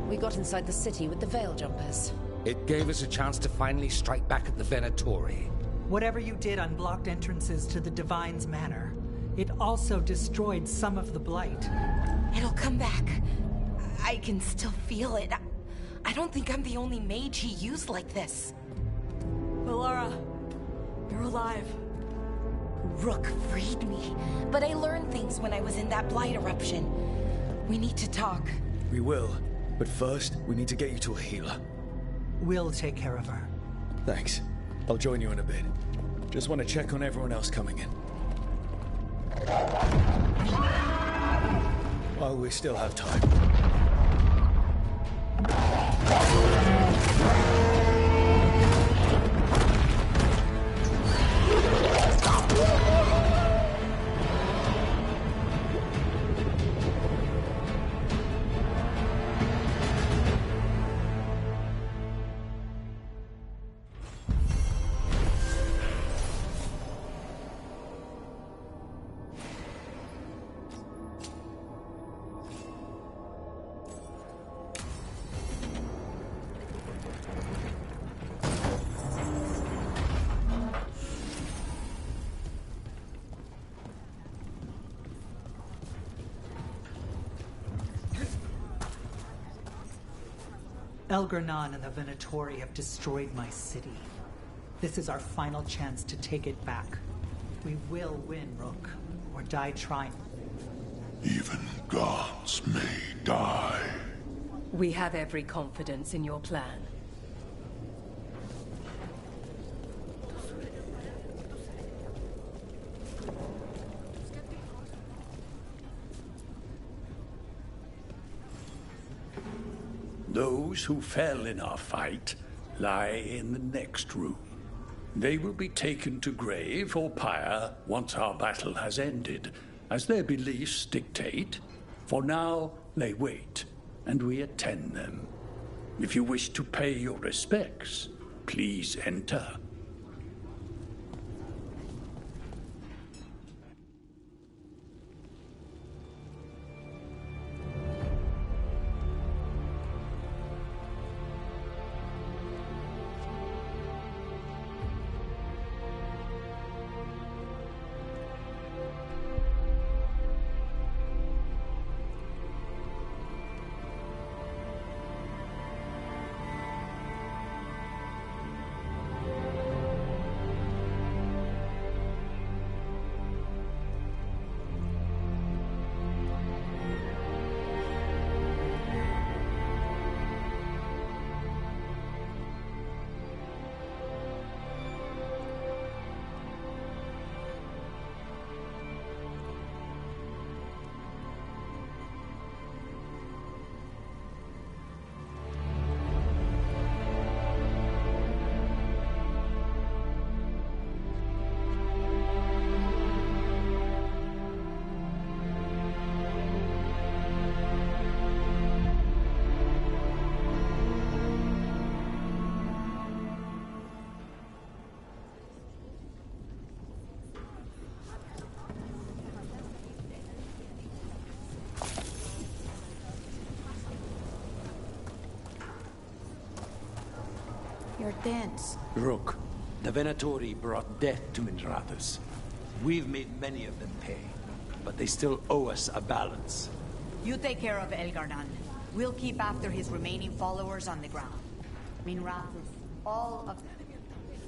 We got inside the city with the Veil Jumpers. It gave us a chance to finally strike back at the Venatori. Whatever you did unblocked entrances to the Divine's Manor. It also destroyed some of the Blight. It'll come back. I can still feel it. I don't think I'm the only mage he used like this. Alara, you're alive. Rook freed me, but I learned things when I was in that Blight eruption. We need to talk. We will, but first, we need to get you to a healer. We'll take care of her. Thanks. I'll join you in a bit. Just want to check on everyone else coming in. While we still have time. Elgranon and the Venatori have destroyed my city. This is our final chance to take it back. We will win, Rook, or die trying. Even gods may die. We have every confidence in your plan. Those who fell in our fight lie in the next room. They will be taken to grave or pyre once our battle has ended, as their beliefs dictate. For now, they wait, and we attend them. If you wish to pay your respects, please enter. You're dense. Rook, the Venatori brought death to Minrathous. We've made many of them pay, but they still owe us a balance. You take care of Elgar'nan. We'll keep after his remaining followers on the ground. Minrathous, all of them.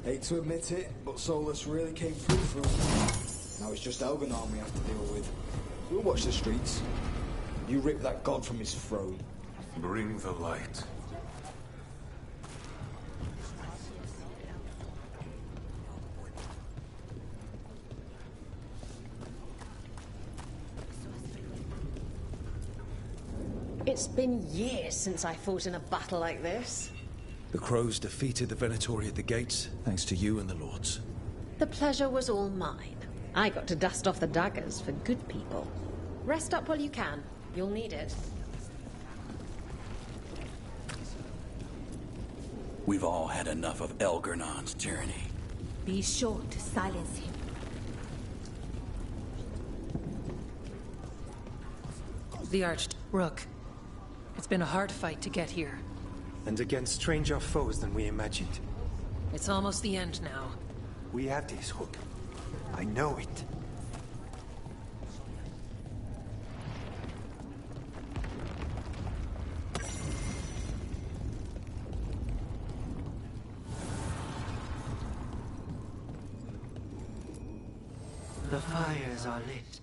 Hate to admit it, but Solus really came through for us. Now it's just Elgar'nan we have to deal with. We'll watch the streets. You rip that god from his throne. Bring the light. It's been years since I fought in a battle like this. The Crows defeated the Venatori at the gates, thanks to you and the Lords. The pleasure was all mine. I got to dust off the daggers for good people. Rest up while you can. You'll need it. We've all had enough of Elgar'nan's tyranny. Be sure to silence him. The Rook. It's been a hard fight to get here. And against stranger foes than we imagined. It's almost the end now. We have this, Rook. I know it. The fires are lit.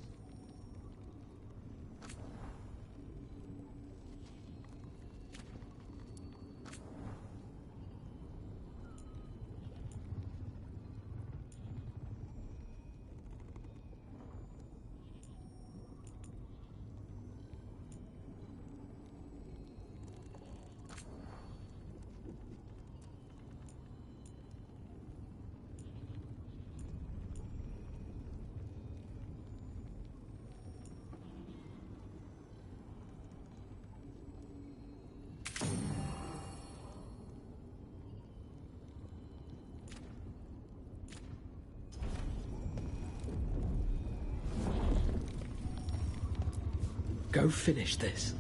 Go finish this.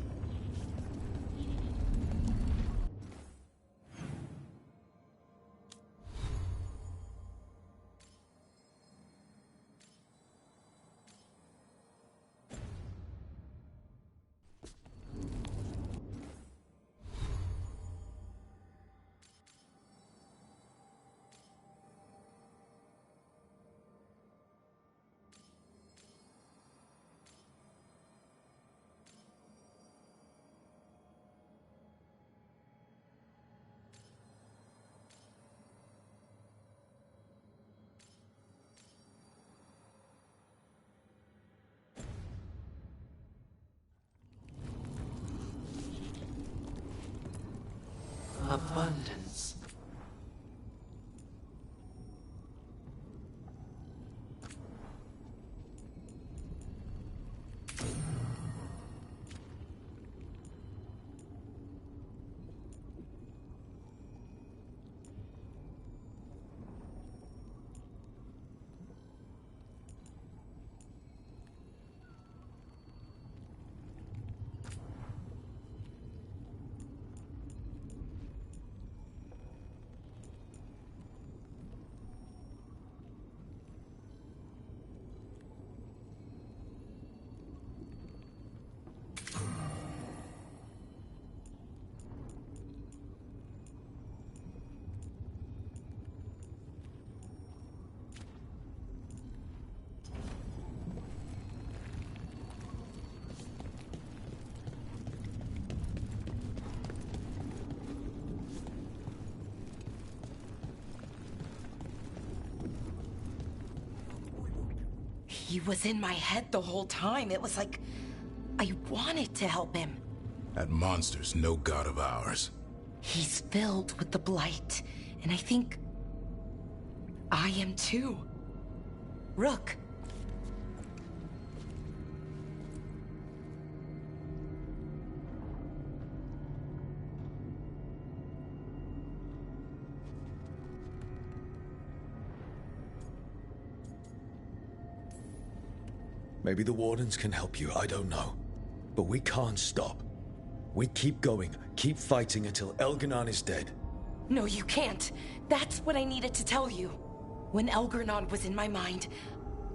Abundance. He was in my head the whole time. It was like I wanted to help him. That monster's no god of ours. He's filled with the Blight, and I think I am too. Rook. Maybe the Wardens can help you, I don't know. But we can't stop. We keep going, keep fighting until Elgar'nan is dead. No, you can't. That's what I needed to tell you. When Elgar'nan was in my mind,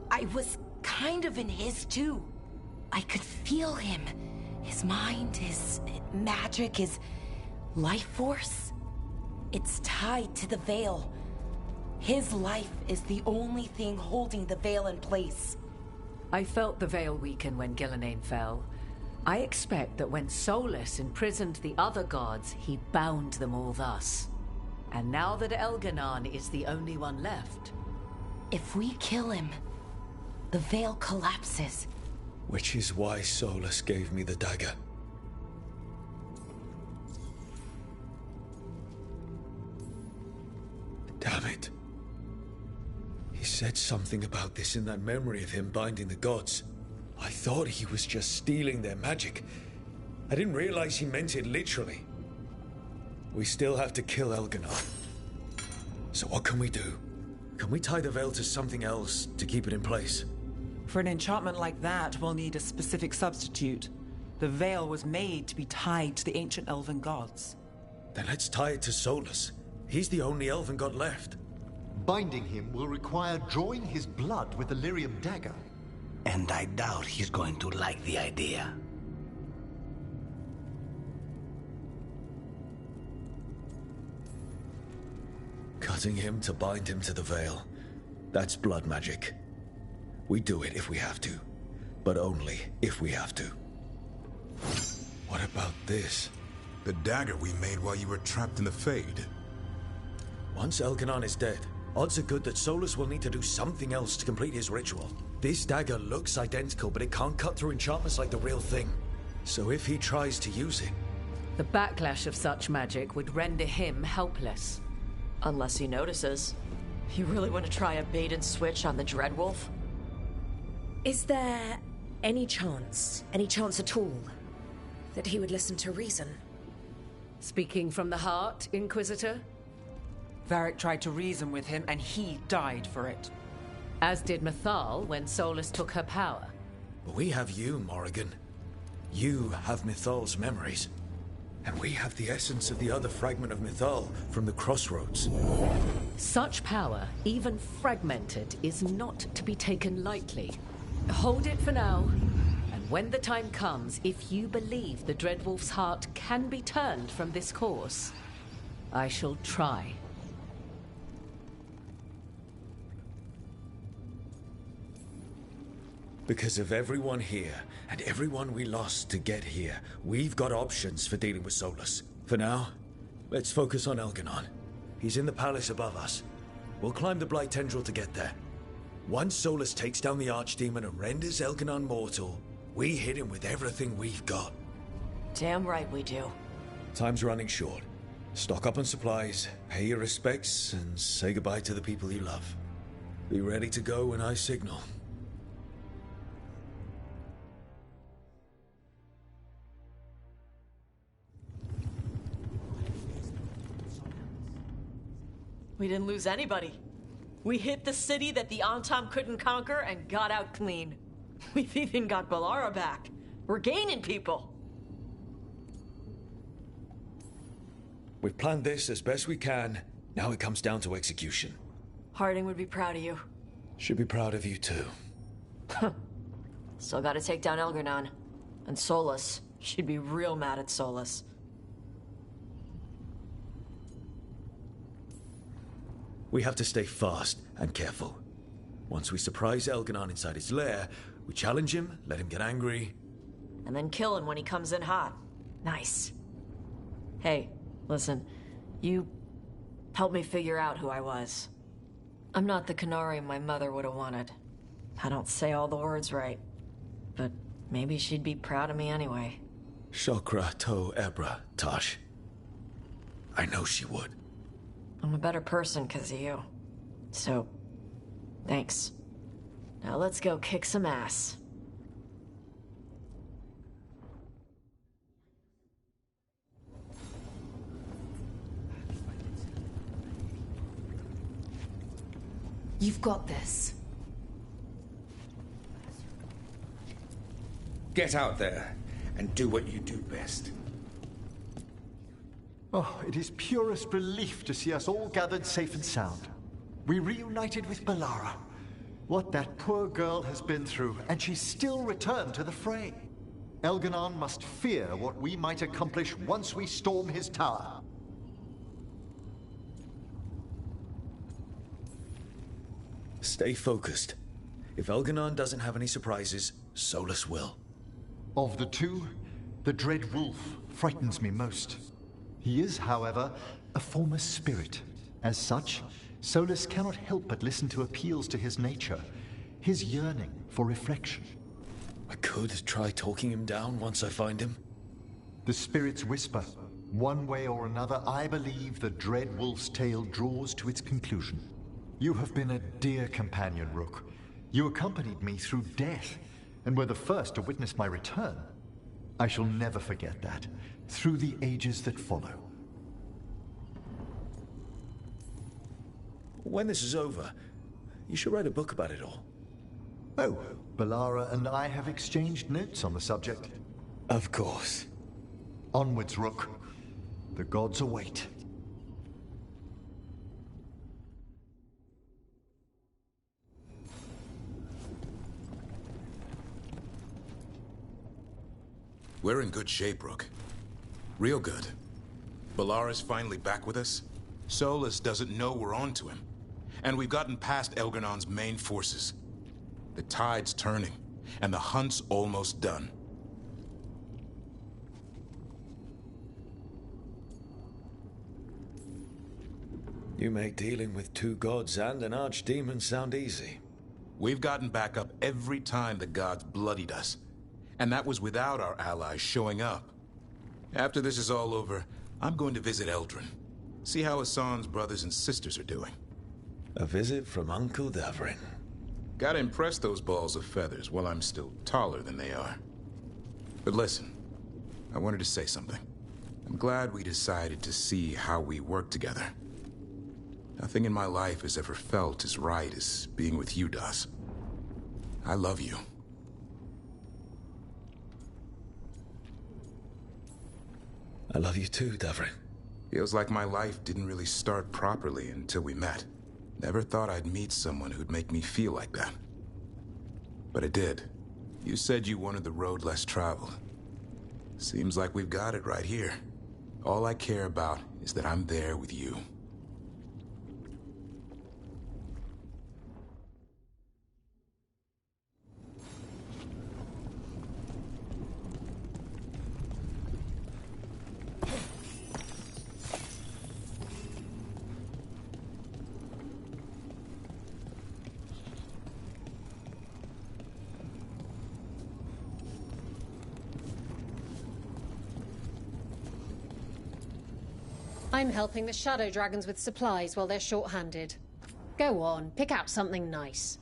I was kind of in his too. I could feel him. His mind, his magic, his life force. It's tied to the Veil. His life is the only thing holding the Veil in place. I felt the Veil weaken when Gillenane fell. I expect that when Solus imprisoned the other gods, he bound them all thus. And now that Elgar'nan is the only one left... If we kill him, the Veil collapses. Which is why Solus gave me the dagger. Damn it. He said something about this in that memory of him binding the gods. I thought he was just stealing their magic. I didn't realize he meant it literally. We still have to kill Elgar'nan. So what can we do? Can we tie the Veil to something else to keep it in place? For an enchantment like that, we'll need a specific substitute. The Veil was made to be tied to the ancient elven gods. Then let's tie it to Solus. He's the only elven god left. Binding him will require drawing his blood with the Lyrium dagger. And I doubt he's going to like the idea. Cutting him to bind him to the Veil. That's blood magic. We do it if we have to, but only if we have to. What about this? The dagger we made while you were trapped in the Fade. Once Elgar'nan is dead, odds are good that Solus will need to do something else to complete his ritual. This dagger looks identical, but it can't cut through enchantments like the real thing. So if he tries to use it... The backlash of such magic would render him helpless. Unless he notices. You really want to try a bait and switch on the Dreadwolf? Is there any chance at all, that he would listen to reason? Speaking from the heart, Inquisitor? Varric tried to reason with him, and he died for it. As did Mythal when Solus took her power. But we have you, Morrigan. You have Mythal's memories. And we have the essence of the other fragment of Mythal from the Crossroads. Such power, even fragmented, is not to be taken lightly. Hold it for now, and when the time comes, if you believe the Dreadwolf's heart can be turned from this course, I shall try. Because of everyone here, and everyone we lost to get here, we've got options for dealing with Solus. For now, let's focus on Elgar'nan. He's in the palace above us. We'll climb the Blight Tendril to get there. Once Solus takes down the Archdemon and renders Elgar'nan mortal, we hit him with everything we've got. Damn right we do. Time's running short. Stock up on supplies, pay your respects, and say goodbye to the people you love. Be ready to go when I signal. We didn't lose anybody. We hit the city that the Antam couldn't conquer and got out clean. We've even got Balara back. We're gaining people. We've planned this as best we can. Now it comes down to execution. Harding would be proud of you. Should be proud of you too. Still gotta take down Elgar'nan. And Solus. She'd be real mad at Solus. We have to stay fast and careful. Once we surprise Elgar'nan inside his lair, we challenge him, let him get angry. And then kill him when he comes in hot. Nice. Hey, listen. You helped me figure out who I was. I'm not the Canary my mother would have wanted. I don't say all the words right. But maybe she'd be proud of me anyway. Shokra to Ebra, Tosh. I know she would. I'm a better person because of you. So, thanks. Now let's go kick some ass. You've got this. Get out there and do what you do best. Oh, it is purest relief to see us all gathered safe and sound. We reunited with Balara. What that poor girl has been through, and she's still returned to the fray. Elganon must fear what we might accomplish once we storm his tower. Stay focused. If Elganon doesn't have any surprises, Solus will. Of the two, the Dread Wolf frightens me most. He is, however, a former spirit. As such, Solus cannot help but listen to appeals to his nature, his yearning for reflection. I could try talking him down once I find him. The spirits whisper. One way or another, I believe the Dread Wolf's tale draws to its conclusion. You have been a dear companion, Rook. You accompanied me through death, and were the first to witness my return. I shall never forget that, through the ages that follow. When this is over, you should write a book about it all. Oh, Balara and I have exchanged notes on the subject. Of course. Onwards, Rook. The gods await. We're in good shape, Rook. Real good. Balara's finally back with us. Solus doesn't know we're on to him. And we've gotten past Elgarnon's main forces. The tide's turning, and the hunt's almost done. You make dealing with two gods and an archdemon sound easy. We've gotten back up every time the gods bloodied us. And that was without our allies showing up. After this is all over, I'm going to visit Eldrin. See how Hassan's brothers and sisters are doing. A visit from Uncle Davrin. Gotta impress those balls of feathers while I'm still taller than they are. But listen, I wanted to say something. I'm glad we decided to see how we work together. Nothing in my life has ever felt as right as being with you, Das. I love you. I love you too, Davrin. Feels like my life didn't really start properly until we met. Never thought I'd meet someone who'd make me feel like that. But it did. You said you wanted the road less traveled. Seems like we've got it right here. All I care about is that I'm there with you. I'm helping the Shadow Dragons with supplies while they're short-handed. Go on, pick out something nice.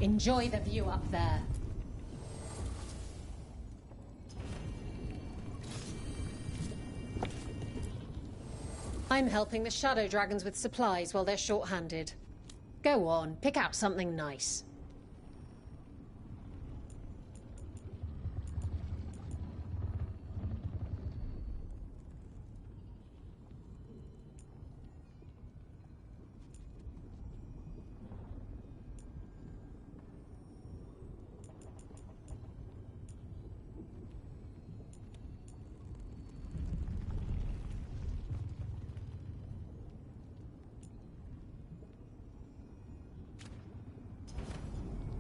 Enjoy the view up there. I'm helping the Shadow Dragons with supplies while they're short-handed. Go on, pick out something nice.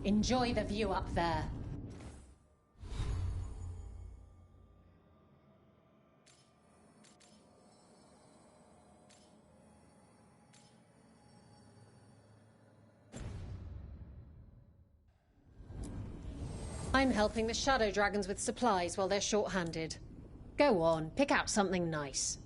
Enjoy the view up there. I'm helping the Shadow Dragons with supplies while they're short-handed. Go on, pick out something nice.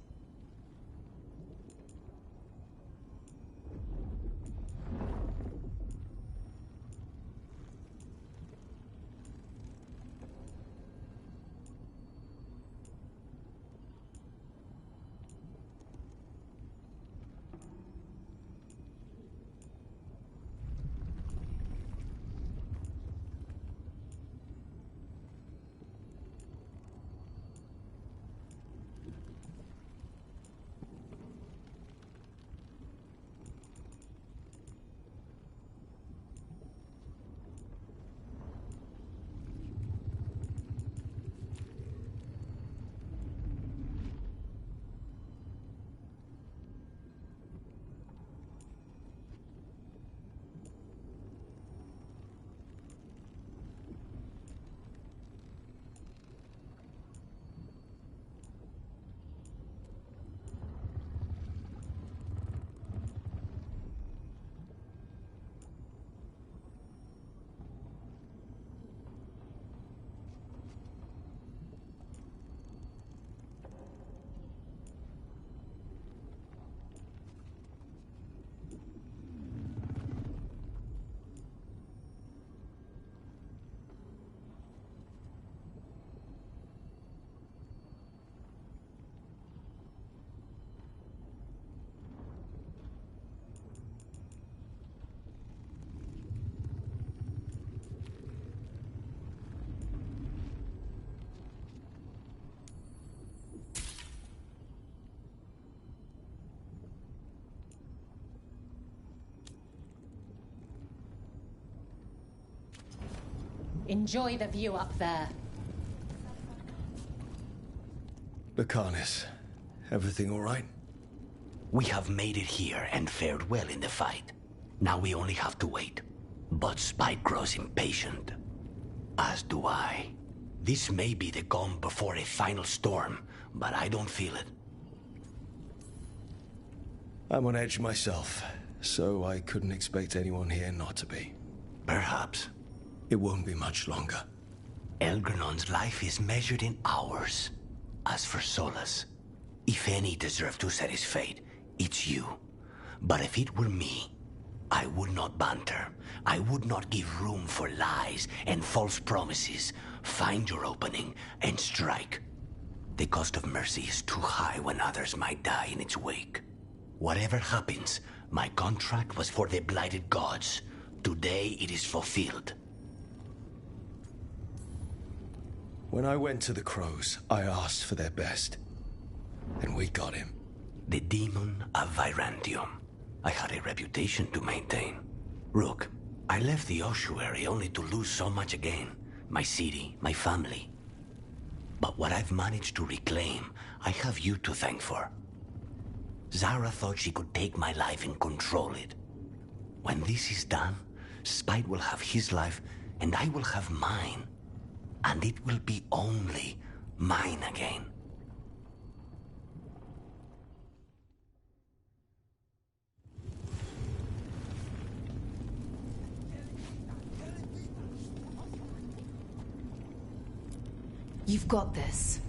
Enjoy the view up there. Lucanus, everything all right? We have made it here and fared well in the fight. Now we only have to wait. But Spike grows impatient. As do I. This may be the calm before a final storm, but I don't feel it. I'm on edge myself, so I couldn't expect anyone here not to be. Perhaps. It won't be much longer. Elgernon's life is measured in hours. As for Solas, if any deserve to set his fate, it's you. But if it were me, I would not banter. I would not give room for lies and false promises. Find your opening and strike. The cost of mercy is too high when others might die in its wake. Whatever happens, my contract was for the blighted gods. Today it is fulfilled. When I went to the Crows, I asked for their best. And we got him. The demon of Virantium. I had a reputation to maintain. Rook, I left the ossuary only to lose so much again. My city, my family. But what I've managed to reclaim, I have you to thank for. Zara thought she could take my life and control it. When this is done, Spite will have his life, and I will have mine. And it will be only mine again. You've got this.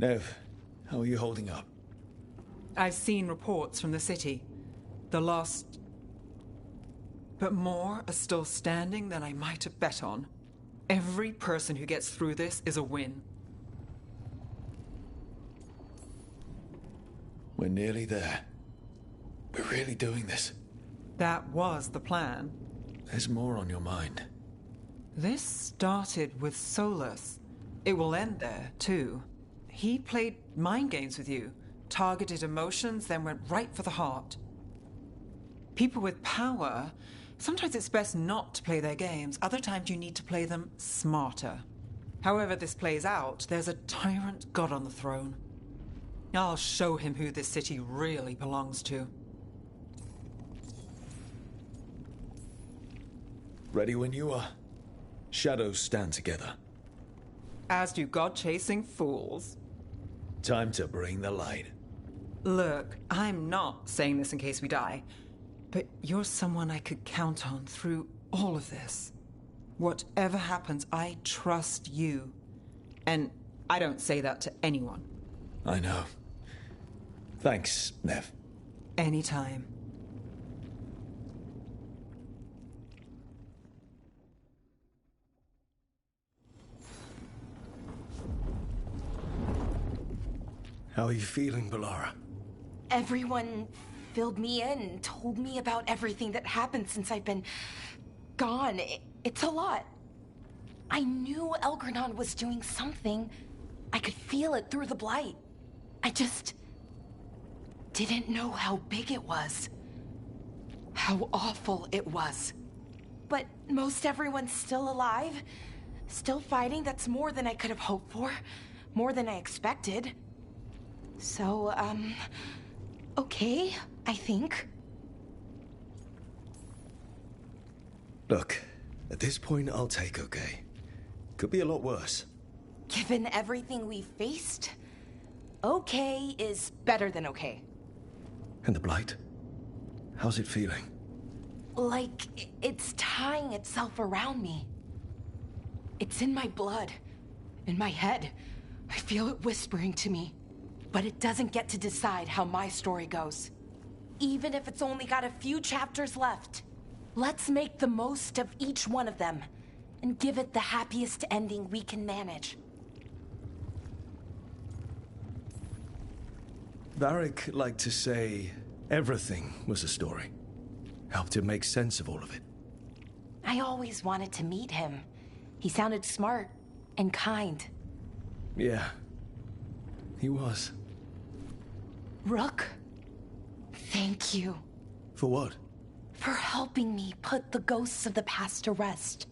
Nev, how are you holding up? I've seen reports from the city. The lost... But more are still standing than I might have bet on. Every person who gets through this is a win. We're nearly there. We're really doing this. That was the plan. There's more on your mind. This started with Solus. It will end there, too. He played mind games with you, targeted emotions, then went right for the heart. People with power, sometimes it's best not to play their games. Other times you need to play them smarter. However this plays out, there's a tyrant god on the throne. I'll show him who this city really belongs to. Ready when you are. Shadows stand together. As do god-chasing fools. Time to bring the light. Look, I'm not saying this in case we die, but you're someone I could count on through all of this. Whatever happens, I trust you. And I don't say that to anyone. I know. Thanks, Nev. Anytime. How are you feeling, Bellara? Everyone filled me in, told me about everything that happened since I've been gone. It's a lot. I knew Elgranon was doing something. I could feel it through the blight. I just didn't know how big it was. How awful it was. But most everyone's still alive. Still fighting. That's more than I could have hoped for. More than I expected. So, okay, I think. Look, at this point, I'll take okay. Could be a lot worse. Given everything we faced, okay is better than okay. And the blight? How's it feeling? Like it's tying itself around me. It's in my blood, in my head. I feel it whispering to me. But it doesn't get to decide how my story goes. Even if it's only got a few chapters left. Let's make the most of each one of them and give it the happiest ending we can manage. Varric liked to say everything was a story. Helped him make sense of all of it. I always wanted to meet him. He sounded smart and kind. Yeah, he was. Rook, thank you. For what? For helping me put the ghosts of the past to rest.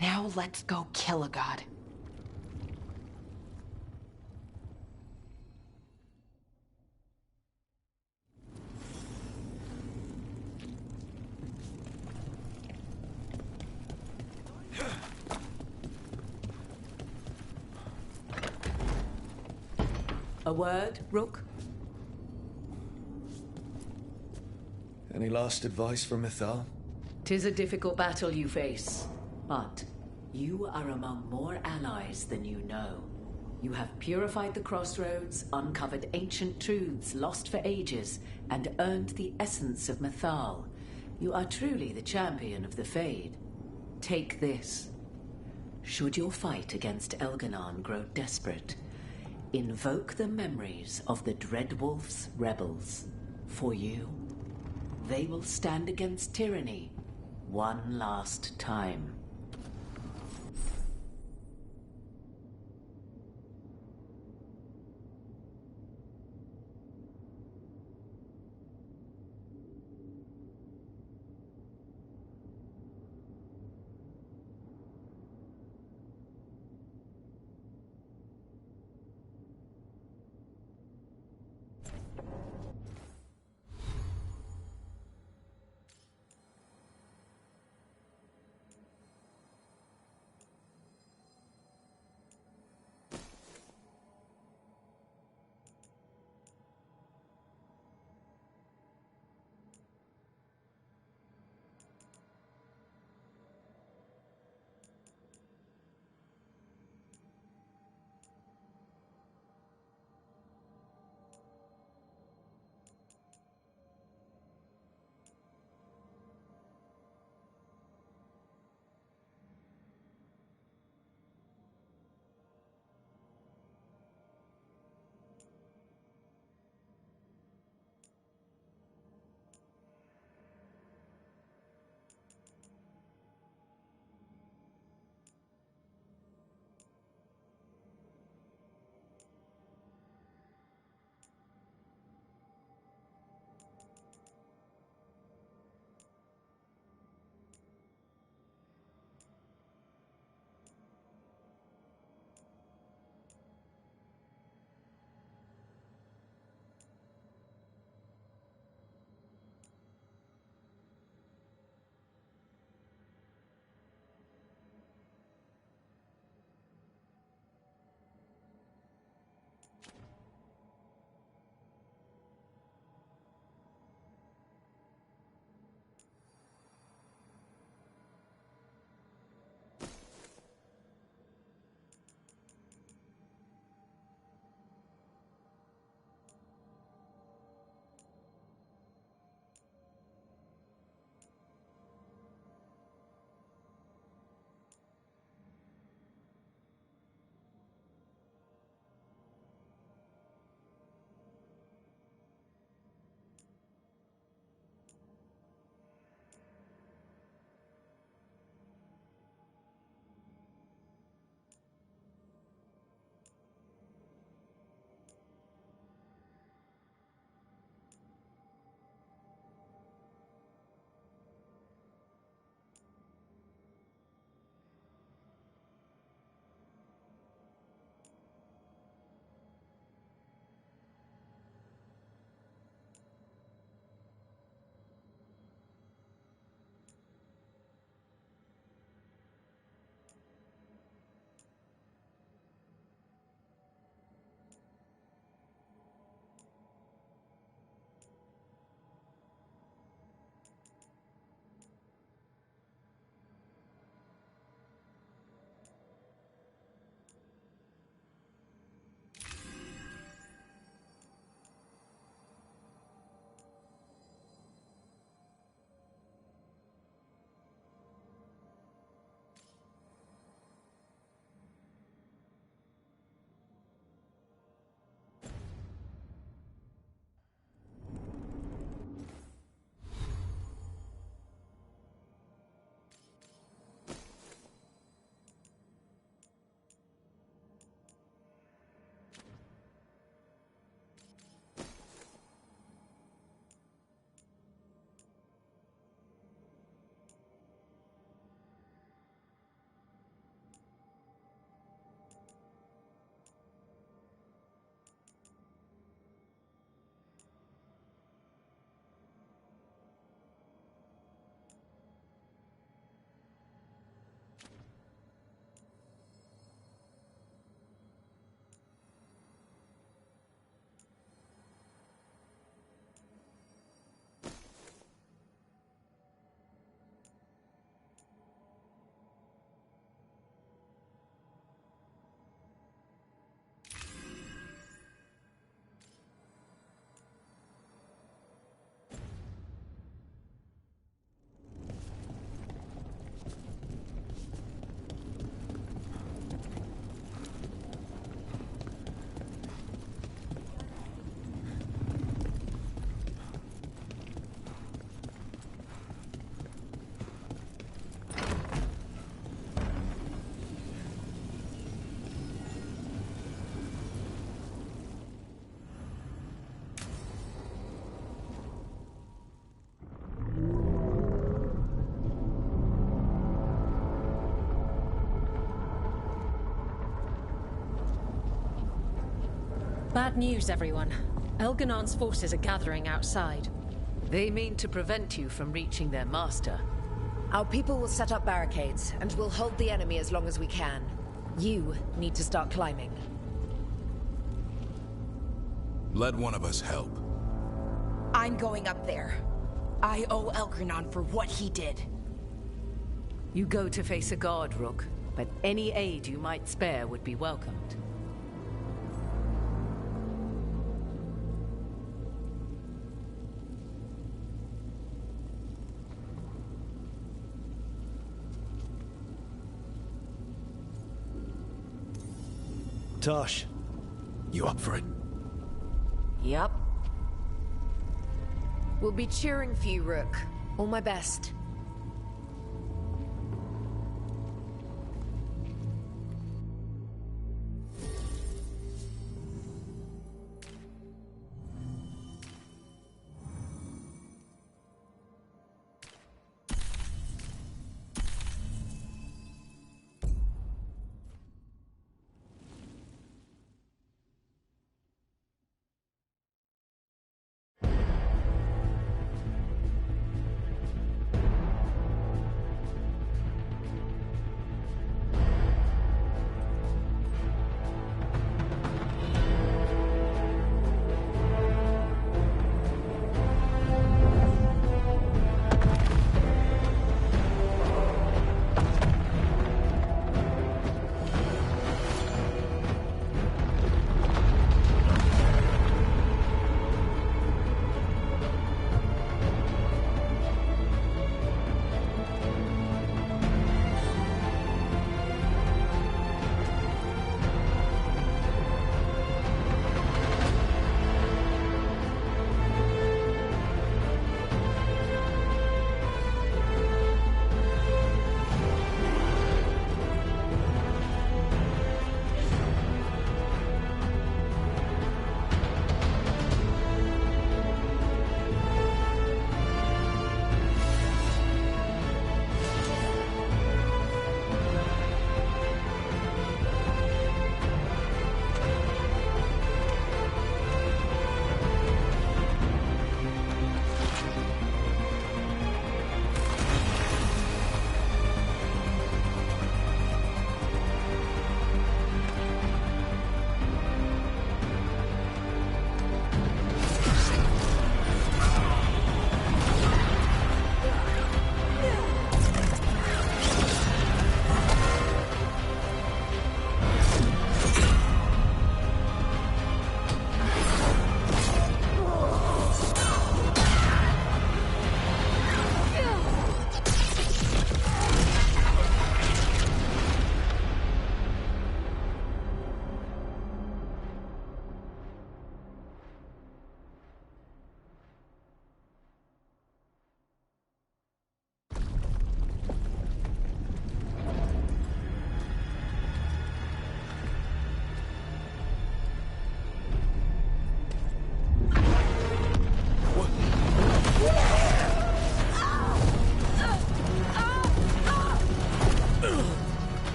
Now let's go kill a god. A word, Rook? Any last advice from Mythal? 'Tis a difficult battle you face, but you are among more allies than you know. You have purified the crossroads, uncovered ancient truths lost for ages, and earned the essence of Mythal. You are truly the champion of the Fade. Take this. Should your fight against Elganon grow desperate, invoke the memories of the Dreadwolf's rebels. For you, they will stand against tyranny one last time. Bad news, everyone. Elganon's forces are gathering outside. They mean to prevent you from reaching their master. Our people will set up barricades, and we'll hold the enemy as long as we can. You need to start climbing. Let one of us help. I'm going up there. I owe Elgar'nan for what he did. You go to face a guard, Rook, but any aid you might spare would be welcomed. Tosh, you up for it? Yup. We'll be cheering for you, Rook. All my best.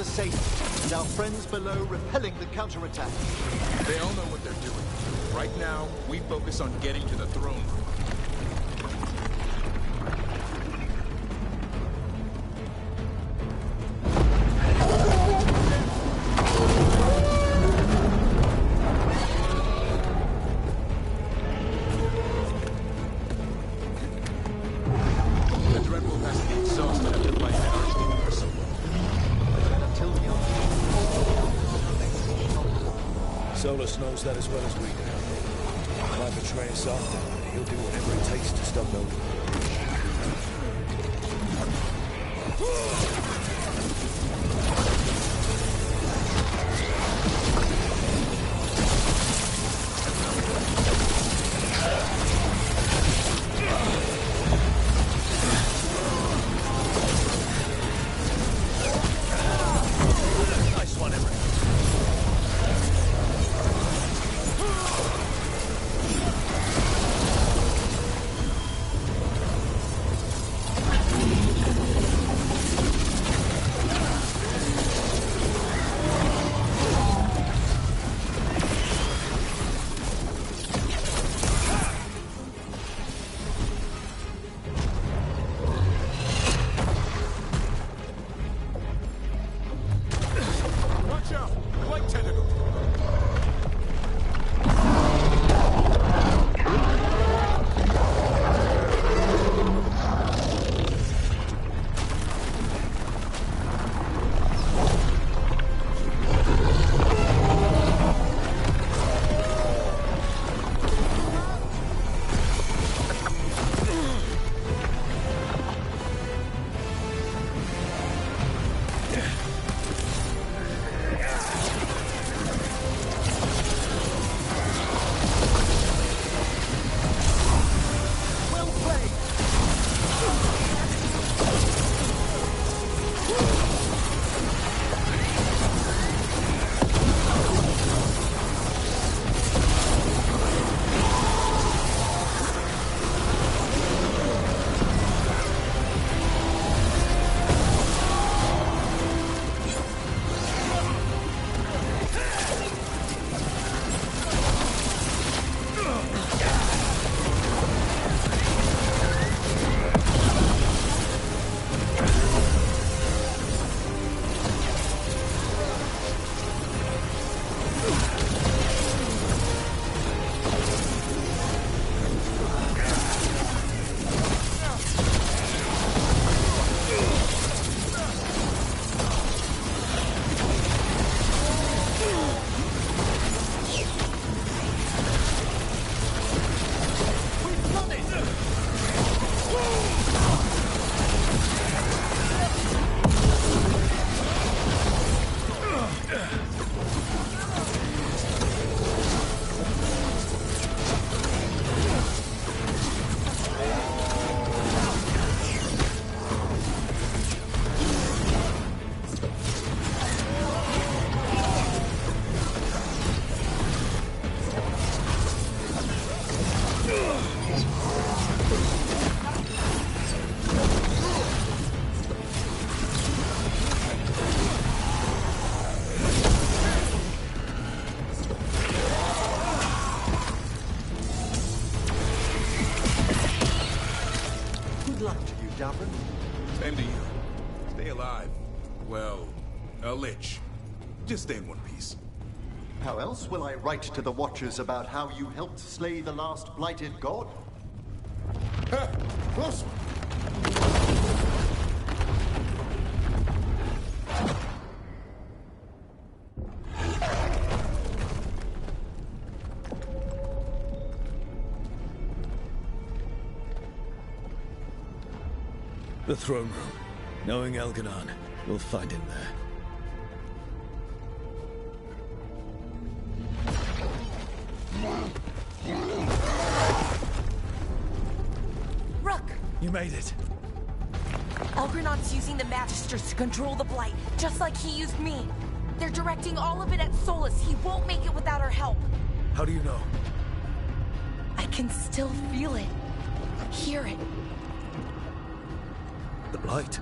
are safe, and our friends below repelling the counterattack. They all know what they're doing. Right now, we focus on getting to the throne room. Solus knows that as well as we do. If I betray Asartha, he'll do whatever it takes to stop Nice one, Emmerich. Same to you. Stay alive. Well, a lich. Just stay in one piece. How else will I write to the Watchers about how you helped slay the last blighted god? Close! The throne room. Knowing Elganon, we'll find him there. Rook! You made it. Elgranon's using the Magisters to control the Blight, just like he used me. They're directing all of it at Solus. He won't make it without our help. How do you know? I can still feel it. Hear it. The Blight?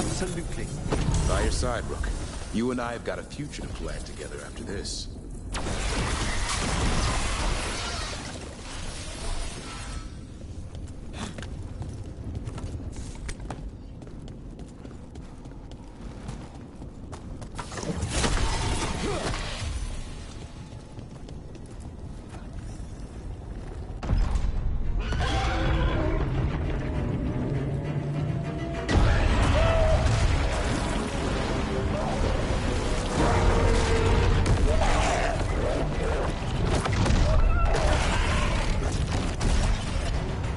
Absolutely. By your side, Rook. You and I have got a future to plan together after this.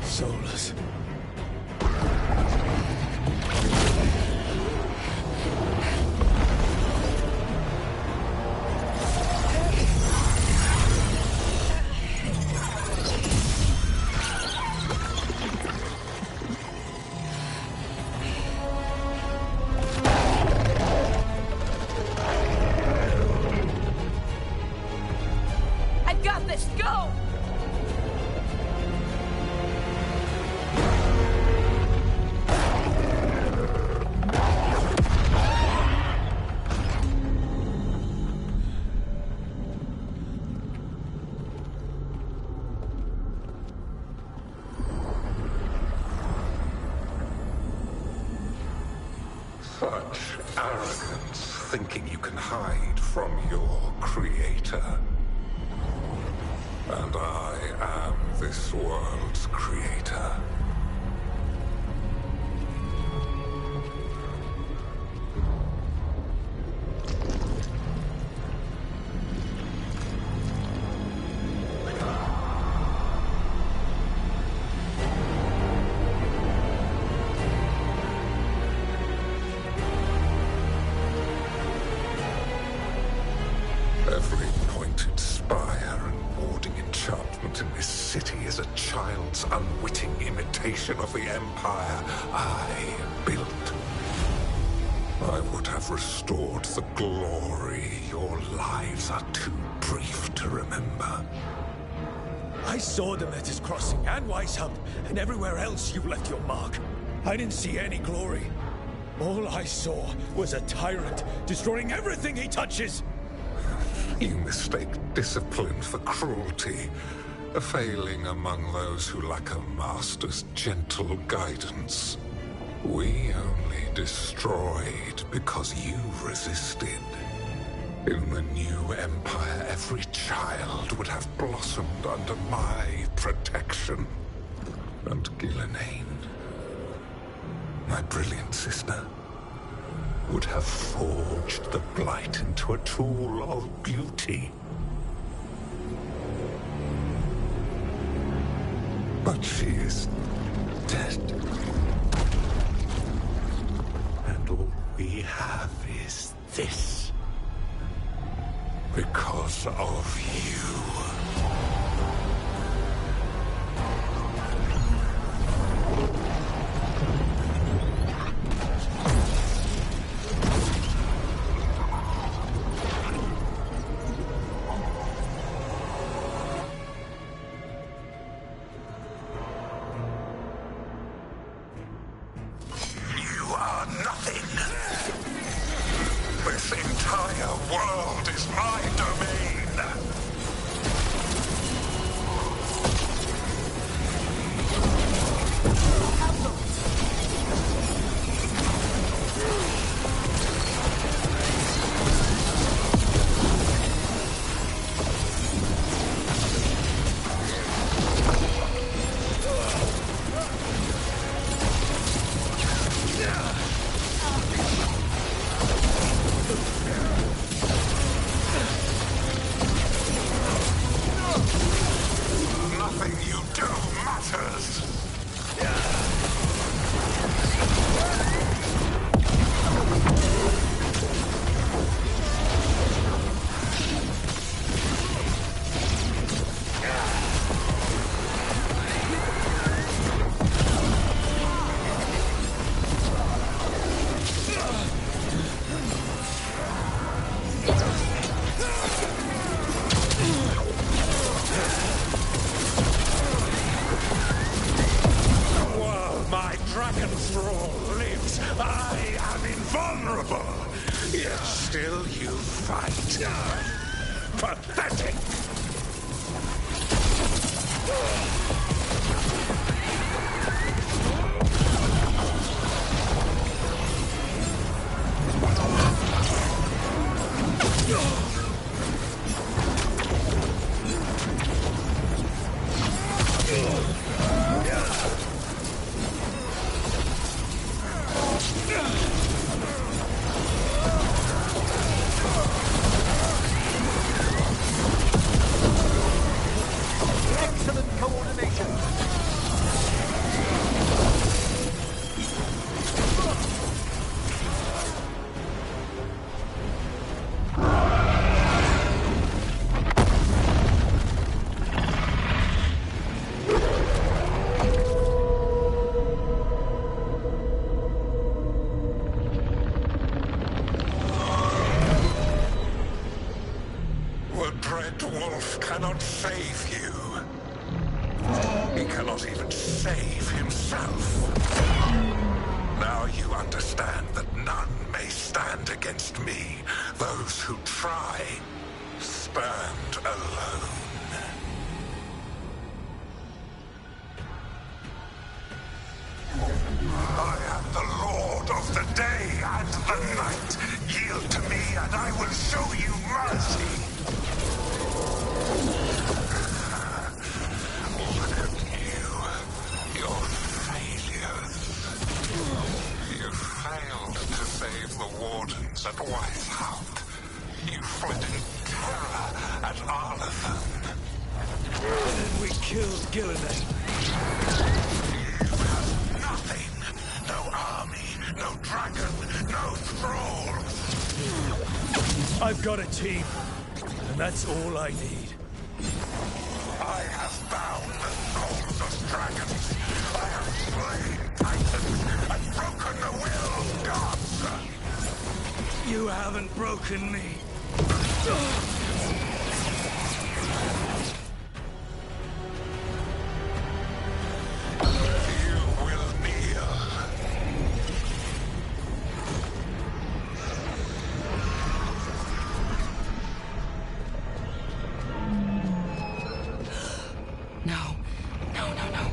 Solus. I've got this! Go! Such arrogance, thinking you can hide from your creator. And I am this world's creator. Every pointed spire and warding enchantment in this city is a child's unwitting imitation of the empire I built. I would have restored the glory. Your lives are too brief to remember. I saw Demeter's Crossing and Weishaupt, and everywhere else you left your mark. I didn't see any glory. All I saw was a tyrant destroying everything he touches. You mistake discipline for cruelty, a failing among those who lack a master's gentle guidance. We only destroyed because you resisted. In the new empire, every child would have blossomed under my protection. And Gillenane, my brilliant sister, would have forged the Blight into a tool of beauty. But she is dead. And all we have is this. Because of you. This entire world is my domain! Dragon Thrall lives. I am vulnerable, yet still you fight. Pathetic! Excellent coordination. The Dread Wolf cannot save you. He cannot even save himself. Now you understand that none may stand against me. Those who try, stand alone. I am the Lord of the day and the night. Yield to me and I will show you mercy. Look at you. Your failures. You failed to save the Wardens at Whitehound. You fled in terror at Arlathan. And then we killed Gillenane. You have nothing. No army, no dragon, no thralls. I've got a team, and that's all I need. I have bound the souls of dragons. I have slain titans and broken the will of gods. You haven't broken me. You will kneel. No. No, no, no.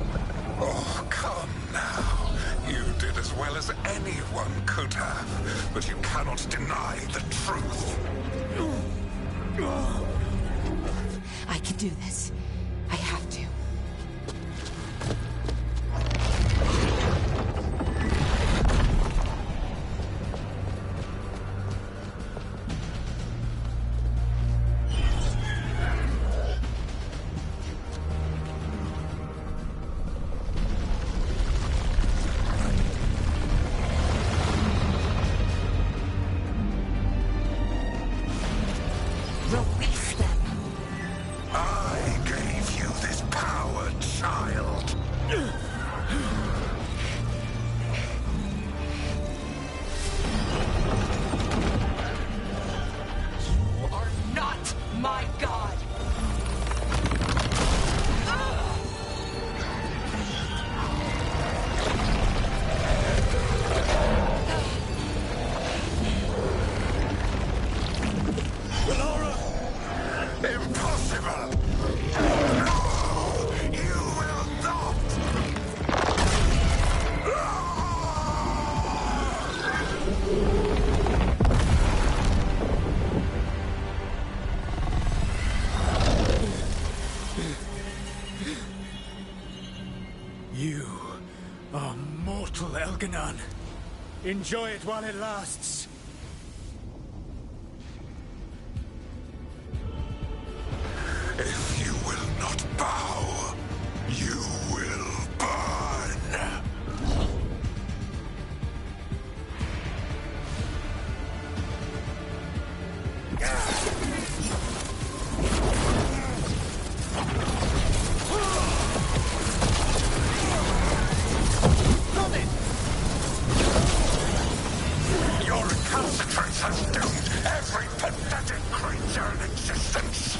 Oh, come now. You did as well as anyone could have, but you cannot deny the truth. I can do this. I have to. Release them. I gave you this power, child. You are not my god. Impossible! No! You will not! You are mortal, Elganon. Enjoy it while it lasts. If you will not bow, you will burn. Your recalcitrance has doomed every pathetic creature in existence.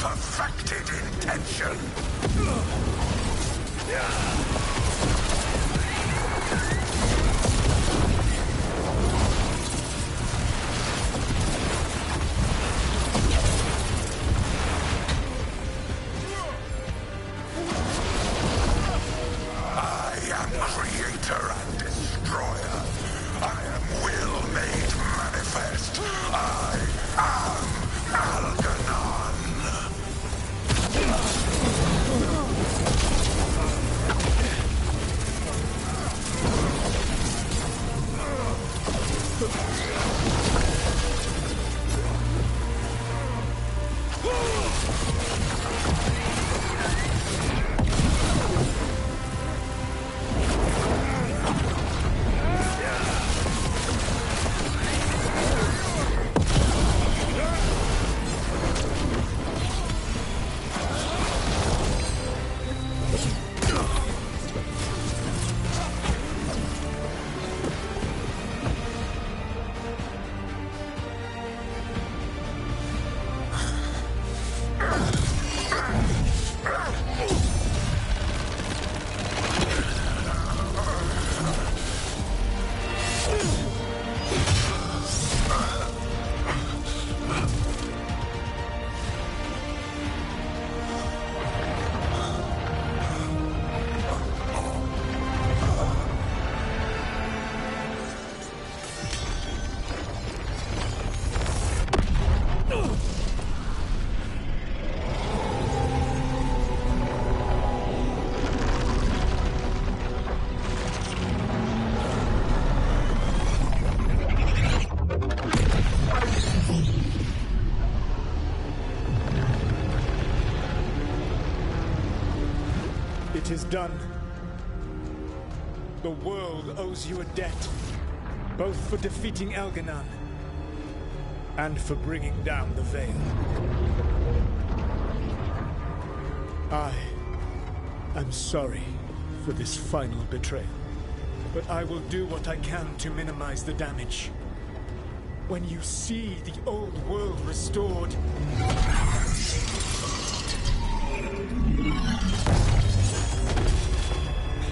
perfected intention. I am creator and destroyer. I am will made manifest. I am Algernon. It is done. The world owes you a debt, both for defeating Elganon and for bringing down the Veil. I am sorry for this final betrayal, but I will do what I can to minimize the damage. When you see the old world restored,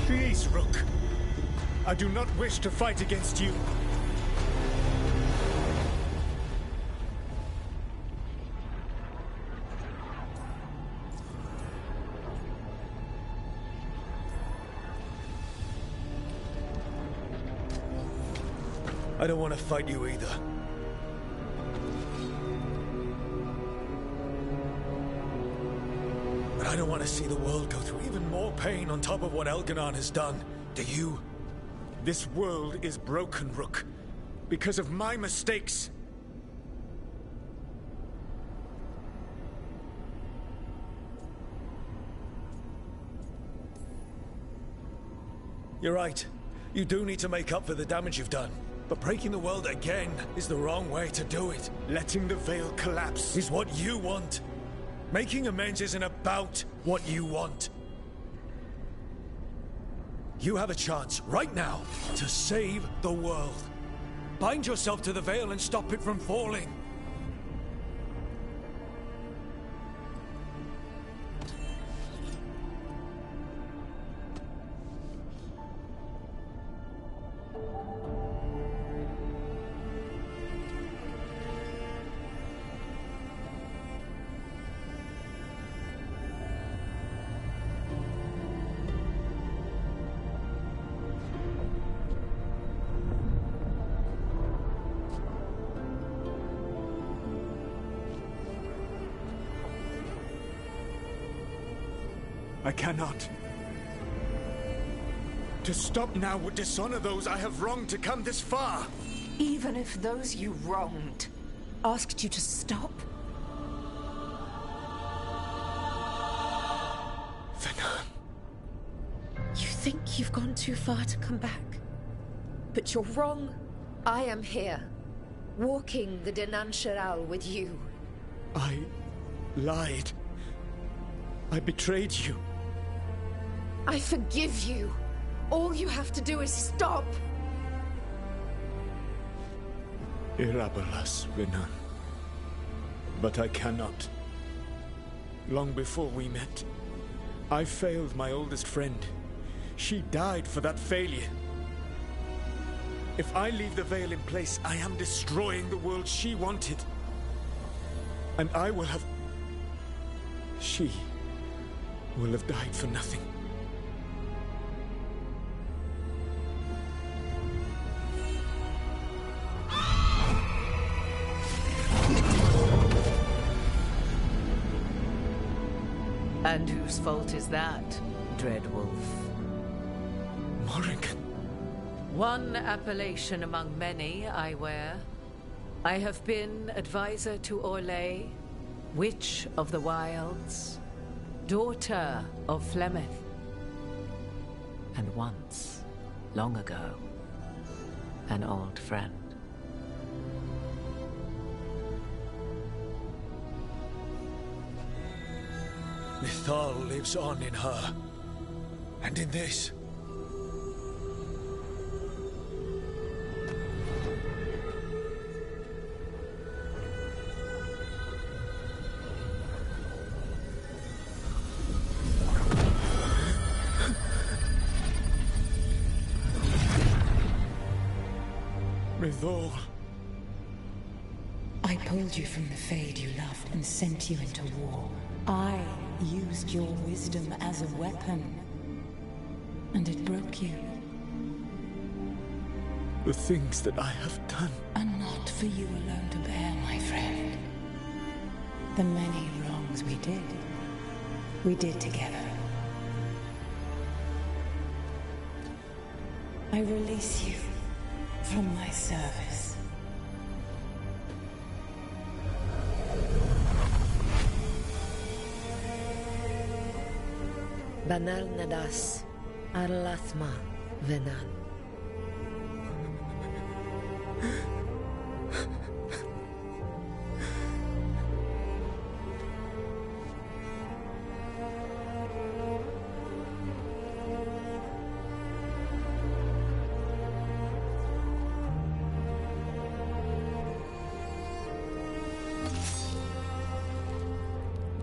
please, Rook. I do not wish to fight against you. I don't want to fight you either. But I don't want to see the world go through even more pain on top of what Elganon has done. Do you? This world is broken, Rook, because of my mistakes. You're right. You do need to make up for the damage you've done. But breaking the world again is the wrong way to do it. Letting the Veil collapse is what you want. Making amends isn't about what you want. You have a chance right now to save the world. Bind yourself to the Veil and stop it from falling. I cannot. To stop now would dishonor those I have wronged to come this far. Even if those you wronged asked you to stop? Venom. You think you've gone too far to come back? But you're wrong. I am here, walking the Denan-Sheral with you. I lied. I betrayed you. I forgive you. All you have to do is stop. Irabolas, Renan. But I cannot. long before we met. I failed my oldest friend. She died for that failure. If I leave the veil in place, I am destroying the world she wanted. And I will have... She will have died for nothing. And whose fault is that, Dreadwolf? Morrigan. One appellation among many I wear. I have been advisor to Orlais, Witch of the Wilds, daughter of Flemeth, and once, long ago, an old friend. Mythal lives on in her, and in this. Mythal. I pulled you from the Fade you loved and sent you into war. I used your wisdom as a weapon, and it broke you. The things that I have done are not for you alone to bear, my friend. The many wrongs we did together. I release you from my service. Banal Nadas, Arlathma, Venan.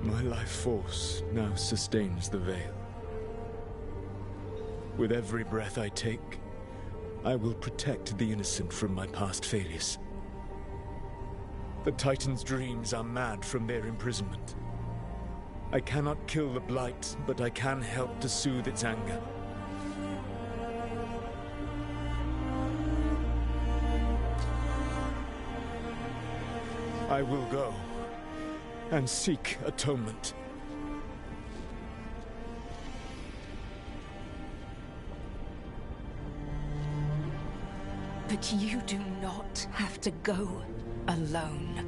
My life force now sustains the veil. With every breath I take, I will protect the innocent from my past failures. The Titan's dreams are mad from their imprisonment. I cannot kill the Blight, but I can help to soothe its anger. I will go and seek atonement. But you do not have to go alone.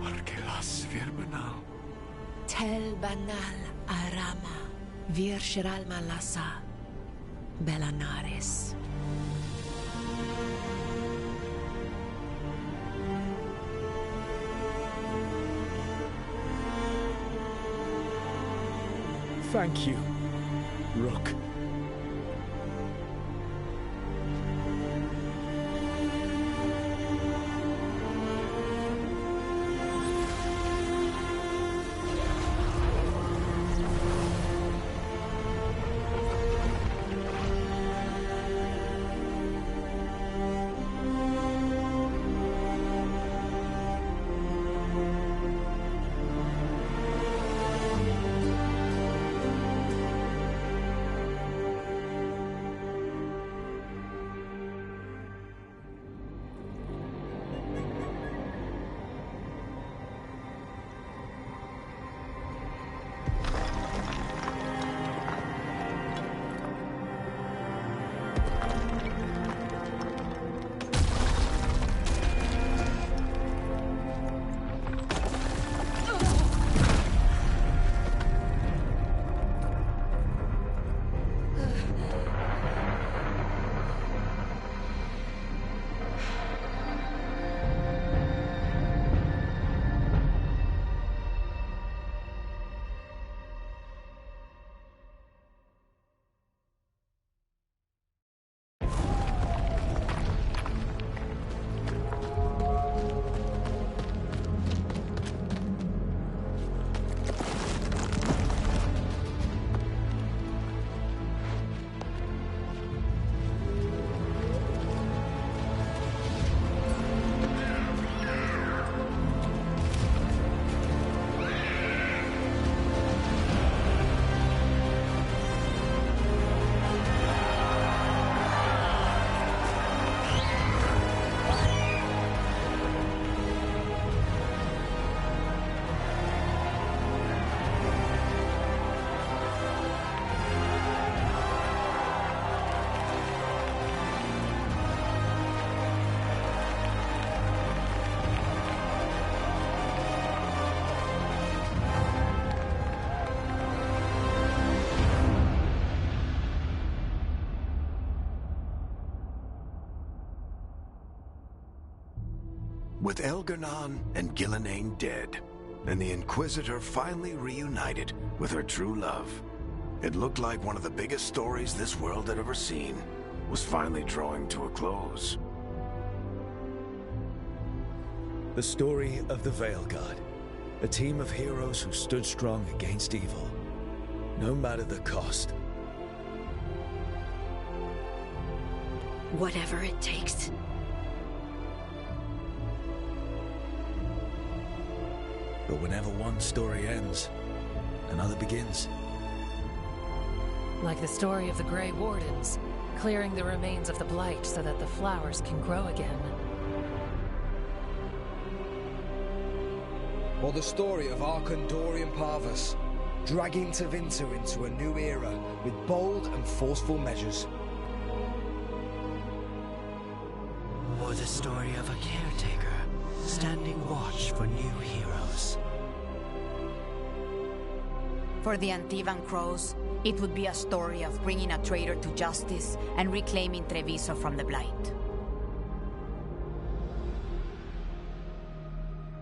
Arkelas Virbanal. Tel Banal Arama, Vir Shiral Malasa, Belanaris. Thank you, Rook. With Elgar'nan and Gillenane dead, and the Inquisitor finally reunited with her true love, it looked like one of the biggest stories this world had ever seen was finally drawing to a close. The story of the Veilguard, a team of heroes who stood strong against evil, no matter the cost. Whatever it takes. But whenever one story ends, another begins. Like the story of the Grey Wardens, clearing the remains of the Blight so that the flowers can grow again. Or the story of Archon Dorian Parvus, dragging Tevinter into a new era with bold and forceful measures. Or the story of a caretaker, standing watch for new heroes. For the Antivan Crows, it would be a story of bringing a traitor to justice and reclaiming Treviso from the Blight.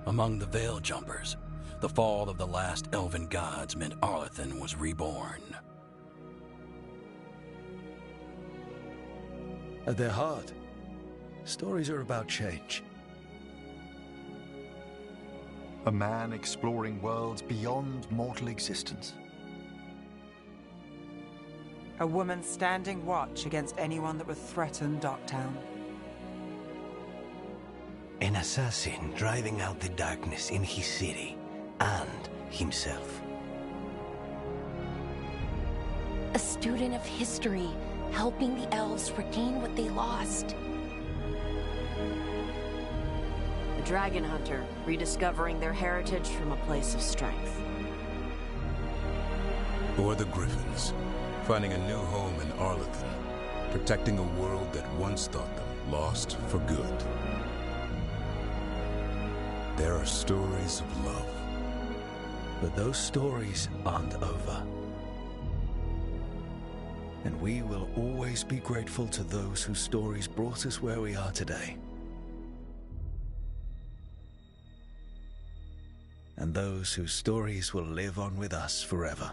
Among the Veil Jumpers, the fall of the last elven gods meant Arlathan was reborn. At their heart, stories are about change. A man exploring worlds beyond mortal existence. A woman standing watch against anyone that would threaten Darktown. An assassin driving out the darkness in his city and himself. A student of history, helping the elves regain what they lost. A dragon hunter, rediscovering their heritage from a place of strength. Or the Griffins, finding a new home in Arlathan, protecting a world that once thought them lost for good. There are stories of love. But those stories aren't over. And we will always be grateful to those whose stories brought us where we are today. And those whose stories will live on with us forever.